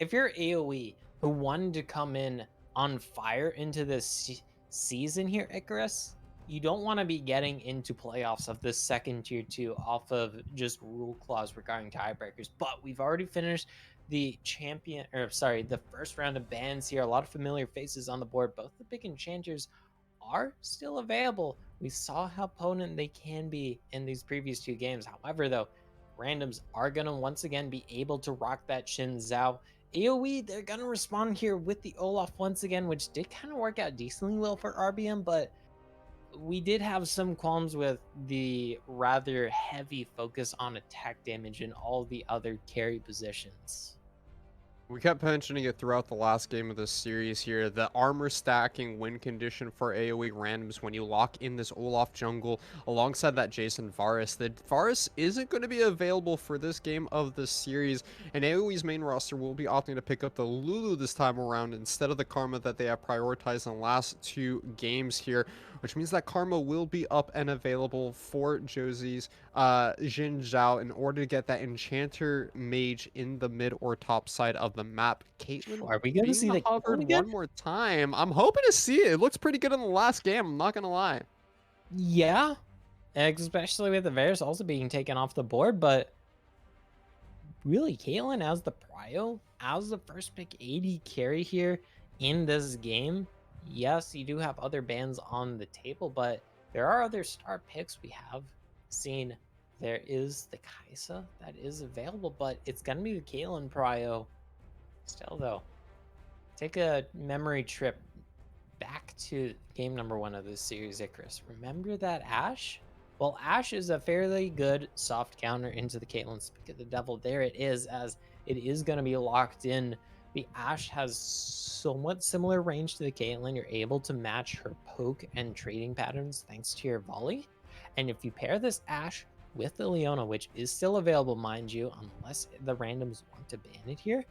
if you're AoE who wanted to come in on fire into this season here, Icarus, you don't want to be getting into playoffs of this second tier two off of just rule clause regarding tiebreakers. But we've already finished the champion, or sorry, the first round of bans here. A lot of familiar faces on the board. Both the big enchanters are still available. We saw how potent they can be in these previous 2 games. However, though, randoms are going to once again be able to rock that Shin Zhao. AoE, they're going to respond here with the Olaf once again, which did kind of work out decently well for RBM, but we did have some qualms with the rather heavy focus on attack damage in all the other carry positions. We kept mentioning it throughout the last game of this series here. The armor stacking win condition for AoE randoms when you lock in this Olaf jungle alongside that Jason Varus. The Varus isn't going to be available for this game of the series, and AoE's main roster will be opting to pick up the Lulu this time around instead of the Karma that they have prioritized in the last 2 games here, which means that Karma will be up and available for Josie's Jin Zhao in order to get that Enchanter Mage in the mid or top side of the map. Caitlyn Are we going to being see the the hover Caitlyn again? one more time. I'm hoping to see it. It looks pretty good in the last game. I'm not gonna lie. Yeah, especially with the Varus also being taken off the board, but really, Caitlyn as the prio, as the first pick 80 carry here in this game. Yes, you do have other bans on the table, but there are other star picks we have seen. There is the Kaisa that is available, but it's going to be the Caitlyn prio. Still, though, take a memory trip back to game number 1 of this series, Icarus. Remember that Ashe? Well, Ashe is a fairly good soft counter into the Caitlyn Speak of the Devil. There it is, as it is going to be locked in. The Ashe has somewhat similar range to the Caitlyn. You're able to match her poke and trading patterns thanks to your volley. And if you pair this Ashe with the Leona, which is still available, mind you, unless the randoms want to ban it here,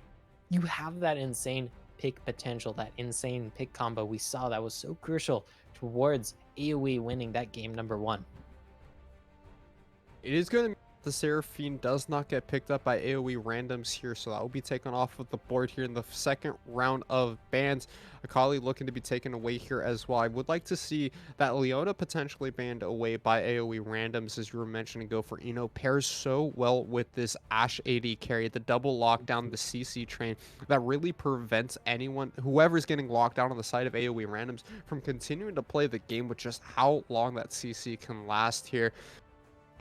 you have that insane pick potential, that insane pick combo we saw that was so crucial towards AoE winning that game number 1. It is going to the Seraphine does not get picked up by AoE randoms here, so that will be taken off of the board here in the second round of bans. Akali looking to be taken away here as well. I would like to see that Leona potentially banned away by AoE randoms, as you were mentioning, go for Eno. Pairs so well with this Ashe AD carry, the double lockdown, the CC train, that really prevents anyone, whoever's getting locked down on the side of AoE randoms, from continuing to play the game with just how long that CC can last here.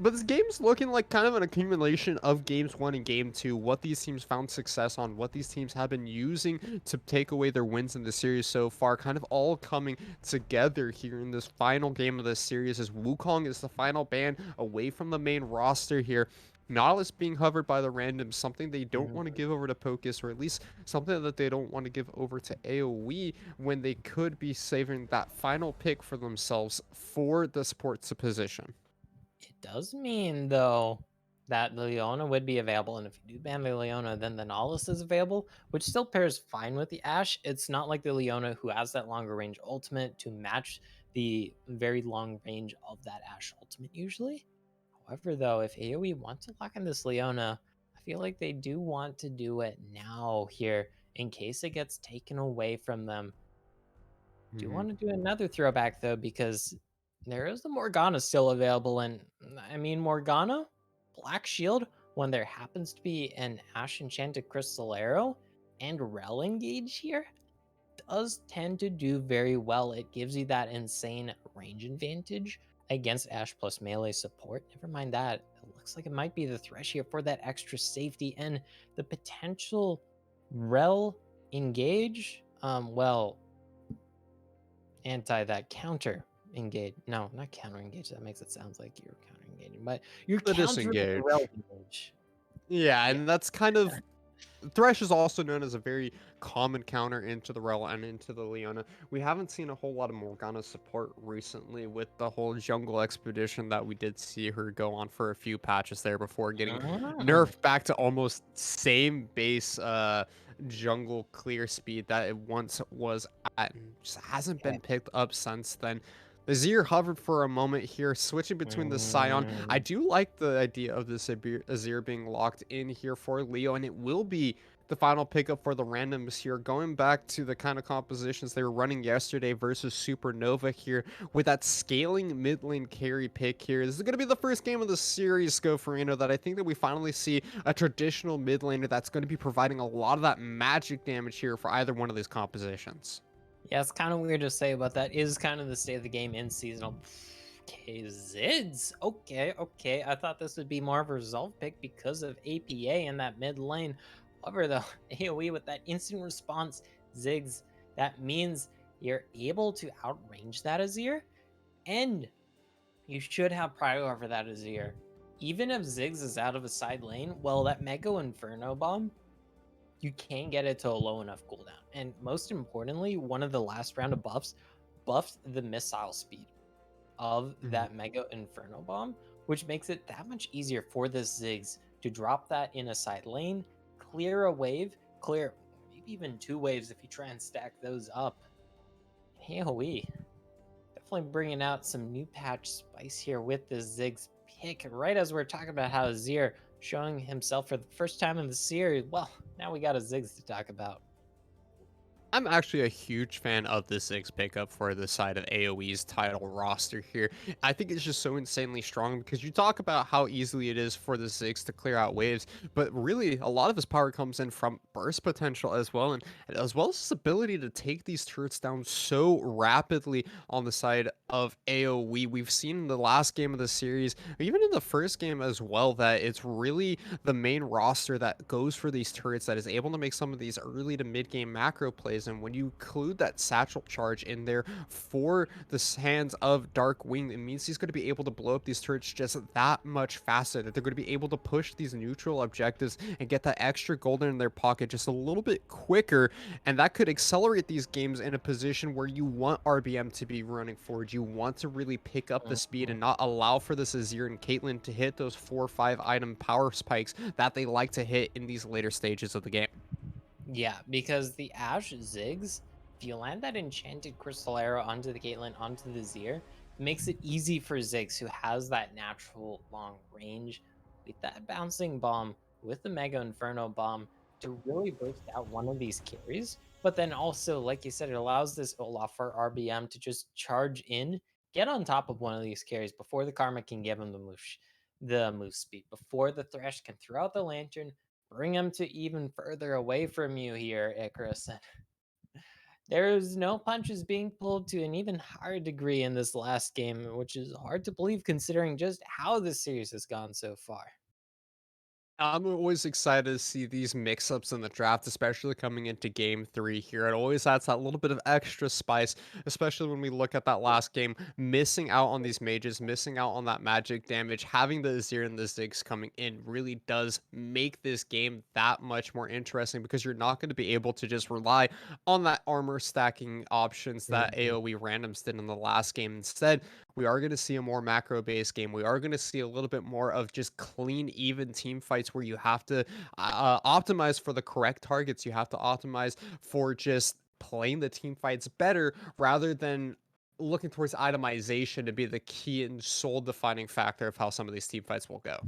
But this game's looking like kind of an accumulation of games one and game two, what these teams found success on, what these teams have been using to take away their wins in the series so far, kind of all coming together here in this final game of this series, as Wukong is the final ban away from the main roster here. Nautilus being hovered by the randoms, something they don't want to give over to Pocus, or at least something that they don't want to give over to AoE, when they could be saving that final pick for themselves for the supports position. It does mean, though, that the Leona would be available, and if you do ban the Leona, then the Nautilus is available, which still pairs fine with the Ashe. It's not like the Leona, who has that longer range ultimate to match the very long range of that Ashe ultimate usually. However, though, if AoE wants to lock in this Leona, I feel like they do want to do it now here in case it gets taken away from them. Do Mhm. want to do another throwback though, because there is the Morgana still available, and I mean Morgana, Black Shield, when there happens to be an Ash Enchanted Crystal Arrow and Rel engage here, does tend to do very well. It gives you that insane range advantage against Ash plus melee support. Never mind that. It looks like it might be the Thresh here for that extra safety and the potential Rel engage. Well, anti that counter engage. No, not counter engage. That makes it sound like you're counter engaging, but you're The countering the rel disengage. engage. Yeah, Yeah. and that's kind of Thresh is also known as a very common counter into the Rel and into the Leona. We haven't seen a whole lot of Morgana support recently with the whole jungle expedition that we did see her go on for a few patches there before getting Mm, nerfed back to almost same base jungle clear speed that it once was at, and just hasn't okay. been picked up since then. The Azir hovered for a moment here, switching between the Scion. I Mm, do like the idea of this Azir being locked in here for Leo, and it will be the final pickup for the randoms here, going back to the kind of compositions they were running yesterday versus Supernova here, with that scaling mid lane carry pick here. This is going to be the first game of the series, Scofarino, that I think that we finally see a traditional mid laner that's going to be providing a lot of that magic damage here for either one of these compositions. yeah, it's kind of weird to say, but that is kind of the state of the game in seasonal. Okay, Zids. Okay, okay. I thought this would be more of a resolve pick because of APA in that mid lane. However, though, AoE with that instant response Ziggs, that means you're able to outrange that Azir, and you should have prior over that Azir. Even if Ziggs is out of a side lane, well, that Mega Inferno Bomb, you can get it to a low enough cooldown. And most importantly, one of the last round of buffs buffed the missile speed of Mhm. that Mega Inferno Bomb, which makes it that much easier for the Ziggs to drop that in a side lane, clear a wave, clear maybe even two waves if you try and stack those up. AoE. Definitely bringing out some new patch spice here with the Ziggs pick, right as we're talking about how Azir showing himself for the first time in the series. Well, now we got a Ziggs to talk about. I'm actually a huge fan of the six pickup for the side of AoE's title roster here. I think it's just so insanely strong because you talk about how easily it is for the six to clear out waves, but really a lot of his power comes in from burst potential as well, and as well as his ability to take these turrets down so rapidly on the side of AoE. We've seen in the last game of the series, even in the first game as well, that it's really the main roster that goes for these turrets that is able to make some of these early to mid game macro plays. And when you include that satchel charge in there for the hands of Darkwing, it means he's going to be able to blow up these turrets just that much faster, that they're going to be able to push these neutral objectives and get that extra golden in their pocket just a little bit quicker. And that could accelerate these games in a position where you want RBM to be running forward. You want to really pick up the speed Mhm. and not allow for this Azir and Caitlyn to hit those 4 or 5 item power spikes that they like to hit in these later stages of the game. Yeah, because the Ash Ziggs, if you land that enchanted crystal arrow onto the Caitlyn, onto the Zir, it makes it easy for Ziggs, who has that natural long range. with that bouncing bomb, with the Mega Inferno bomb to really burst out one of these carries. But then also, like you said, it allows this Olaf or RBM to just charge in, get on top of one of these carries before the Karma can give him the move speed, before the Thresh can throw out the Lantern, bring him to even further away from you here, Icarus. There's no punches being pulled to an even higher degree in this last game, which is hard to believe considering just how this series has gone so far. I'm always excited to see these mix-ups in the draft, especially coming into game 3 here. It always adds that little bit of extra spice, especially when we look at that last game, missing out on these mages, missing out on that magic damage, having the Azir and the Ziggs coming in really does make this game that much more interesting because you're not going to be able to just rely on that armor stacking options that Mhm. AoE randoms did in the last game. Instead, we are going to see a more macro based game. We are going to see a little bit more of just clean, even team fights where you have to optimize for the correct targets. You have to optimize for just playing the team fights better rather than looking towards itemization to be the key and sole defining factor of how some of these team fights will go.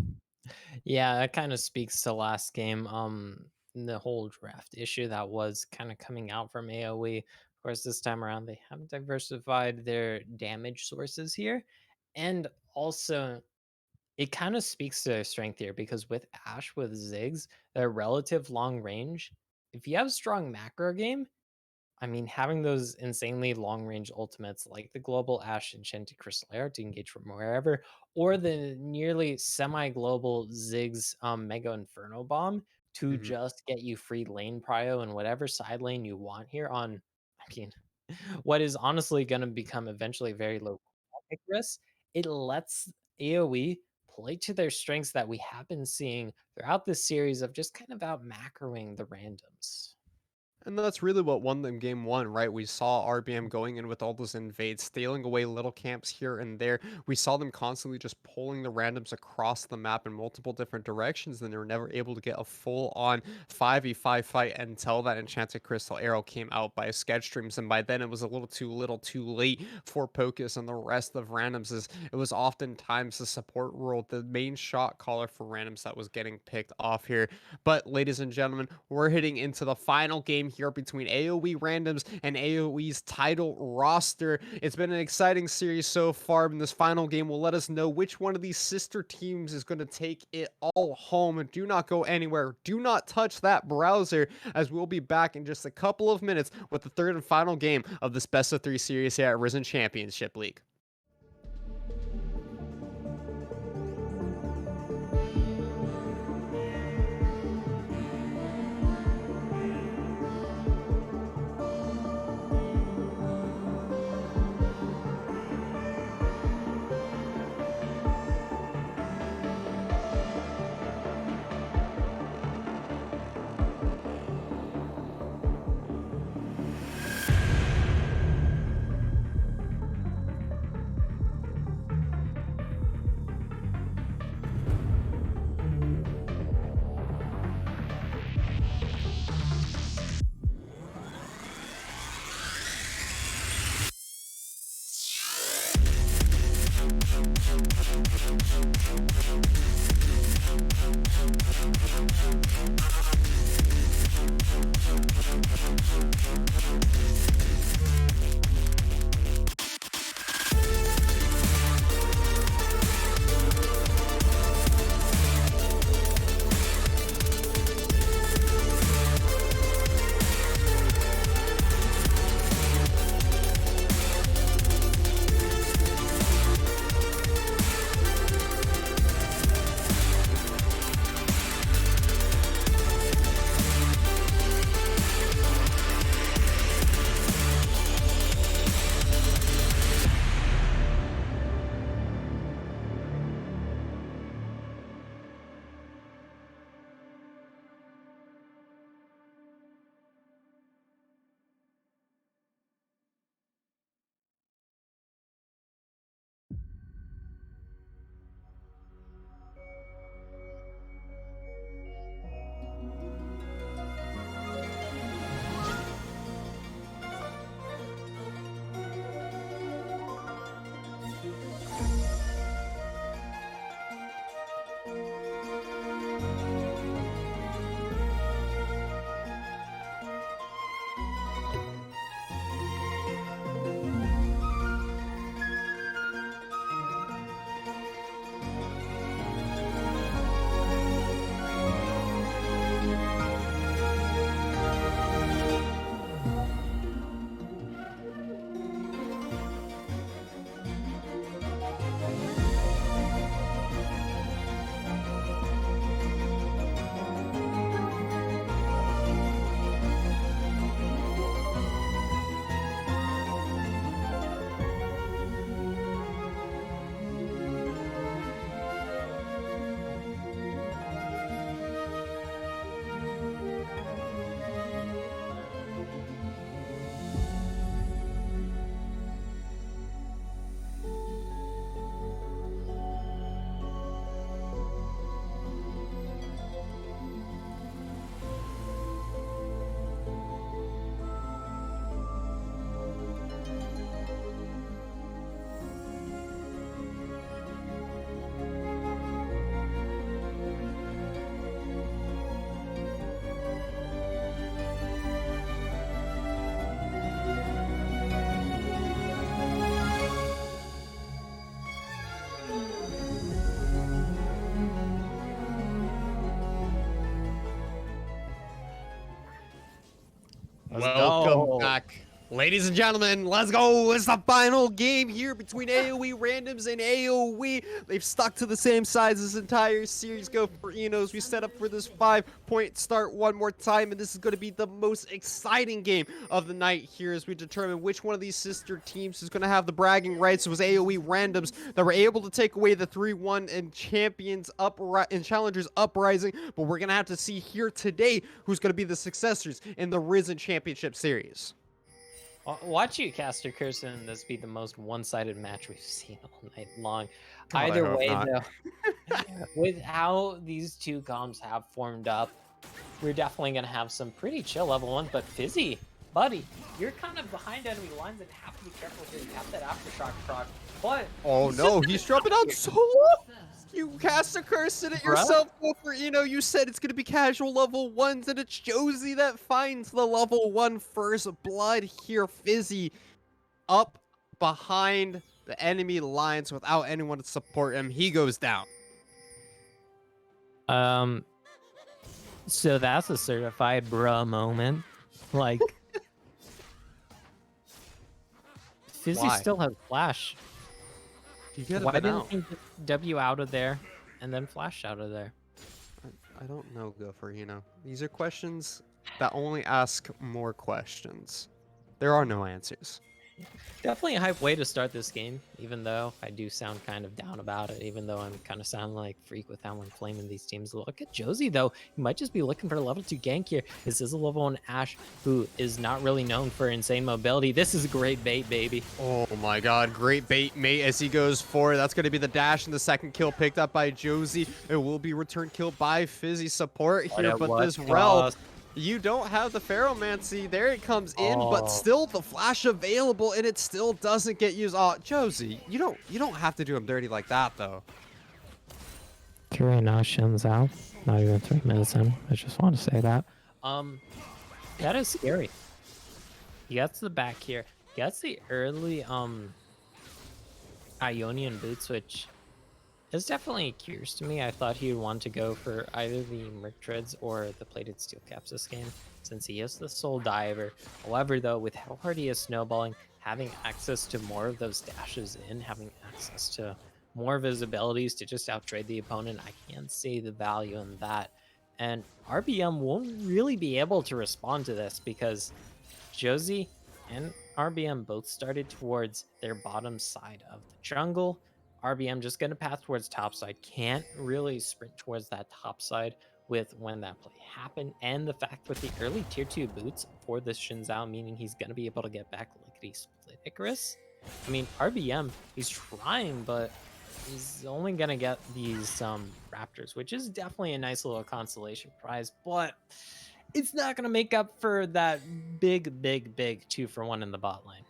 Yeah, that kind of speaks to last game. The whole draft issue that was kind of coming out from AoE. Of course, this time around they have diversified their damage sources here, and also it kind of speaks to their strength here because with Ashe with Ziggs, their relative long range. If you have a strong macro game, I mean, having those insanely long range ultimates like the Global Ash Enchanted Crystal Arrow to engage from wherever, or the nearly semi global Ziggs Mega Inferno Bomb to Mhm. just get you free lane prio in whatever side lane you want here on, I mean, what is honestly going to become eventually very low risk. It lets AoE play to their strengths that we have been seeing throughout this series of just kind of out macroing the randoms. And that's really what won them game 1, right? We saw RBM going in with all those invades, stealing away little camps here and there. We saw them constantly just pulling the randoms across the map in multiple different directions, and they were never able to get a full-on 5v5 fight until that Enchanted Crystal Arrow came out by sketch streams, and by then it was a little too late for Pocus and the rest of randoms, as it was oftentimes the support role, the main shot caller for randoms that was getting picked off here. But, ladies and gentlemen, we're hitting into the final game here between AoE randoms and AoE's title roster. It's been an exciting series so far, and this final game will let us know which one of these sister teams is going to take it all home. Do not go anywhere. Do not touch that browser, as we'll be back in just a couple of minutes with the third and final game of this best of 3 series here at Risen Championship League. Let's Welcome go. back, ladies and gentlemen. Let's go. It's the final game here between AOE randoms and AOE. They've stuck to the same sides this entire series. Go for Enos. We set up for this 5-point start one more time, and this is going to be the most exciting game of the night here as we determine which one of these sister teams is going to have the bragging rights. It was AOE randoms that were able to take away the 3-1 and challengers uprising, but we're going to have to see here today who's going to be the successors in the Risen Championship Series. Watch you, Caster Curse, and this be the most one-sided match we've seen all night long. God, I Either hope way, not. though, with how these two comps have formed up, we're definitely going to have some pretty chill level 1, but Fizzy, buddy, you're kind of behind enemy lines and have to be careful here. You have that aftershock proc, but... Oh no, he's dropping out so low! You cast a curse in it yourself, Wolfer. You know, you said it's going to be casual level 1s, and it's Josie that finds the level 1 first blood here. Fizzy up behind the enemy lines without anyone to support him. He goes down. So that's a certified bruh moment. Like, Fizzy Why? still has flash. You get Why it didn't out. he just W out of there and then flash out of there? I don't know, Gopher, you know. These are questions that only ask more questions. There are no answers. Definitely a hype way to start this game, even though I do sound kind of down about it, even though I'm kind of sounding like Freak with how I'm flaming these teams. Look at Josie, though. He might just be looking for a level 2 gank here. This is a level 1 Ashe who is not really known for insane mobility. This is a great bait, baby. Oh my god, great bait, mate, as he goes forward. That's going to be the dash and the second kill picked up by Josie. It will be return kill by Fizzy support here, but this Rel, you don't have the Ferromancy. There it comes in, but still the flash available, and it still doesn't get used. Oh, Josie, you don't have to do him dirty like that, though. Right now, Shin's out. Not even 3 minutes in. I just want to say that. That is scary. He gets the back here. He gets the early Ionian boots, which is definitely curious to me. I thought he would want to go for either the Merc Dreads or the Plated Steel Caps this game, since he is the Soul Diver. However, though, with how hard he is snowballing, having access to more of those dashes in, having access to more of his abilities to just outtrade the opponent, I can't see the value in that. And RBM won't really be able to respond to this because Josie and RBM both started towards their bottom side of the jungle. RBM just going to path towards top side. Can't really sprint towards that top side with when that play happened. And the fact with the early tier 2 boots for this Xin Zhao, meaning he's going to be able to get back lickety split Icarus. I mean, RBM, he's trying, but he's only going to get these Raptors, which is definitely a nice little consolation prize, but it's not going to make up for that big 2-for-1 in the bot lane.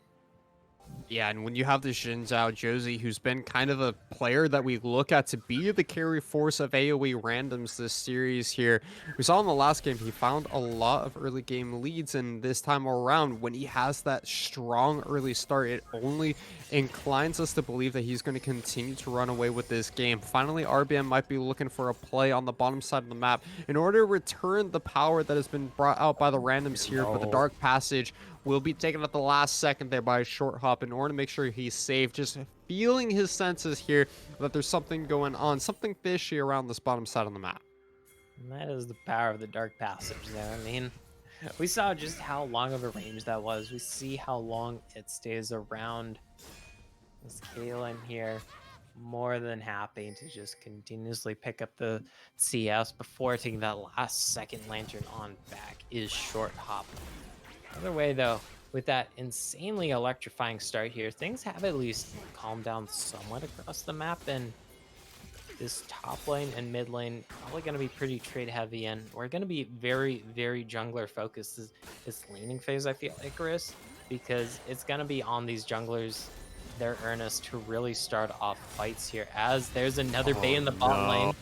Yeah, and when you have this Xin Zhao Josie, who's been kind of a player that we look at to be the carry force of AOE randoms this series here. We saw in the last game, he found a lot of early game leads, and this time around, when he has that strong early start, it only inclines us to believe that he's going to continue to run away with this game. Finally, RBM might be looking for a play on the bottom side of the map in order to return the power that has been brought out by the randoms here, but the Dark Passage will be taken at the last second there by a short hop in order to make sure he's safe. Just feeling his senses here that there's something going on, something fishy around this bottom side of the map. And that is the power of the Dark Passage there. I mean, we saw just how long of a range that was. We see how long it stays around. This Kaylin here, more than happy to just continuously pick up the CS before taking that last second lantern on back is short hop. Either way, though, with that insanely electrifying start here, things have at least calmed down somewhat across the map, and this top lane and mid lane probably going to be pretty trade heavy, and we're going to be very jungler focused this laning phase, I feel, Icarus, because it's going to be on these junglers, their earnest, to really start off fights here, as there's another bait in the bot lane.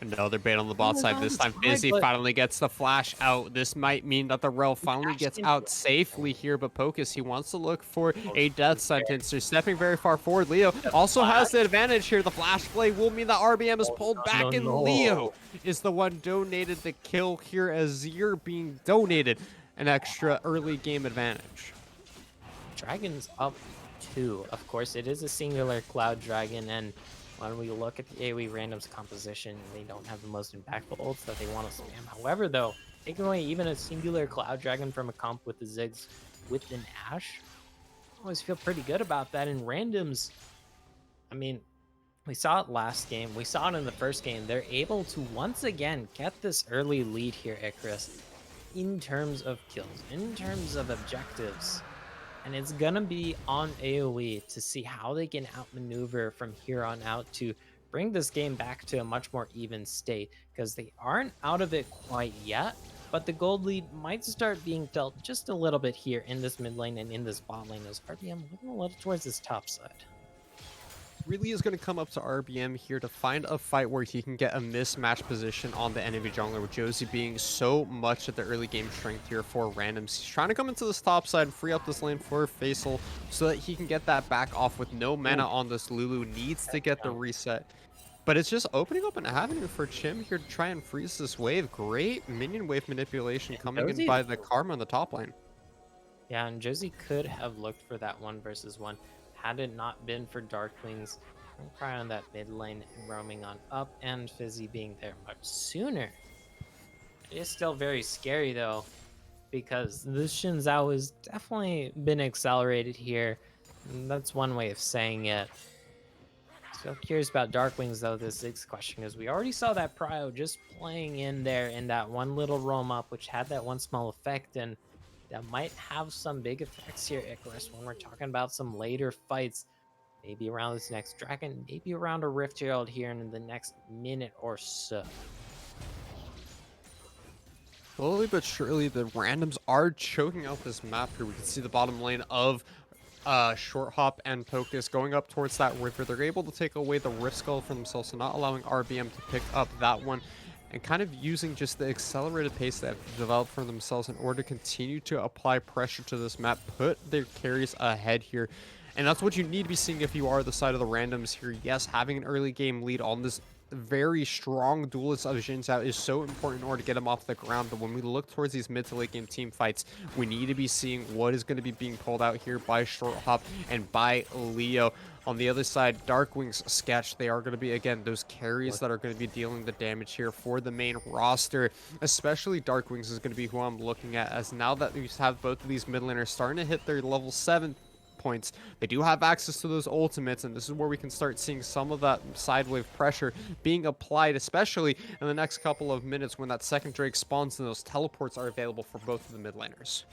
Another bait on the bot side. This time, Fizzy finally gets the flash out. This might mean that the Rel finally gets out safely here, but Pocus, he wants to look for a death sentence. They're stepping very far forward. Leo also has the advantage here. The flash play will mean that RBM is pulled back, and Leo is the one donated the kill here as Zir being donated. an extra early game advantage. Dragon's up 2. Of course, it is a singular Cloud Dragon, and when we look at the AoE randoms composition, they don't have the most impactful ults that they want to spam. However, though, taking away even a singular Cloud Dragon from a comp with the Ziggs with an Ashe, I always feel pretty good about that. In randoms, I mean, we saw it last game. We saw it in the first game. They're able to once again get this early lead here, Icarus, in terms of kills, in terms of objectives. And it's gonna be on AoE to see how they can outmaneuver from here on out to bring this game back to a much more even state, because they aren't out of it quite yet, but the gold lead might start being dealt just a little bit here in this mid lane and in this bot lane as RBM looking a little towards this top side. Really is going to come up to RBM here to find a fight where he can get a mismatch position on the enemy jungler, with Josie being so much at the early game strength here for randoms. He's trying to come into this top side and free up this lane for Faisal so that he can get that back off with no mana Ooh, on this Lulu. Needs to get the jump. reset. But it's just opening up an avenue for Chim here to try and freeze this wave. Great minion wave manipulation And coming in Josie, by the Karma on the top lane. yeah, and Josie could have looked for that 1 versus 1 had it not been for Darklings cry on that mid lane and roaming on up, and Fizzy being there much sooner. It is still very scary though, because this Xin Zhao has definitely been accelerated here. And that's one way of saying it. Still curious about Darkwings though, this Ziggs question, because we already saw that Prio just playing in there in that one little roam up, which had that one small effect, and that might have some big effects here, Icarus, when we're talking about some later fights. Maybe around this next dragon, maybe around a Rift Herald here in the next minute or so. Slowly but surely, the randoms are choking out this map here. We can see the bottom lane of Short Hop and Pocus going up towards that river. They're able to take away the Rift Skull for themselves, so not allowing RBM to pick up that one, and kind of using just the accelerated pace that they've developed for themselves in order to continue to apply pressure to this map, put their carries ahead here. And that's what you need to be seeing if you are the side of the randoms here. Yes, having an early game lead on this very strong duelist of Xin Zhao is so important in order to get him off the ground. But when we look towards these mid to late game team fights, we need to be seeing what is going to be being pulled out here by Short Hop and by Leo. On the other side, Darkwing's Sketch, they are going to be, again, those carries that are going to be dealing the damage here for the main roster. Especially Darkwings is going to be who I'm looking at, as now that we have both of these mid laners starting to hit their level 7 points, they do have access to those ultimates, and this is where we can start seeing some of that side wave pressure being applied, especially in the next couple of minutes when that second Drake spawns and those teleports are available for both of the mid laners.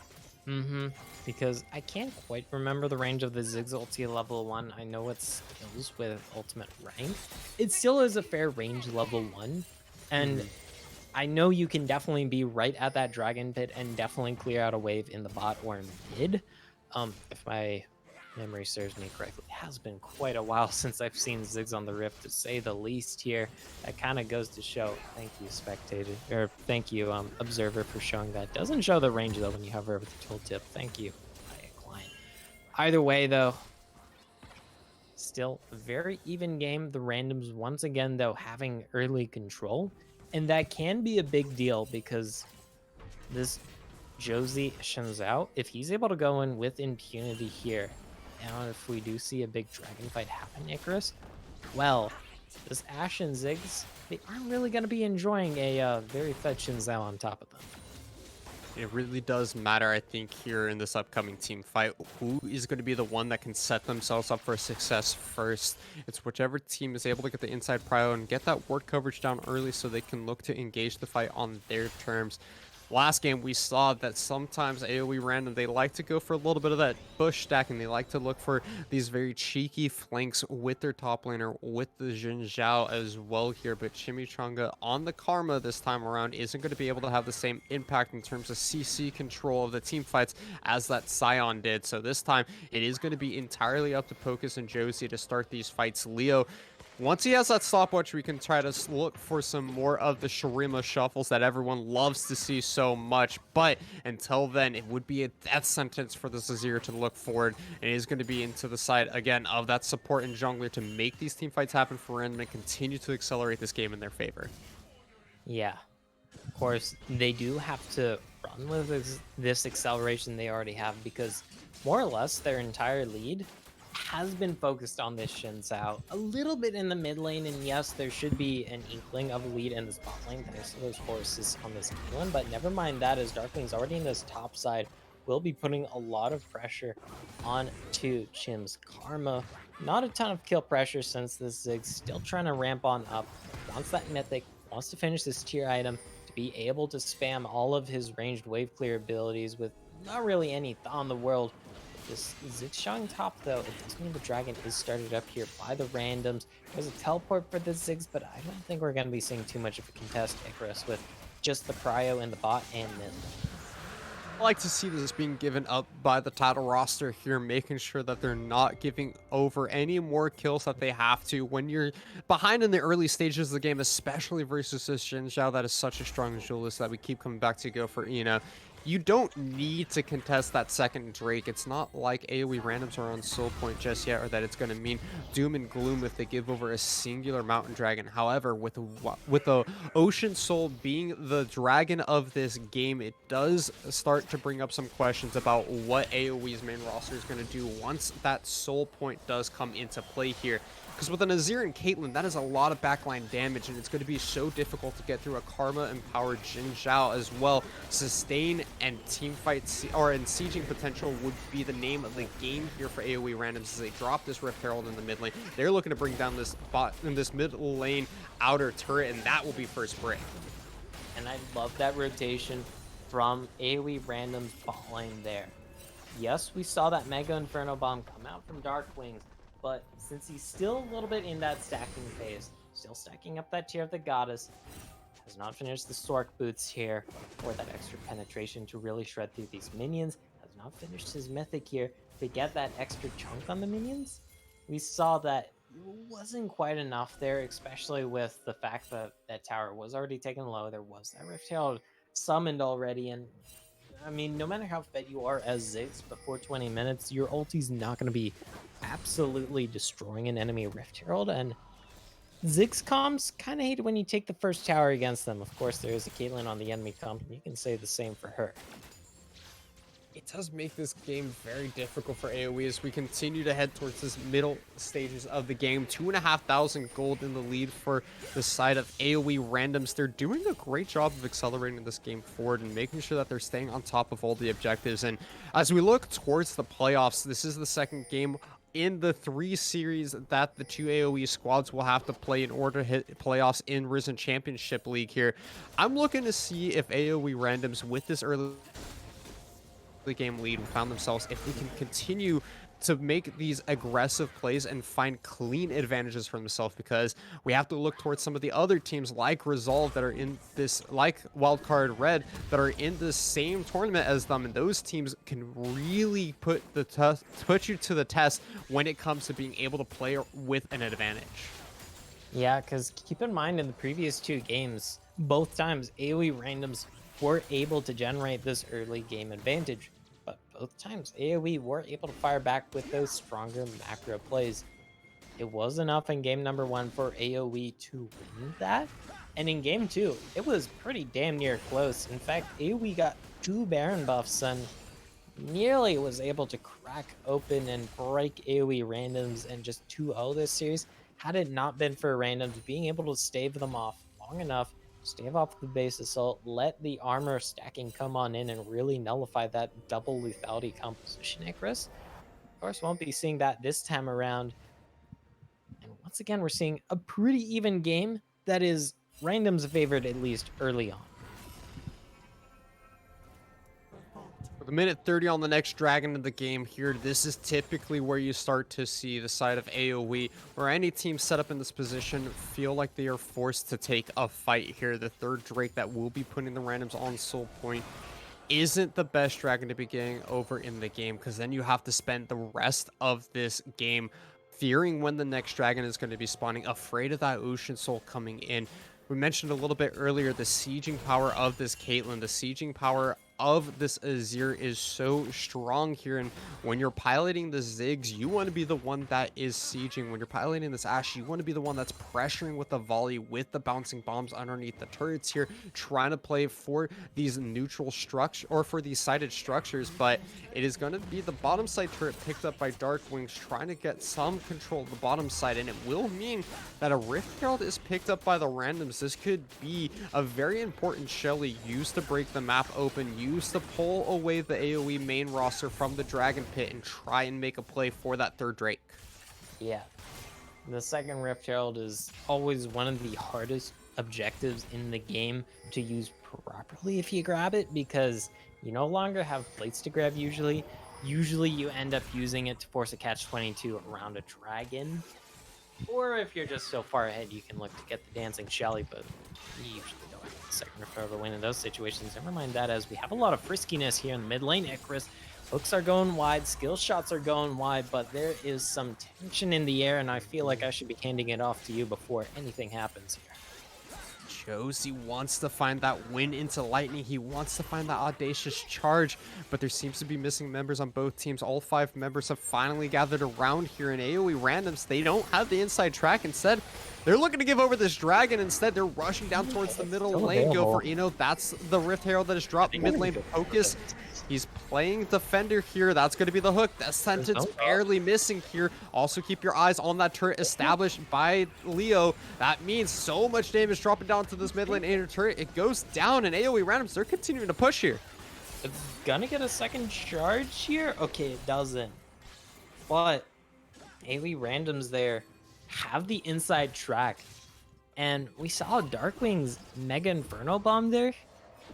Because I can't quite remember the range of the Ziggs ulti level 1. I know it skills with ultimate rank. It still is a fair range level 1, and I know you can definitely be right at that dragon pit and definitely clear out a wave in the bot or mid. If my memory serves me correctly, it has been quite a while since I've seen Ziggs on the Rift, to say the least here. That kind of goes to show. Thank you, spectator, or thank you, observer, for showing that. Doesn't show the range though when you hover over the tooltip. Thank you, client. Either way though, still a very even game. The randoms once again though having early control, and that can be a big deal because this Josie Xin Zhao, if he's able to go in with impunity here, and if we do see a big dragon fight happen, Icarus, well, this Ashe and Ziggs, they aren't really going to be enjoying a very fed Xin Zhao on top of them. It really does matter, I think, here in this upcoming team fight, who is going to be the one that can set themselves up for success first. It's whichever team is able to get the inside prio and get that ward coverage down early so they can look to engage the fight on their terms. Last game, we saw that sometimes AoE random, they like to go for a little bit of that bush stacking. They like to look for these very cheeky flanks with their top laner, with the Xin Zhao as well here. But Chimichanga on the Karma this time around isn't going to be able to have the same impact in terms of CC control of the team fights as that Scion did. So this time, it is going to be entirely up to Pocus and Josie to start these fights. Leo, once he has that stopwatch, we can try to look for some more of the Shurima shuffles that everyone loves to see so much. But until then, it would be a death sentence for the Azir to look forward. And it is going to be into the side, again, of that support and jungler to make these team fights happen for random and continue to accelerate this game in their favor. Yeah, of course, they do have to run done with this acceleration they already have, because more or less their entire lead has been focused on this Xin Zhao. A little bit in the mid lane, and yes, there should be an inkling of a lead in this bot lane thanks to those forces on this Caitlyn, but never mind that, as Darkling's already in this top side, will be putting a lot of pressure on to Chim's Karma. Not a ton of kill pressure since this Zig's still trying to ramp on up, wants that mythic, wants to finish this tier item to be able to spam all of his ranged wave clear abilities with not really any thought in the world. With this Ziggs top though, it does mean the dragon is started up here by the randoms. There's a teleport for the Ziggs, but I don't think we're going to be seeing too much of a contest Icarus with just the prio in the bot and mid. I like to see this being given up by the title roster here, making sure that they're not giving over any more kills that they have to when you're behind in the early stages of the game, especially versus this Jin Zhao that is such a strong duelist that we keep coming back to go for, you know. You don't need to contest that second Drake. It's not like AoE randoms are on soul point just yet, or that it's going to mean doom and gloom if they give over a singular mountain dragon. However, with the Ocean Soul being the dragon of this game, it does start to bring up some questions about what AoE's main roster is going to do once that soul point does come into play here. Because with an Azir and Caitlyn, that is a lot of backline damage, and it's going to be so difficult to get through a Karma-empowered Jin Zhao as well. Sustain and teamfight, or in sieging potential would be the name of the game here for AoE randoms as they drop this Rift Herald in the mid lane. They're looking to bring down this bot in this mid lane outer turret, and that will be first break. And I love that rotation from AoE randoms bot lane there. Yes, we saw that Mega Inferno Bomb come out from Darkwings, but since he's still a little bit in that stacking phase, still stacking up that tier of the Goddess, has not finished the Stork Boots here, or that extra penetration to really shred through these minions, has not finished his Mythic here to get that extra chunk on the minions. We saw that wasn't quite enough there, especially with the fact that that tower was already taken low. There was that Rift Herald summoned already, and I mean, no matter how fed you are as Ziggs before 20 minutes, your ulti's not going to be absolutely destroying an enemy Rift Herald, and Ziggs comps kind of hate when you take the first tower against them. Of course, there is a Caitlyn on the enemy comp, and you can say the same for her. It does make this game very difficult for AoE as we continue to head towards this middle stages of the game. 2,500 gold in the lead for the side of AoE randoms. They're doing a great job of accelerating this game forward and making sure that they're staying on top of all the objectives. And as we look towards the playoffs, this is the second game in the 3 series that the 2 AoE squads will have to play in order to hit playoffs in Risen Championship League here. I'm looking to see if AoE randoms with this early the game lead found themselves, if they can continue to make these aggressive plays and find clean advantages for themselves, because we have to look towards some of the other teams like Resolve that are in this, like Wildcard Red, that are in the same tournament as them, and those teams can really put you to the test when it comes to being able to play with an advantage. Yeah, because keep in mind in the previous 2 games, both times AoE randoms were able to generate this early game advantage, but both times AoE were able to fire back with those stronger macro plays. It was enough in game number 1 for AoE to win that, and in game 2, it was pretty damn near close. In fact, AoE got 2 Baron buffs and nearly was able to crack open and break AoE randoms and just 2-0 this series, had it not been for randoms being able to stave them off long enough, stave off the base assault, let the armor stacking come on in and really nullify that double lethality composition Icarus. Of course, won't be seeing that this time around. And once again, we're seeing a pretty even game that is randoms favored, at least early on. With a minute 30 on the next dragon of the game here, this is typically where you start to see the side of AoE, where any team set up in this position feel like they are forced to take a fight here. The third Drake that will be putting the randoms on soul point isn't the best dragon to be getting over in the game, because then you have to spend the rest of this game fearing when the next dragon is going to be spawning, afraid of that Ocean Soul coming in. We mentioned a little bit earlier the sieging power of this Caitlyn, the sieging power of this Azir is so strong here. And when you're piloting the Ziggs, you want to be the one that is sieging. When you're piloting this Ashe, you want to be the one that's pressuring with the volley, with the bouncing bombs underneath the turrets here, trying to play for these neutral structure or for these sided structures. But it is going to be the bottom side turret picked up by Dark Wings, trying to get some control of the bottom side. And it will mean that a Rift Herald is picked up by the randoms. This could be a very important Shelly used to break the map open, used to pull away the AOE main roster from the Dragon Pit and try and make a play for that third Drake. Yeah. The second Rift Herald is always one of the hardest objectives in the game to use properly if you grab it, because you no longer have plates to grab usually. Usually you end up using it to force a catch 22 around a dragon. Or if you're just so far ahead, you can look to get the Dancing Shelly, but you usually don't have the second Rift Herald to win in those situations. Never mind that, as we have a lot of friskiness here in the mid lane. Icarus hooks are going wide, skill shots are going wide, but there is some tension in the air, and I feel like I should be handing it off to you before anything happens here. Josie wants to find that win into Lightning. He wants to find that audacious charge, but there seems to be missing members on both teams. All 5 members have finally gathered around here in AOE randoms. They don't have the inside track. Instead, they're looking to give over this dragon. Instead, they're rushing down towards the middle lane. Go for Eno. That's the Rift Herald that is dropped. Mid lane focus. He's playing defender here. That's going to be the hook. That sentence barely missing here. Also keep your eyes on that turret established by Leo. That means so much damage dropping down to this mid lane inner turret. It goes down, and AOE randoms, they're continuing to push here. It's gonna get a second charge here? Okay, it doesn't. But AOE randoms there have the inside track. And we saw Darkwing's Mega Inferno Bomb there.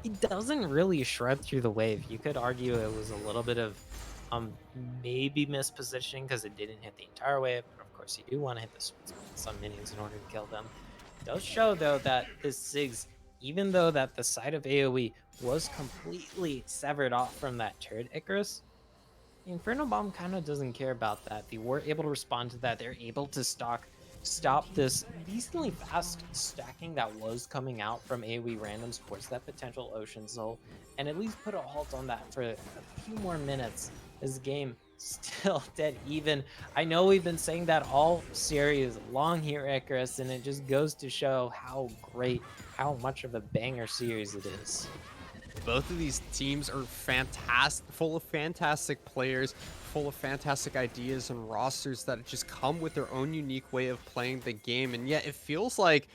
He doesn't really shred through the wave. You could argue it was a little bit of maybe mispositioning because it didn't hit the entire wave, but of course you do want to hit the some minions in order to kill them. It does show though that this Ziggs, even though that the side of AoE was completely severed off from that turret Icarus, the Inferno Bomb kind of doesn't care about that. They were able to respond to that. They're able to stop this decently fast stacking that was coming out from AoE randoms towards that potential Ocean Soul, and at least put a halt on that for a few more minutes. This game still dead even. I know we've been saying that all series long here, Icarus, and it just goes to show how great, how much of a banger series it is. Both of these teams are fantastic, full of fantastic players, full of fantastic ideas and rosters that just come with their own unique way of playing the game. And yet it feels like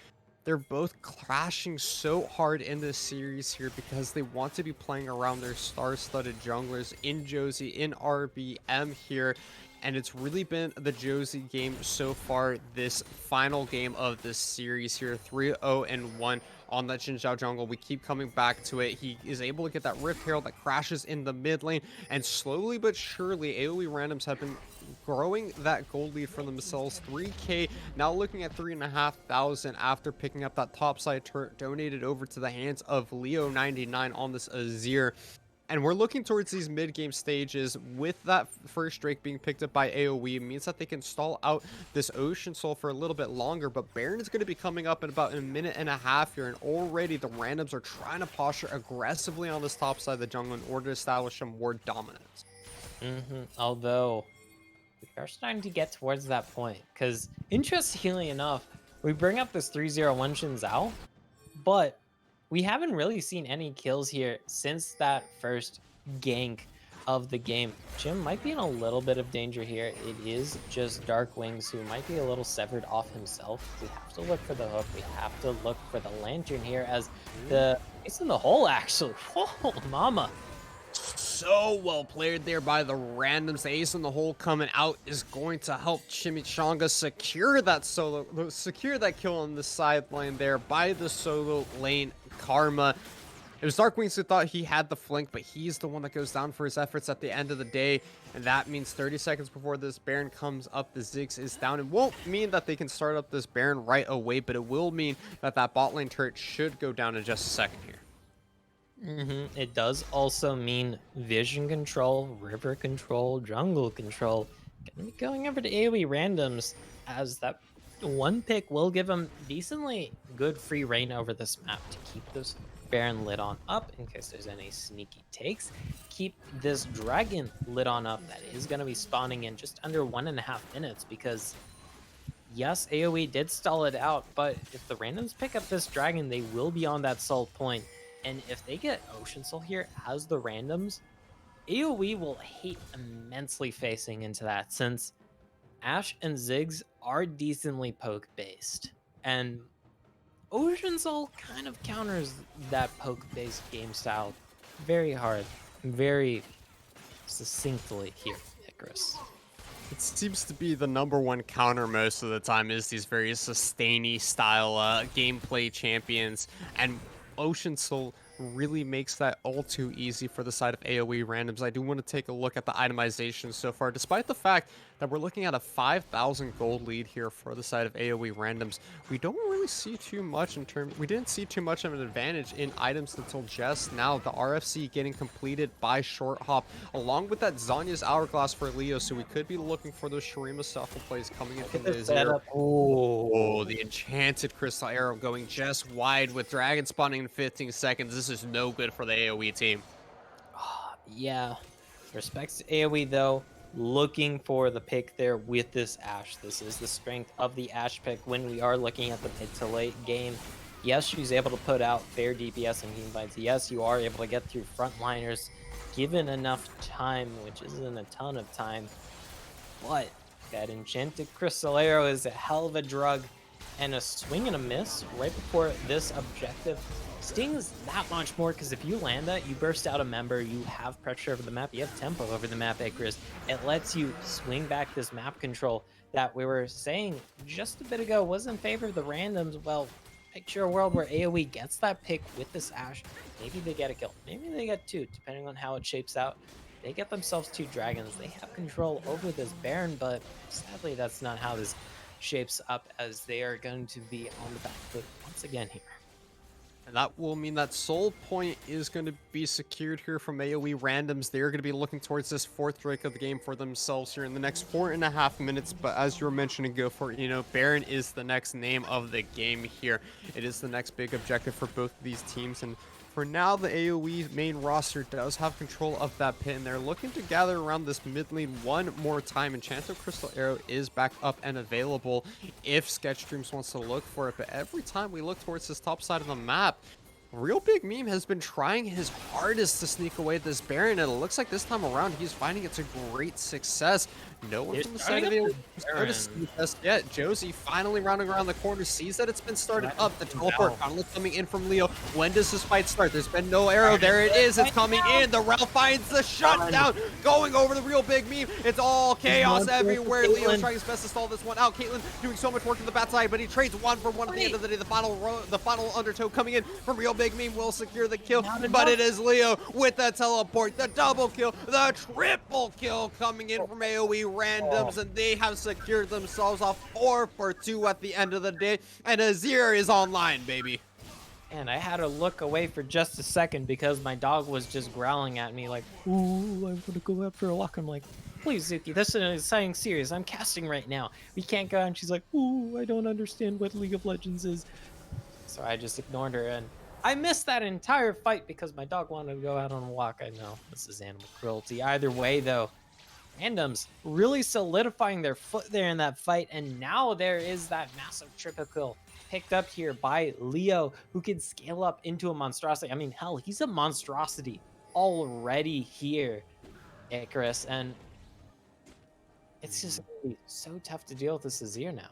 they're both clashing so hard in this series here because they want to be playing around their star-studded junglers in Josie, in RBM here. And it's really been the Josie game so far, this final game of this series here, 3-0-1 on that Xin Zhao jungle. We keep coming back to it. He is able to get that Rift Herald that crashes in the mid lane, and slowly but surely, AoE randoms have been growing that gold lead for themselves. 3K, now looking at 3,500 after picking up that topside turret donated over to the hands of Leo99 on this Azir. And we're looking towards these mid-game stages with that first Drake being picked up by AoE. It means that they can stall out this Ocean Soul for a little bit longer, but Baron is going to be coming up in about a minute and a half here, and already the randoms are trying to posture aggressively on this top side of the jungle in order to establish some more dominance. Although, we are starting to get towards that point, because interestingly enough, we bring up this 301 Xin Zhao, but we haven't really seen any kills here since that first gank of the game. Jim might be in a little bit of danger here. It is just Dark Wings who might be a little severed off himself. We have to look for the hook. We have to look for the lantern here as the ace in the hole actually. Oh, mama. So well played there by the randoms. The ace in the hole coming out is going to help Chimichanga secure that kill on the sideline there by the solo lane Karma. It was Darkwings who thought he had the flank, but he's the one that goes down for his efforts at the end of the day. And that means 30 seconds before this Baron comes up, the Ziggs is down. It won't mean that they can start up this Baron right away, but it will mean that that bot lane turret should go down in just a second here. It does also mean vision control, river control, jungle control. Gonna be going over to AoE randoms as that One pick will give him decently good free reign over this map to keep this Baron lit on up in case there's any sneaky takes. Keep this dragon lit on up that is going to be spawning in just under 1.5 minutes because yes, AoE did stall it out, but if the randoms pick up this dragon, they will be on that soul point. And if they get Ocean Soul here as the randoms, AoE will hate immensely facing into that since Ashe and Ziggs are decently poke based. And Ocean Soul kind of counters that poke based game style very hard, very succinctly here, Icarus. It seems to be the number one counter most of the time is these very sustainy style gameplay champions, and Ocean Soul really makes that all too easy for the side of AoE randoms. I do want to take a look at the itemization so far, despite the fact that we're looking at a 5,000 gold lead here for the side of AoE randoms. We don't really see too much we didn't see too much of an advantage in items until just now. The RFC getting completed by Short Hop, along with that Zanya's Hourglass for Leo, so we could be looking for those Shurima Shuffle plays coming in Look from at the this Azir. setup. Oh, Oh, the Enchanted Crystal Arrow going just wide with Dragon spawning in 15 seconds. This is no good for the AoE team. yeah. Respects to AoE though. Looking for the pick there with this Ashe. This is the strength of the Ashe pick when we are looking at the mid to late game. Yes, she's able to put out fair DPS and team fights. Yes, you are able to get through frontliners given enough time, which isn't a ton of time. But that Enchanted Crystal Arrow is a hell of a drug, and a swing and a miss right before this objective stings that much more because if you land that, you burst out a member, you have pressure over the map, you have tempo over the map, Icarus. It lets you swing back this map control that we were saying just a bit ago was in favor of the randoms. Well, picture a world where AoE gets that pick with this Ashe. Maybe they get a kill, maybe they get two, depending on how it shapes out. They get themselves two dragons. They have control over this Baron, but sadly, that's not how this shapes up, as they are going to be on the back foot once again here. And that will mean that Soul Point is going to be secured here from AoE randoms. They're going to be looking towards this fourth Drake of the game for themselves here in the next 4.5 minutes. But as you were mentioning, go for it. You know, Baron is the next name of the game here. It is the next big objective for both of these teams. And for now, the AoE main roster does have control of that pit, and they're looking to gather around this mid lane one more time. Enchanted Crystal Arrow is back up and available if Sketch Dreams wants to look for it. But every time we look towards this top side of the map, Real Big Meme has been trying his hardest to sneak away this Baron, and it looks like this time around he's finding it a great success. No one from the side of it started to see this yet. Josie finally rounding around the corner, sees that it's been started up. The teleport finally coming in from Leo. When does this fight start? There's been no arrow. There it is. It's coming in. The Ralph finds the shutdown. Going over the Real Big Meme. It's all chaos everywhere. Leo's trying his best to stall this one out. Caitlyn doing so much work in the backside, but he trades one for one at the end of the day. The final undertow coming in from Real Big Meme will secure the kill, but it is Leo with the teleport, the double kill, the triple kill coming in from AoE randoms, and they have secured themselves a 4 for 2 at the end of the day, and Azir is online, baby. And I had to look away for just a second because my dog was just growling at me like, ooh, I want to go after a lock. I'm like, please, Zuki, this is something serious. I'm casting right now. We can't go. And she's like, ooh, I don't understand what League of Legends is. So I just ignored her, and I missed that entire fight because my dog wanted to go out on a walk. I know, this is animal cruelty. Either way, though, randoms really solidifying their foot there in that fight, and now there is that massive triple kill picked up here by Leo, who can scale up into a monstrosity. I mean, hell, he's a monstrosity already here, Icarus, and it's just so tough to deal with this Azir now.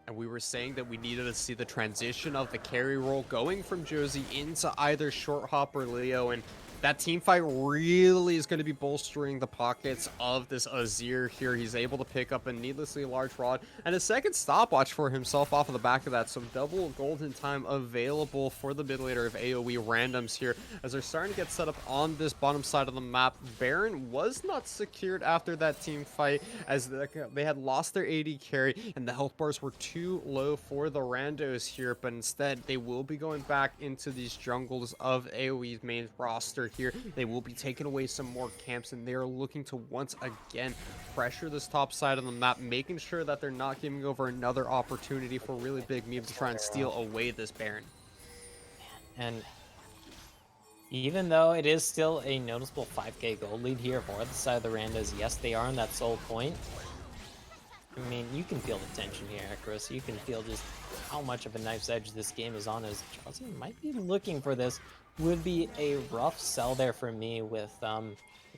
And we were saying that we needed to see the transition of the carry role going from Josie into either Short Hop or Leo, and that team fight really is going to be bolstering the pockets of this Azir here. He's able to pick up a needlessly large rod and a second stopwatch for himself off of the back of that. So double golden time available for the mid laner of AoE randoms here as they're starting to get set up on this bottom side of the map. Baron was not secured after that team fight as they had lost their AD carry and the health bars were too low for the randos here, but instead they will be going back into these jungles of AoE's main roster here. They will be taking away some more camps, and they are looking to once again pressure this top side of the map, making sure that they're not giving over another opportunity for really big memes to try and steal away this Baron. And even though it is still a noticeable 5k gold lead here for the side of the Randos, yes, they are on that sole point. I mean, you can feel the tension here, Chris. You can feel just how much of a knife's edge this game is on, as Chelsea might be looking for this. Would be a rough sell there for me with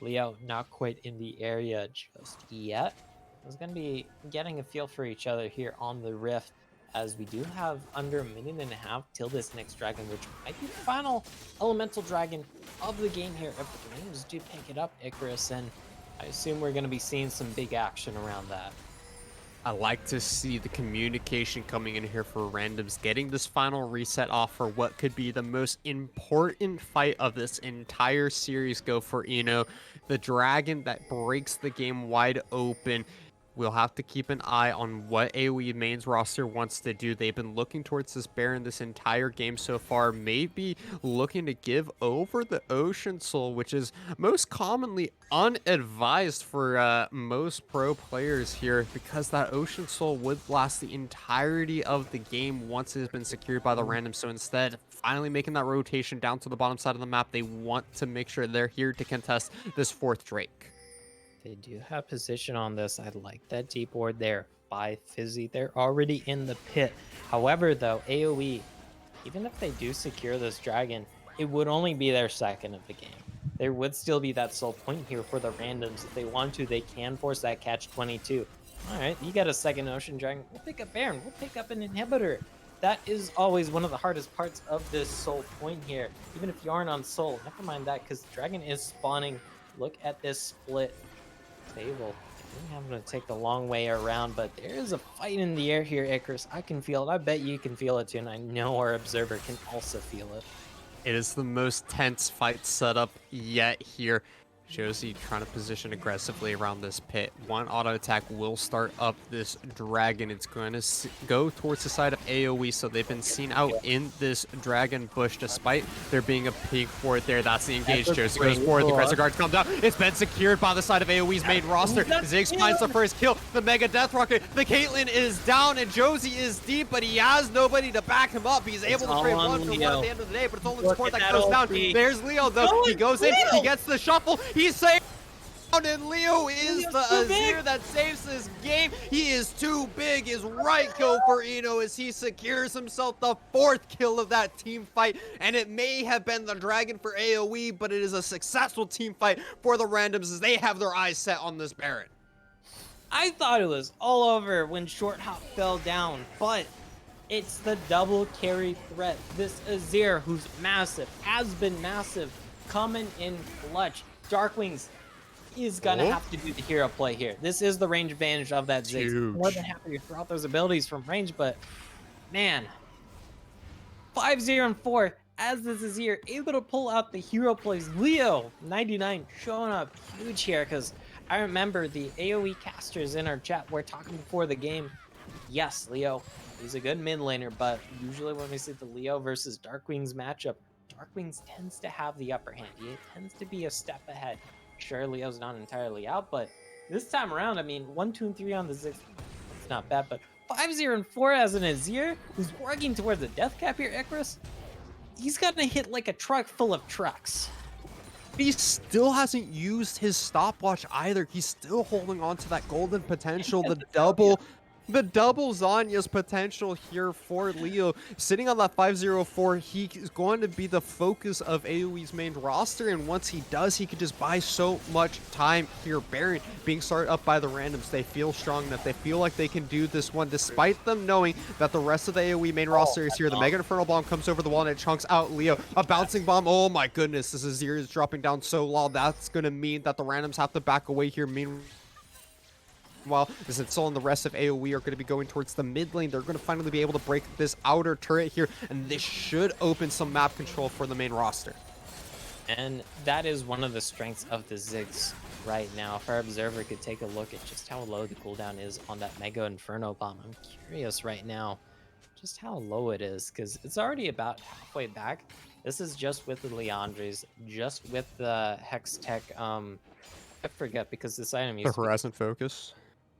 Leo not quite in the area just yet. I was going to be getting a feel for each other here on the Rift, as we do have under a minute and a half till this next dragon, which might be the final elemental dragon of the game here. If the Rangers do pick it up, Icarus, and I assume we're going to be seeing some big action around that. I like to see the communication coming in here for randoms, getting this final reset off for what could be the most important fight of this entire series go for Eno, the dragon that breaks the game wide open. We'll have to keep an eye on what AOE mains roster wants to do. They've been looking towards this Baron this entire game so far, maybe looking to give over the Ocean Soul, which is most commonly unadvised for most pro players here, because that Ocean Soul would last the entirety of the game once it has been secured by the random. So instead, finally making that rotation down to the bottom side of the map, they want to make sure they're here to contest this fourth Drake. They do have position on this. I like that deep ward there by Fizzy. They're already in the pit. However, though, AOE, even if they do secure this dragon, it would only be their second of the game. There would still be that sole point here for the randoms. If they want to, they can force that catch 22. All right, you got a second Ocean Dragon. We'll pick up Baron. We'll pick up an inhibitor. That is always one of the hardest parts of this soul point here. Even if you aren't on soul, never mind that, because dragon is spawning. Look at this split table. I'm having to take the long way around, but there is a fight in the air here, Icarus. I can feel it. I bet you can feel it too, and I know our observer can also feel it. It is the most tense fight setup yet here. Josie trying to position aggressively around this pit. One auto attack will start up this dragon. It's going to go towards the side of AOE, so they've been seen out in this dragon bush despite there being a peek for it there. That's the engage. Josie goes forward. The aggressor guards come down. It's been secured by the side of AOE's main roster. Ziggs finds the first kill. The Mega Death Rocket. The Caitlyn is down, and Josie is deep, but he has nobody to back him up. He's able to trade one for one at the end of the day, but it's only the support that goes down. There's Leo, though. He goes in. He gets the shuffle. He's safe, and Leo is the Azir that saves this game. He is too big, is right kill for Eno as he secures himself the fourth kill of that team fight. And it may have been the dragon for AOE, but it is a successful team fight for the randoms as they have their eyes set on this Baron. I thought it was all over when Short Hop fell down, but it's the double carry threat. This Azir, who's massive, has been massive, coming in clutch. Darkwings is gonna have to do the hero play here. This is the range advantage of that Ziggs. More than happy to throw out those abilities from range, but man, 5-0 and 4 as this is here, able to pull out the hero plays. Leo 99 showing up huge here, because I remember the AOE casters in our chat were talking before the game. Yes, Leo, he's a good mid laner, but usually when we see the Leo versus Darkwings matchup, Darkwings tends to have the upper hand. He tends to be a step ahead. Sure, Leo's not entirely out, but this time around, I mean, 1, 2, and 3 on the Ziggs, it's not bad, but 5-0 and 4 as an Azir, who's working towards the death cap here, Icarus, he's gonna hit like a truck full of trucks. He still hasn't used his stopwatch either. He's still holding on to that golden potential, the double Zanya's potential here for Leo. Sitting on that 504, he is going to be the focus of AOE's main roster, and once he does, he could just buy so much time here. Baron being started up by the randoms. They feel strong enough. They feel like they can do this one, despite them knowing that the rest of the AOE main roster is here. The Mega Infernal Bomb comes over the wall, and it chunks out Leo. A bouncing bomb. Oh my goodness, this Azir is dropping down so low. That's going to mean that the randoms have to back away here. Meanwhile, as it's all and the rest of AOE are going to be going towards the mid lane. They're going to finally be able to break this outer turret here, and this should open some map control for the main roster. And that is one of the strengths of the Ziggs right now. If our observer could take a look at just how low the cooldown is on that Mega Inferno Bomb, I'm curious right now just how low it is, because it's already about halfway back. This is just with the Leandres, just with the Hex Tech. I forget because this item The used to be Horizon Focus.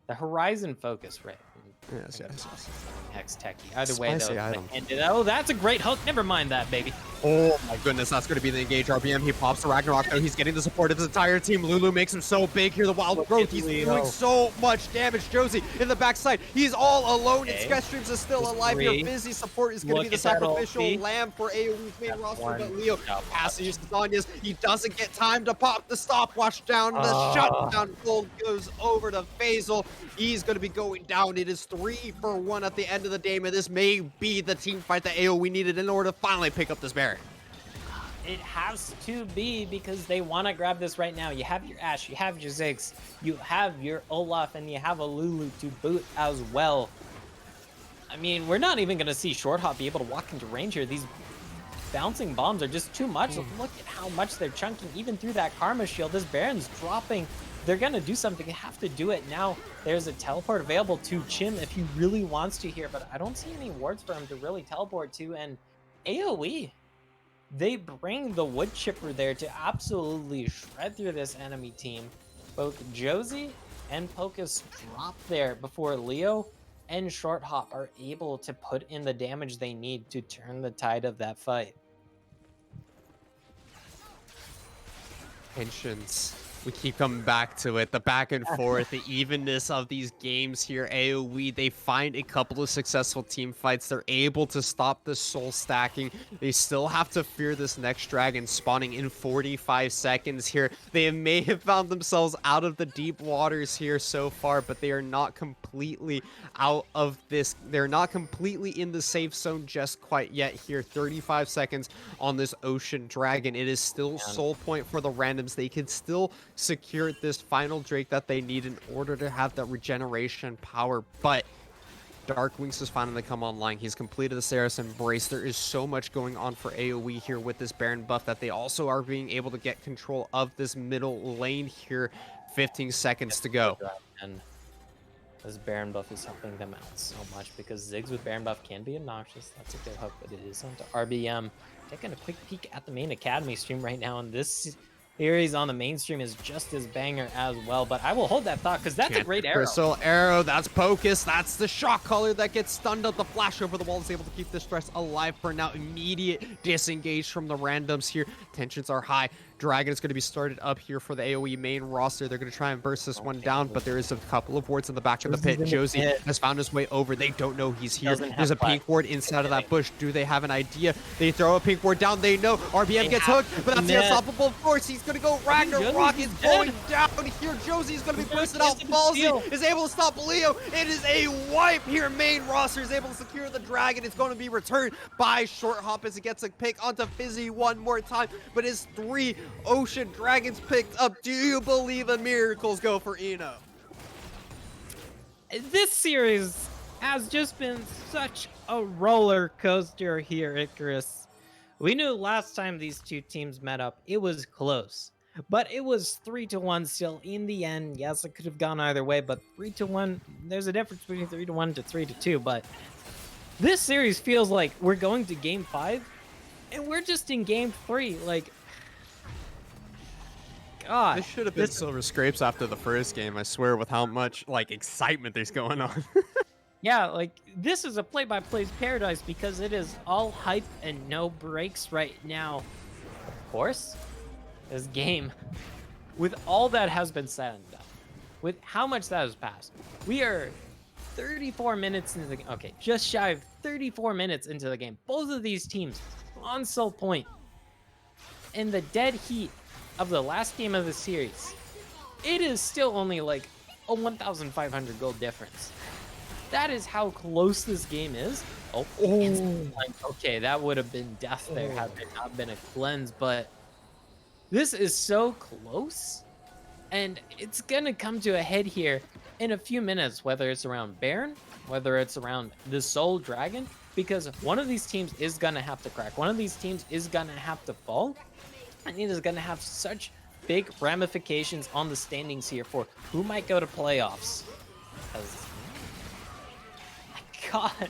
the Horizon Focus, right? Yes, Thinking yes, about yes. Hex Techie. Either way, though, Spicy it's gonna item. end it. Oh, that's a great hook. Never mind that, baby. Oh my goodness, that's going to be the engage RBM. He pops the Ragnarok though. He's getting the support of his entire team. Lulu makes him so big here. The wild Look growth. at He's Leo. doing so much damage. Josie in the backside. He's all alone. And Okay. Sketch Streams is still There's alive here. three. Busy support is going to Look be the at that sacrificial ulti. lamb for AOE's main That's roster. one But Leo stopwatch. passes Sasanias. He doesn't get time to pop the stopwatch down. The shutdown gold goes over to Faisal. He's going to be going down. It is 3-for-1 at the end of the game. And this may be the team fight that AOE needed in order to finally pick up this Baron. It has to be because they want to grab this right now. You have your Ashe, you have your Ziggs, you have your Olaf, and you have a Lulu to boot as well. I mean, we're not even going to see Short Hop be able to walk into range here. These bouncing bombs are just too much. Look at how much they're chunking, even through that Karma Shield. This Baron's dropping. They're going to do something. They have to do it now. There's a teleport available to Chim if he really wants to here, but I don't see any wards for him to really teleport to. And AoE, they bring the wood chipper there to absolutely shred through this enemy team. Both Josie and Pocus drop there before Leo and Short Hop are able to put in the damage they need to turn the tide of that fight. Tensions. We keep coming back to it. The back and forth, the evenness of these games here. AoE, they find a couple of successful team fights. They're able to stop the soul stacking. They still have to fear this next dragon spawning in 45 seconds here. They may have found themselves out of the deep waters here so far, but they are not completely out of this. They're not completely in the safe zone just quite yet here. 35 seconds on this ocean dragon. It is still soul point for the randoms. They can still secure this final Drake that they need in order to have that regeneration power, but Dark Wings has finally come online. He's completed the Saris Embrace. There is so much going on for AoE here with this Baron buff that they also are being able to get control of this middle lane here. 15 seconds to go. And this Baron buff is helping them out so much because Ziggs with Baron buff can be obnoxious. That's a good hook, but it is onto RBM. Taking a quick peek at the main Academy stream right now, and this series on the mainstream is just as banger as well, but I will hold that thought because that's a great arrow. Crystal arrow, that's Pocus, that's the shock collar that gets stunned out. The flash over the wall is able to keep this stress alive for now. Immediate disengage from the randoms here. Tensions are high. Dragon is going to be started up here for the AoE main roster. They're going to try and burst this one down, but there is a couple of wards in the back of the pit. Josie has found his way over. They don't know he's here. There's a pink ward inside of that bush. Do they have an idea? They throw a pink ward down. They know RBM gets hooked, but that's the unstoppable force. He's going to go Ragnarok. Is going down here. Josie's going to be bursted out. Ballsy is able to stop Leo. It is a wipe here. Main roster is able to secure the dragon. It's going to be returned by Short Hop as he gets a pick onto Fizzy one more time, but his 3 Ocean Dragons picked up. Do you believe in miracles go for Eno? This series has just been such a roller coaster here, Icarus. We knew last time these two teams met up, it was close, but it was 3-1 still in the end. Yes, it could have gone either way, but 3-1, there's a difference between 3-1 to 3-2, but this series feels like we're going to game 5 and we're just in game 3. Like, God, This should have been Silver Scrapes after the first game, I swear, with how much like excitement there's going on. yeah, like this is a play-by-play paradise because it is all hype and no breaks right now. Of course, this game, with all that has been said and done, with how much that has passed, we are 34 minutes into the game. Okay, just shy of 34 minutes into the game. Both of these teams on soul point. In the dead heat of the last game of the series, it is still only like a 1,500 gold difference. That is how close this game is. Oh, okay, that would have been death there had there not been a cleanse, but this is so close, and it's gonna come to a head here in a few minutes, whether it's around Baron, whether it's around the Soul Dragon, because one of these teams is gonna have to crack. One of these teams is gonna have to fall, and it is gonna have such big ramifications on the standings here for who might go to playoffs. My God.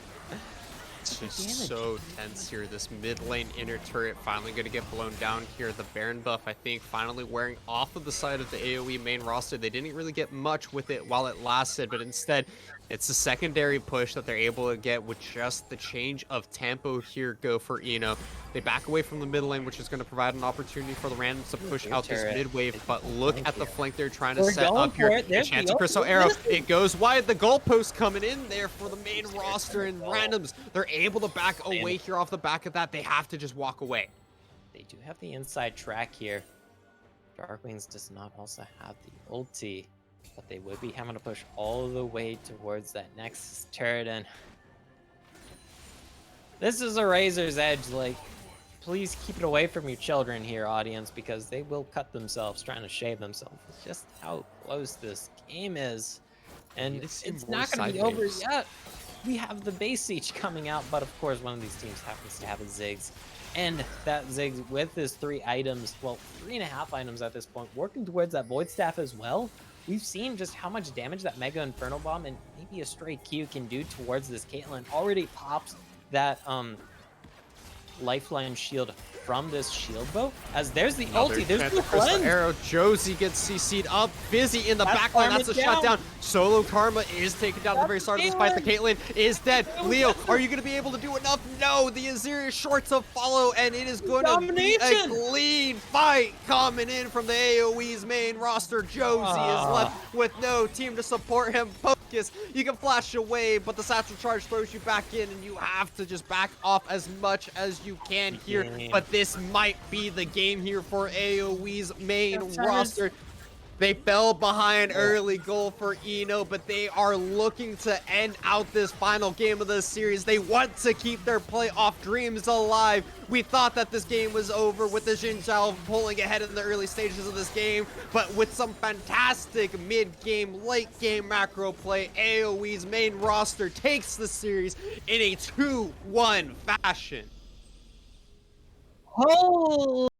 It's the just damage. so tense here. This mid lane inner turret finally going to get blown down here. The Baron buff, I think, finally wearing off of the side of the AOE main roster. They didn't really get much with it while it lasted, but instead, it's a secondary push that they're able to get with just the change of tempo here. Go for Eno. They back away from the mid lane, which is going to provide an opportunity for the randoms to push New out this turret. mid wave. They took But the look flank at the here. flank they're trying to We're set going up here. for it. The There's chance the of ult. Crystal Arrow. It goes wide. The goalpost coming in there for the main roster and randoms. They're able to back away here off the back of that. They have to just walk away. They do have the inside track here. Darkwings does not also have the ulti, but they would be having to push all the way towards that next turret. And this is a razor's edge. Like, please keep it away from your children here, audience, because they will cut themselves trying to shave themselves. It's just how close this game is. And it's not going to be over yet. We have the base siege coming out, but of course one of these teams happens to have a Ziggs. And that Ziggs with his 3 items, well, 3.5 items at this point, working towards that Void Staff as well. We've seen just how much damage that Mega Inferno Bomb and maybe a stray Q can do towards this Caitlyn. Already pops that lifeline shield from this shield bow, as there's the ulti, there's the cleanse. Arrow. Josie gets CC'd up. Busy in the That's backline. That's a Karma shutdown. Solo Karma is taken down at the very start of this fight. The Caitlyn is dead. Leo, are you going to be able to do enough? No, the Azir is short to follow, and it is going to be a clean fight coming in from the AOE's main roster. Josie is left with no team to support him. Focus. You can flash away, but the satchel charge throws you back in, and you have to just back off as much as you can here. But this might be the game here for AOE's main roster. They fell behind early goal for Eno, but they are looking to end out this final game of the series. They want to keep their playoff dreams alive. We thought that this game was over with the Xin Zhao pulling ahead in the early stages of this game, but with some fantastic mid-game, late-game macro play, AOE's main roster takes the series in a 2-1 fashion. Oh!